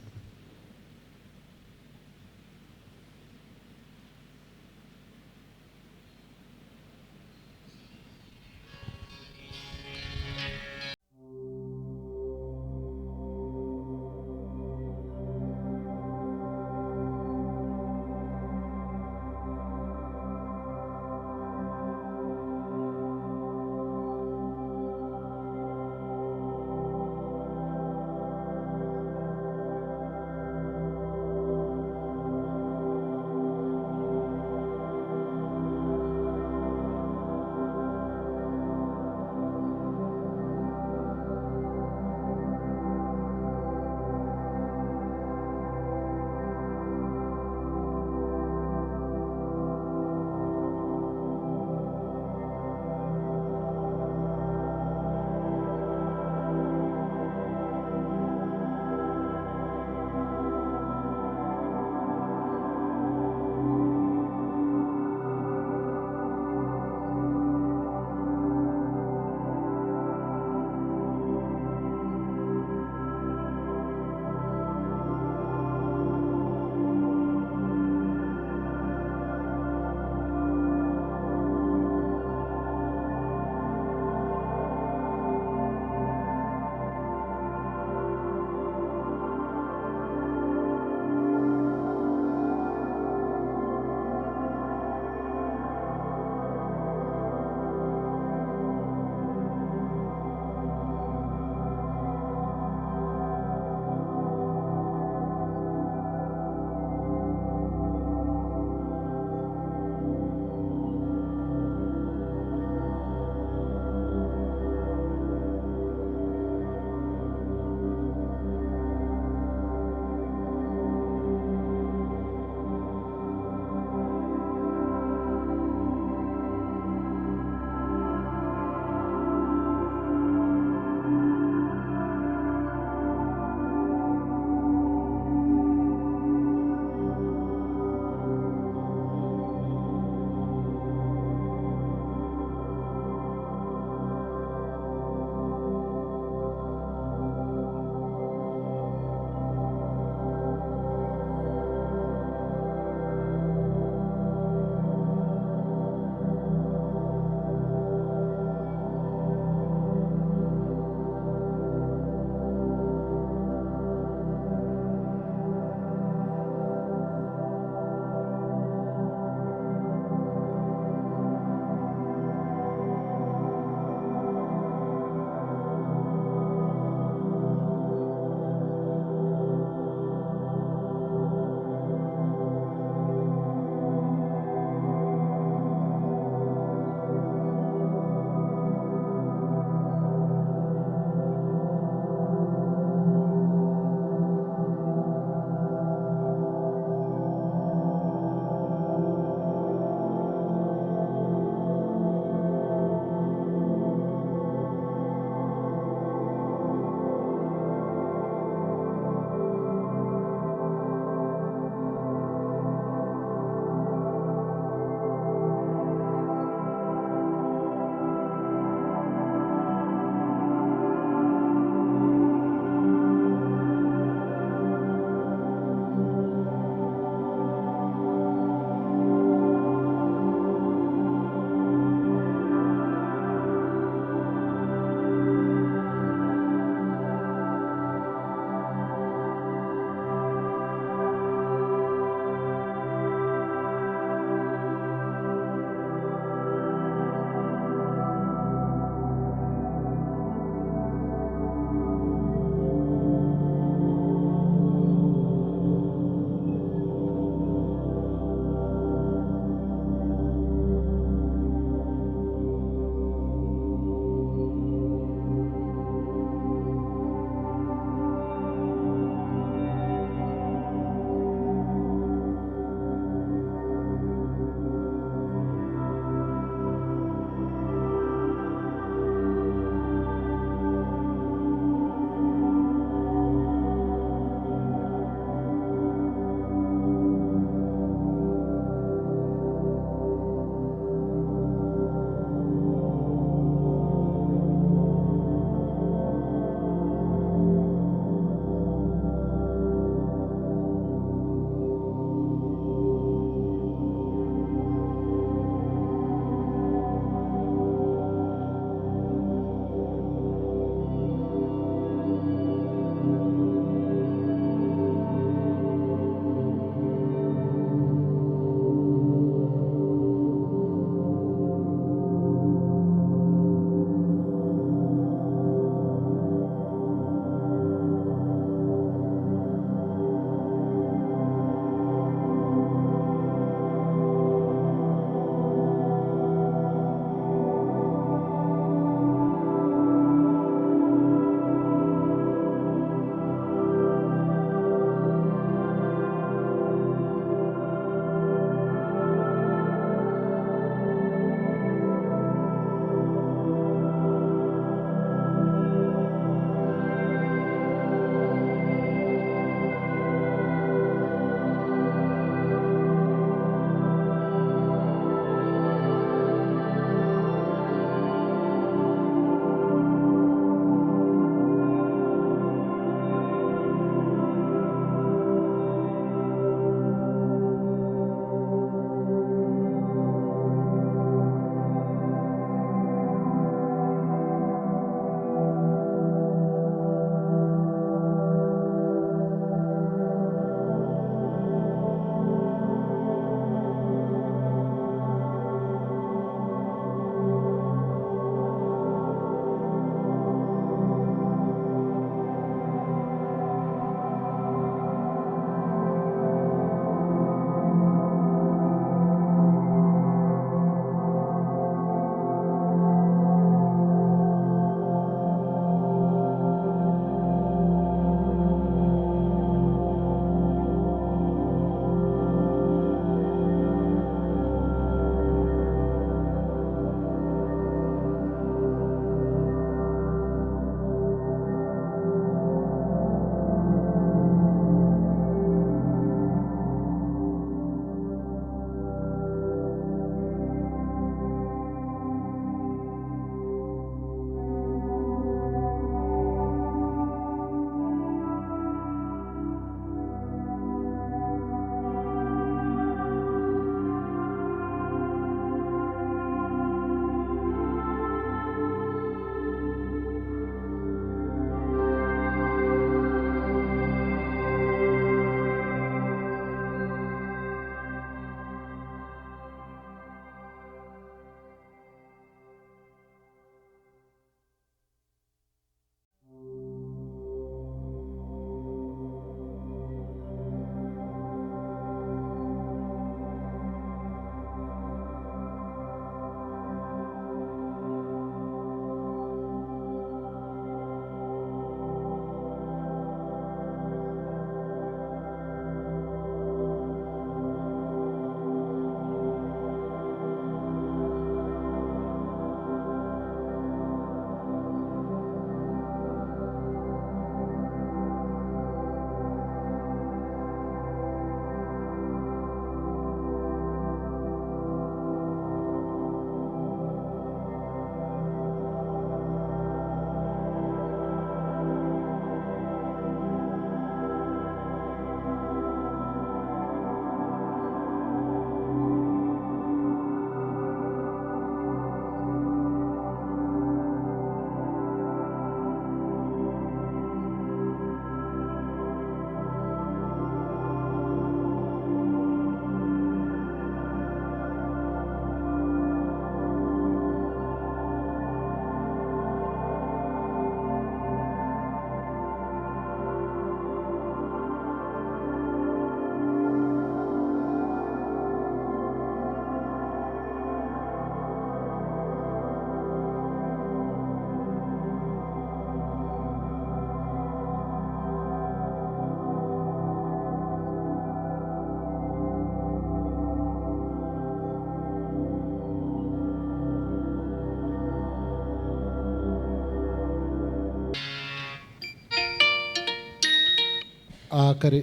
ఆఖరి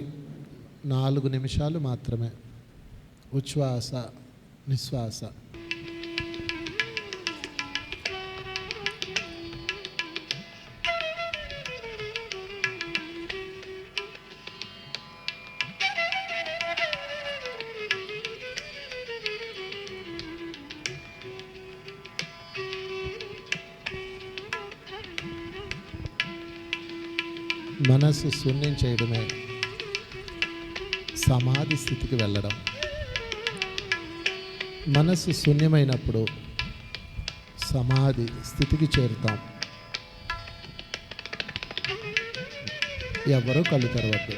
4 నిమిషాలు మాత్రమే. ఉచ్ఛ్వాస, నిశ్వాస. మనసు శూన్యం చేయడమే సమాధి స్థితికి వెళ్ళడం. మనసు శూన్యమైనప్పుడు సమాధి స్థితికి చేరుతాం. ఎవరూ కళ్ళు తెరవద్దు.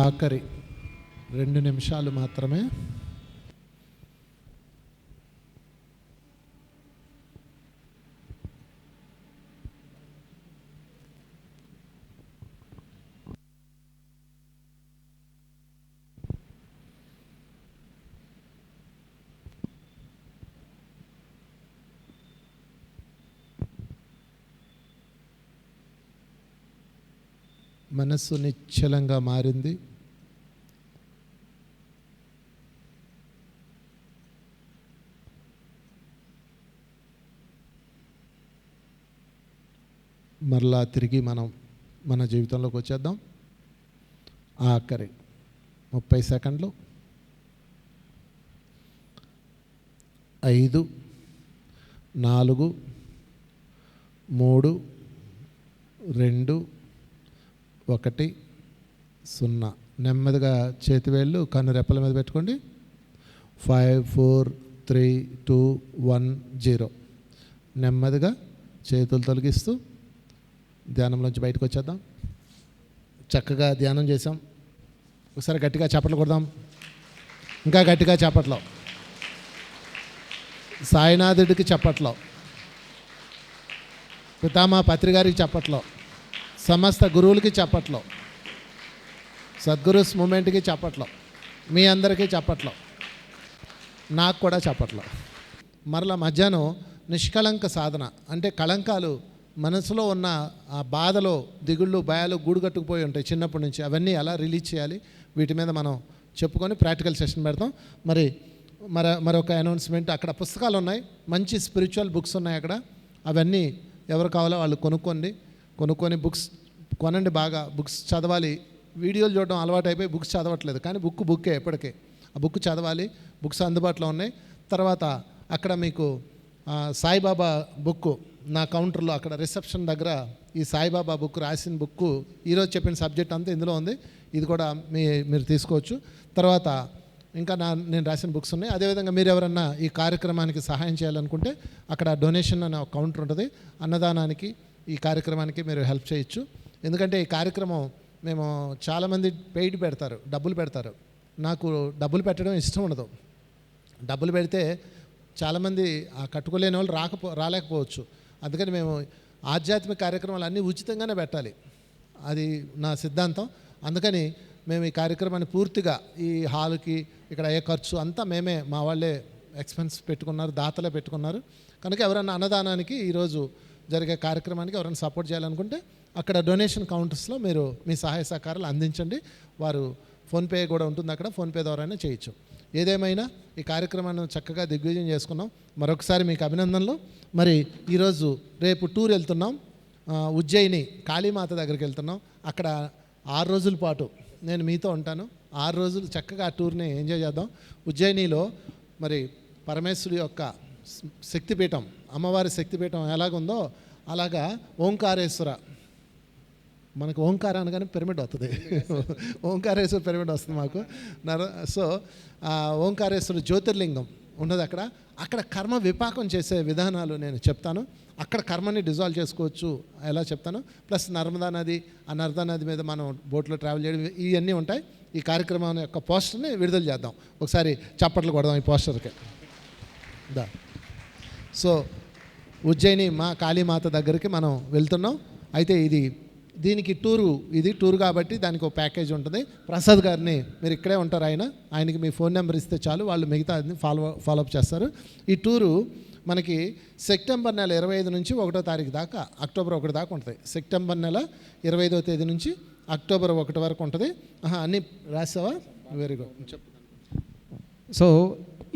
ఆఖరి 2 నిమిషాలు మాత్రమే. మనస్సు నిశ్చలంగా మారింది. మరలా తిరిగి మనం మన జీవితంలోకి వచ్చేద్దాం. ఆఖరి 30 సెకండ్లు. 5 4 3 2 1 0. నెమ్మదిగా చేతివేళ్ళు కన్ను రెప్పల మీద పెట్టుకోండి. 5 4 3 2 1 0. నెమ్మదిగా చేతులు తొలగిస్తూ ధ్యానంలోంచి బయటకు వచ్చేద్దాం. చక్కగా ధ్యానం చేసాం. ఒకసారి గట్టిగా చప్పట్లు కొడదాం. ఇంకా గట్టిగా చప్పట్లో. సాయినాథుడికి చప్పట్లో, పితామా పత్రి గారికి చప్పట్లో, సమస్త గురువులకి చప్పట్లో, సద్గురుస్ మూమెంట్కి చప్పట్లో, మీ అందరికీ చప్పట్లో, నాకు కూడా చప్పట్లో. మరలా మధ్యాహ్నం నిష్కళంక సాధన అంటే కళంకాలు మనసులో ఉన్న ఆ బాధలో దిగుళ్ళు భయాలు గూడు కట్టుకుపోయి ఉంటాయి చిన్నప్పటి నుంచి, అవన్నీ ఎలా రిలీజ్ చేయాలి వీటి మీద మనం చెప్పుకొని ప్రాక్టికల్ సెషన్ పెడతాం. మరొక అనౌన్స్మెంట్, అక్కడ పుస్తకాలు ఉన్నాయి, మంచి స్పిరిచువల్ బుక్స్ ఉన్నాయి అక్కడ. అవన్నీ ఎవరు కావాలో వాళ్ళు కొనుక్కొని బుక్స్ కొనండి. బాగా బుక్స్ చదవాలి. వీడియోలు చూడడం అలవాటు అయిపోయి బుక్స్ చదవట్లేదు, కానీ బుక్కే ఎప్పటికే. ఆ బుక్ చదవాలి. బుక్స్ అందుబాటులో ఉన్నాయి. తర్వాత అక్కడ మీకు సాయిబాబా బుక్ నా కౌంటర్లో అక్కడ రిసెప్షన్ దగ్గర ఈ సాయిబాబా బుక్ రాసిన బుక్, ఈరోజు చెప్పిన సబ్జెక్ట్ అంతా ఇందులో ఉంది. ఇది కూడా మీరు తీసుకోవచ్చు. తర్వాత ఇంకా నేను రాసిన బుక్స్ ఉన్నాయి. అదేవిధంగా మీరు ఎవరన్నా ఈ కార్యక్రమానికి సహాయం చేయాలనుకుంటే అక్కడ డొనేషన్ అనే ఒక కౌంటర్ ఉంటుంది. అన్నదానానికి ఈ కార్యక్రమానికి మీరు హెల్ప్ చేయొచ్చు. ఎందుకంటే ఈ కార్యక్రమం మేము చాలామంది పెయిడ్ పెడతారు, డబ్బులు పెడతారు. నాకు డబ్బులు పెట్టడం ఇష్టం ఉండదు. డబ్బులు పెడితే చాలామంది కట్టుకోలేని వాళ్ళు రాలేకపోవచ్చు. అందుకని మేము ఆధ్యాత్మిక కార్యక్రమాలు అన్నీ ఉచితంగానే పెట్టాలి, అది నా సిద్ధాంతం. అందుకని మేము ఈ కార్యక్రమాన్ని పూర్తిగా ఈ హాల్కి ఇక్కడ అయ్యే ఖర్చు అంతా మేమే, మా వాళ్ళే ఎక్స్పెన్స్ పెట్టుకున్నారు, దాతలే పెట్టుకున్నారు. కనుక ఎవరైనా అన్నదానానికి ఈరోజు జరిగే కార్యక్రమానికి ఎవరైనా సపోర్ట్ చేయాలనుకుంటే అక్కడ డొనేషన్ కౌంటర్స్లో మీరు మీ సహాయ సహకారాలు అందించండి. వారు ఫోన్పే కూడా ఉంటుంది, అక్కడ ఫోన్పే ద్వారానే చేయొచ్చు. ఏదేమైనా ఈ కార్యక్రమాన్ని చక్కగా దిగ్విజయం చేసుకున్నాం. మరొకసారి మీకు అభినందనలు. మరి ఈరోజు రేపు టూర్ వెళ్తున్నాం, ఉజ్జయిని కాళీమాత దగ్గరికి వెళ్తున్నాం. అక్కడ 6 రోజుల పాటు నేను మీతో ఉంటాను. 6 రోజులు చక్కగా ఆ టూర్ని ఎంజాయ్ చేద్దాం. ఉజ్జయినిలో మరి పరమేశ్వరుడి యొక్క శక్తిపీఠం, అమ్మవారి శక్తిపీఠం ఎలాగుందో అలాగా ఓంకారేశ్వర, మనకు ఓంకార అనగానే పిరమిడ్ వస్తుంది, ఓంకారేశ్వర పిరమిడ్ వస్తుంది మాకు. సో ఓంకారేశ్వర జ్యోతిర్లింగం ఉన్నది అక్కడ కర్మ విపాకం చేసే విధానాలు నేను చెప్తాను. అక్కడ కర్మని డిజాల్వ్ చేసుకోవచ్చు ఎలా చెప్తాను. ప్లస్ నర్మదా నది, ఆ నర్మదా నది మీద మనం బోట్లో ట్రావెల్ చేయడం, ఇవన్నీ ఉంటాయి. ఈ కార్యక్రమం యొక్క పోస్టర్ని విడుదల చేద్దాం. ఒకసారి చప్పట్లు కొడదాం ఈ పోస్టర్కి. సో ఉజ్జయిని మా కాళీమాత దగ్గరికి మనం వెళ్తున్నాం. అయితే దీనికి ఇది టూరు కాబట్టి దానికి ఒక ప్యాకేజ్ ఉంటుంది. ప్రసాద్ గారిని మీరు ఇక్కడే ఉంటారు, ఆయనకి మీ ఫోన్ నెంబర్ ఇస్తే చాలు, వాళ్ళు మిగతా ఫాలోఅప్ చేస్తారు. ఈ టూరు మనకి సెప్టెంబర్ నెల 25 నుంచి 1వ తారీఖు దాకా, అక్టోబర్ 1 దాకా ఉంటుంది. సెప్టెంబర్ నెల 25వ తేదీ నుంచి అక్టోబర్ 1 వరకు ఉంటుంది. అన్నీ రాసావా? Very good. చెప్పు. సో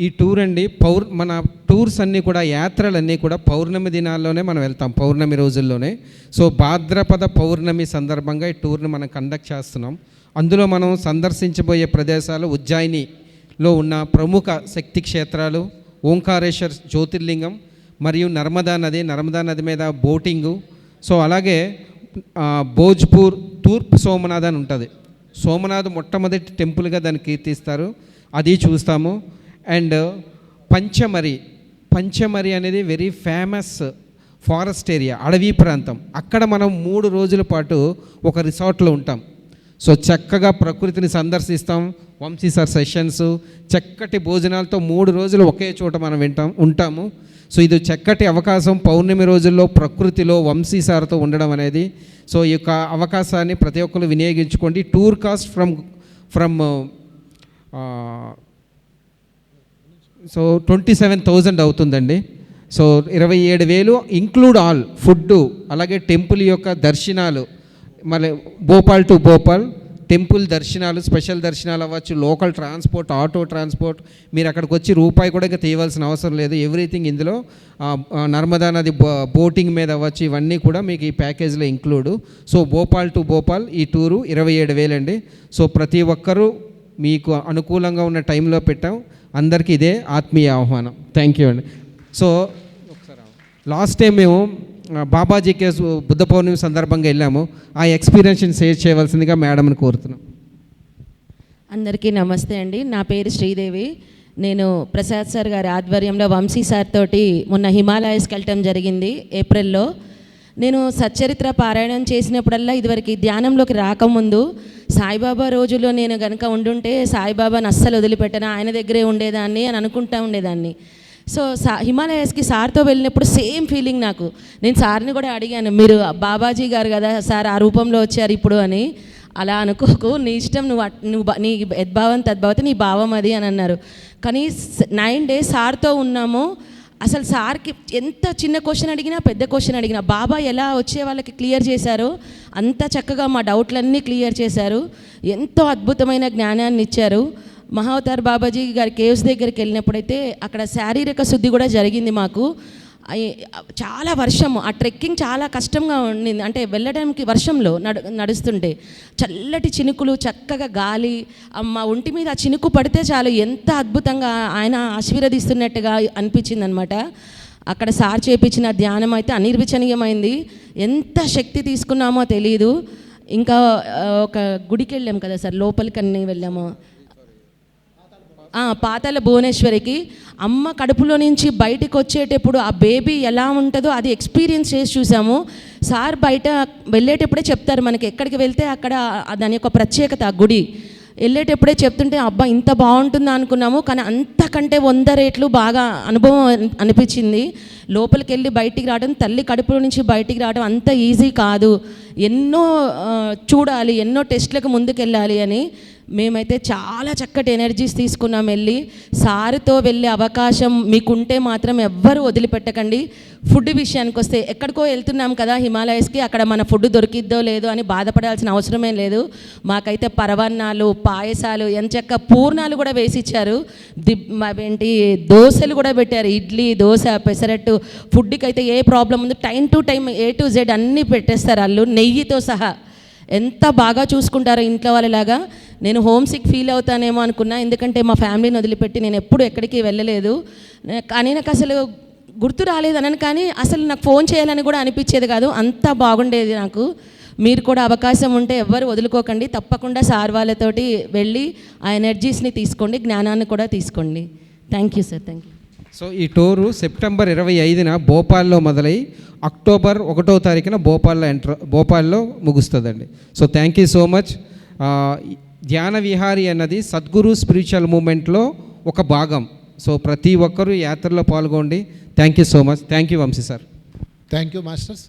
ఈ టూర్ అండి, మన టూర్స్ అన్నీ కూడా, యాత్రలన్నీ కూడా పౌర్ణమి దినాల్లోనే మనం వెళ్తాం, పౌర్ణమి రోజుల్లోనే. సో భాద్రపద పౌర్ణమి సందర్భంగా ఈ టూర్ని మనం కండక్ట్ చేస్తున్నాం. అందులో మనం సందర్శించబోయే ప్రదేశాలు ఉజ్జయినిలో ఉన్న ప్రముఖ శక్తి క్షేత్రాలు, ఓంకారేశ్వర్ జ్యోతిర్లింగం మరియు నర్మదా నది మీద బోటింగు. సో అలాగే భోజ్పూర్ తూర్పు సోమనాథ్ అని ఉంటుంది. సోమనాథ్ మొట్టమొదటి టెంపుల్గా దాన్ని కీర్తిస్తారు, అది చూస్తాము. అండ్ పంచమరి అనేది వెరీ ఫేమస్ ఫారెస్ట్ ఏరియా, అడవి ప్రాంతం. అక్కడ మనం 3 రోజుల పాటు ఒక రిసార్ట్లో ఉంటాం. సో చక్కగా ప్రకృతిని సందర్శిస్తాం. వంశీ సార్ సెషన్స్, చక్కటి భోజనాలతో 3 రోజులు ఒకే చోట మనం ఉంటాము. సో ఇది చక్కటి అవకాశం పౌర్ణమి రోజుల్లో ప్రకృతిలో వంశీ సార్తో ఉండడం అనేది. సో ఈ యొక్క అవకాశాన్ని ప్రతి ఒక్కరు వినియోగించుకోండి. టూర్ కాస్ట్ ఫ్రమ్ సో 27,000 అవుతుందండి. సో 27,000 ఇంక్లూడ్ ఆల్ ఫుడ్డు, అలాగే టెంపుల్ యొక్క దర్శనాలు, మళ్ళీ భోపాల్ టు భోపాల్ టెంపుల్ దర్శనాలు, స్పెషల్ దర్శనాలు అవ్వచ్చు, లోకల్ ట్రాన్స్పోర్ట్, ఆటో ట్రాన్స్పోర్ట్, మీరు అక్కడికి వచ్చి రూపాయి కూడా ఇంకా తీయవలసిన అవసరం లేదు. ఎవ్రీథింగ్ ఇందులో నర్మదా నది బోటింగ్ మీద అవ్వచ్చు, ఇవన్నీ కూడా మీకు ఈ ప్యాకేజ్లో ఇంక్లూడు. సో భోపాల్ టు భోపాల్ ఈ టూరు 27,000 అండి. సో ప్రతి ఒక్కరూ మీకు అనుకూలంగా ఉన్న టైంలో పెట్టాం. అందరికీ ఇదే ఆత్మీయ ఆహ్వానం. థ్యాంక్ యూ అండి. సో లాస్ట్ టైం మేము బాబాజీకే బుద్ధ పౌర్ణమి సందర్భంగా వెళ్ళాము. ఆ ఎక్స్పీరియన్స్ని షేర్ చేయవలసిందిగా మేడంని కోరుతున్నాం. అందరికీ నమస్తే అండి. నా పేరు శ్రీదేవి. నేను ప్రసాద్ సార్ గారి ఆధ్వర్యంలో వంశీ సార్ తోటి మొన్న హిమాలయస్కి వెళ్ళటం జరిగింది ఏప్రిల్లో. నేను సచ్చరిత్ర పారాయణం చేసినప్పుడల్లా ఇదివరకు ధ్యానంలోకి రాకముందు సాయిబాబా రోజుల్లో నేను కనుక ఉండుంటే సాయిబాబాని అస్సలు వదిలిపెట్టను, ఆయన దగ్గరే ఉండేదాన్ని అని అనుకుంటా ఉండేదాన్ని. సో హిమాలయస్కి సార్తో వెళ్ళినప్పుడు సేమ్ ఫీలింగ్ నాకు. నేను సార్ని కూడా అడిగాను, మీరు బాబాజీ గారు కదా సార్, ఆ రూపంలో వచ్చారు ఇప్పుడు అని. అలా అనుకోకు, నీ ఇష్టం, నువ్వు నీ యద్భావం తద్భావత, నీ భావం అది అని అన్నారు. కానీ 9 days సార్తో ఉన్నాము. అసలు సార్కి ఎంత చిన్న క్వశ్చన్ అడిగినా, పెద్ద క్వశ్చన్ అడిగినా బాబా ఎలా వచ్చే వాళ్ళకి క్లియర్ చేశారో అంత చక్కగా మా డౌట్లన్నీ క్లియర్ చేశారు. ఎంతో అద్భుతమైన జ్ఞానాన్ని ఇచ్చారు. మహావతార్ బాబాజీ గారి కేవ్స్ దగ్గరికి వెళ్ళినప్పుడైతే అక్కడ శారీరక శుద్ధి కూడా జరిగింది మాకు. చాలా వర్షము, ఆ ట్రెక్కింగ్ చాలా కష్టంగా ఉండింది. అంటే వెళ్ళడానికి వర్షంలో నడుస్తుంటే చల్లటి చినుకులు, చక్కగా గాలి, మా ఒంటి మీద ఆ చినుకు పడితే చాలు ఎంత అద్భుతంగా ఆయన ఆశీర్వదిస్తున్నట్టుగా అనిపించింది అనమాట. అక్కడ సార్ చేపించిన ధ్యానం అయితే అనిర్వచనీయమైంది. ఎంత శక్తి తీసుకున్నామో తెలియదు. ఇంకా ఒక గుడికి వెళ్ళాము కదా సార్, లోపలికి అన్నీ వెళ్ళాము. పాతాళ భువనేశ్వరికి అమ్మ కడుపులో నుంచి బయటకు వచ్చేటప్పుడు ఆ బేబీ ఎలా ఉంటుందో అది ఎక్స్పీరియన్స్ చేసి చూసాము. సార్ బయట వెళ్ళేటప్పుడే చెప్తారు మనకి, ఎక్కడికి వెళ్తే అక్కడ దాని యొక్క ప్రత్యేకత. ఆ గుడి వెళ్ళేటప్పుడే చెప్తుంటే అబ్బా ఇంత బాగుంటుందా అనుకున్నాము. కానీ అంతకంటే 100 రెట్లు బాగా అనుభవం అనిపించింది. లోపలికి వెళ్ళి బయటికి రావడం, తల్లి కడుపులో నుంచి బయటికి రావడం అంత ఈజీ కాదు. ఎన్నో చూడాలి, ఎన్నో టెస్ట్లకు ముందుకెళ్ళాలి అని మేమైతే చాలా చక్కటి ఎనర్జీస్ తీసుకున్నాం. వెళ్ళి సార్తో వెళ్ళే అవకాశం మీకుంటే మాత్రం ఎవ్వరూ వదిలిపెట్టకండి. ఫుడ్ విషయానికి వస్తే ఎక్కడికో వెళ్తున్నాం కదా హిమాలయస్కి, అక్కడ మన ఫుడ్ దొరికిద్దో లేదో అని బాధపడాల్సిన అవసరమే లేదు. మాకైతే పరవన్నాలు, పాయసాలు, ఎంచక్క పూర్ణాలు కూడా వేసి ఇచ్చారు. ఏంటి దోశలు కూడా పెట్టారు, ఇడ్లీ, దోశ, పెసరట్టు. ఫుడ్కి అయితే ఏ ప్రాబ్లం ఉంది, time to time A to Z అన్నీ పెట్టేస్తారు వాళ్ళు, నెయ్యితో సహా. ఎంత బాగా చూసుకుంటారో ఇంట్లో వాళ్ళలాగా. నేను హోమ్ సిక్ ఫీల్ అవుతానేమో అనుకున్నా, ఎందుకంటే మా ఫ్యామిలీని వదిలిపెట్టి నేను ఎప్పుడు ఎక్కడికి వెళ్ళలేదు. కానీ నాకు అసలు గుర్తు రాలేదనను, కానీ అసలు నాకు ఫోన్ చేయాలని కూడా అనిపించేది కాదు, అంత బాగుండేది నాకు. మీరు కూడా అవకాశం ఉంటే ఎవ్వరు వదులుకోకండి, తప్పకుండా సార్ వాళ్ళతోటి వెళ్ళి ఆ ఎనర్జీస్ని తీసుకోండి, జ్ఞానాన్ని కూడా తీసుకోండి. Thank you sir, thank you. So ఈ టూరు సెప్టెంబర్ 25న భోపాల్లో మొదలై అక్టోబర్ 1వ తారీఖున భోపాల్లో ముగుస్తుందండి. So thank you so much. ధ్యాన విహారీ అన్నది సద్గురు స్పిరిచువల్ మూమెంట్లో ఒక భాగం. సో ప్రతి ఒక్కరూ యాత్రలో పాల్గొండి. Thank you so much. Thank you Vamshi sir. Thank you masters.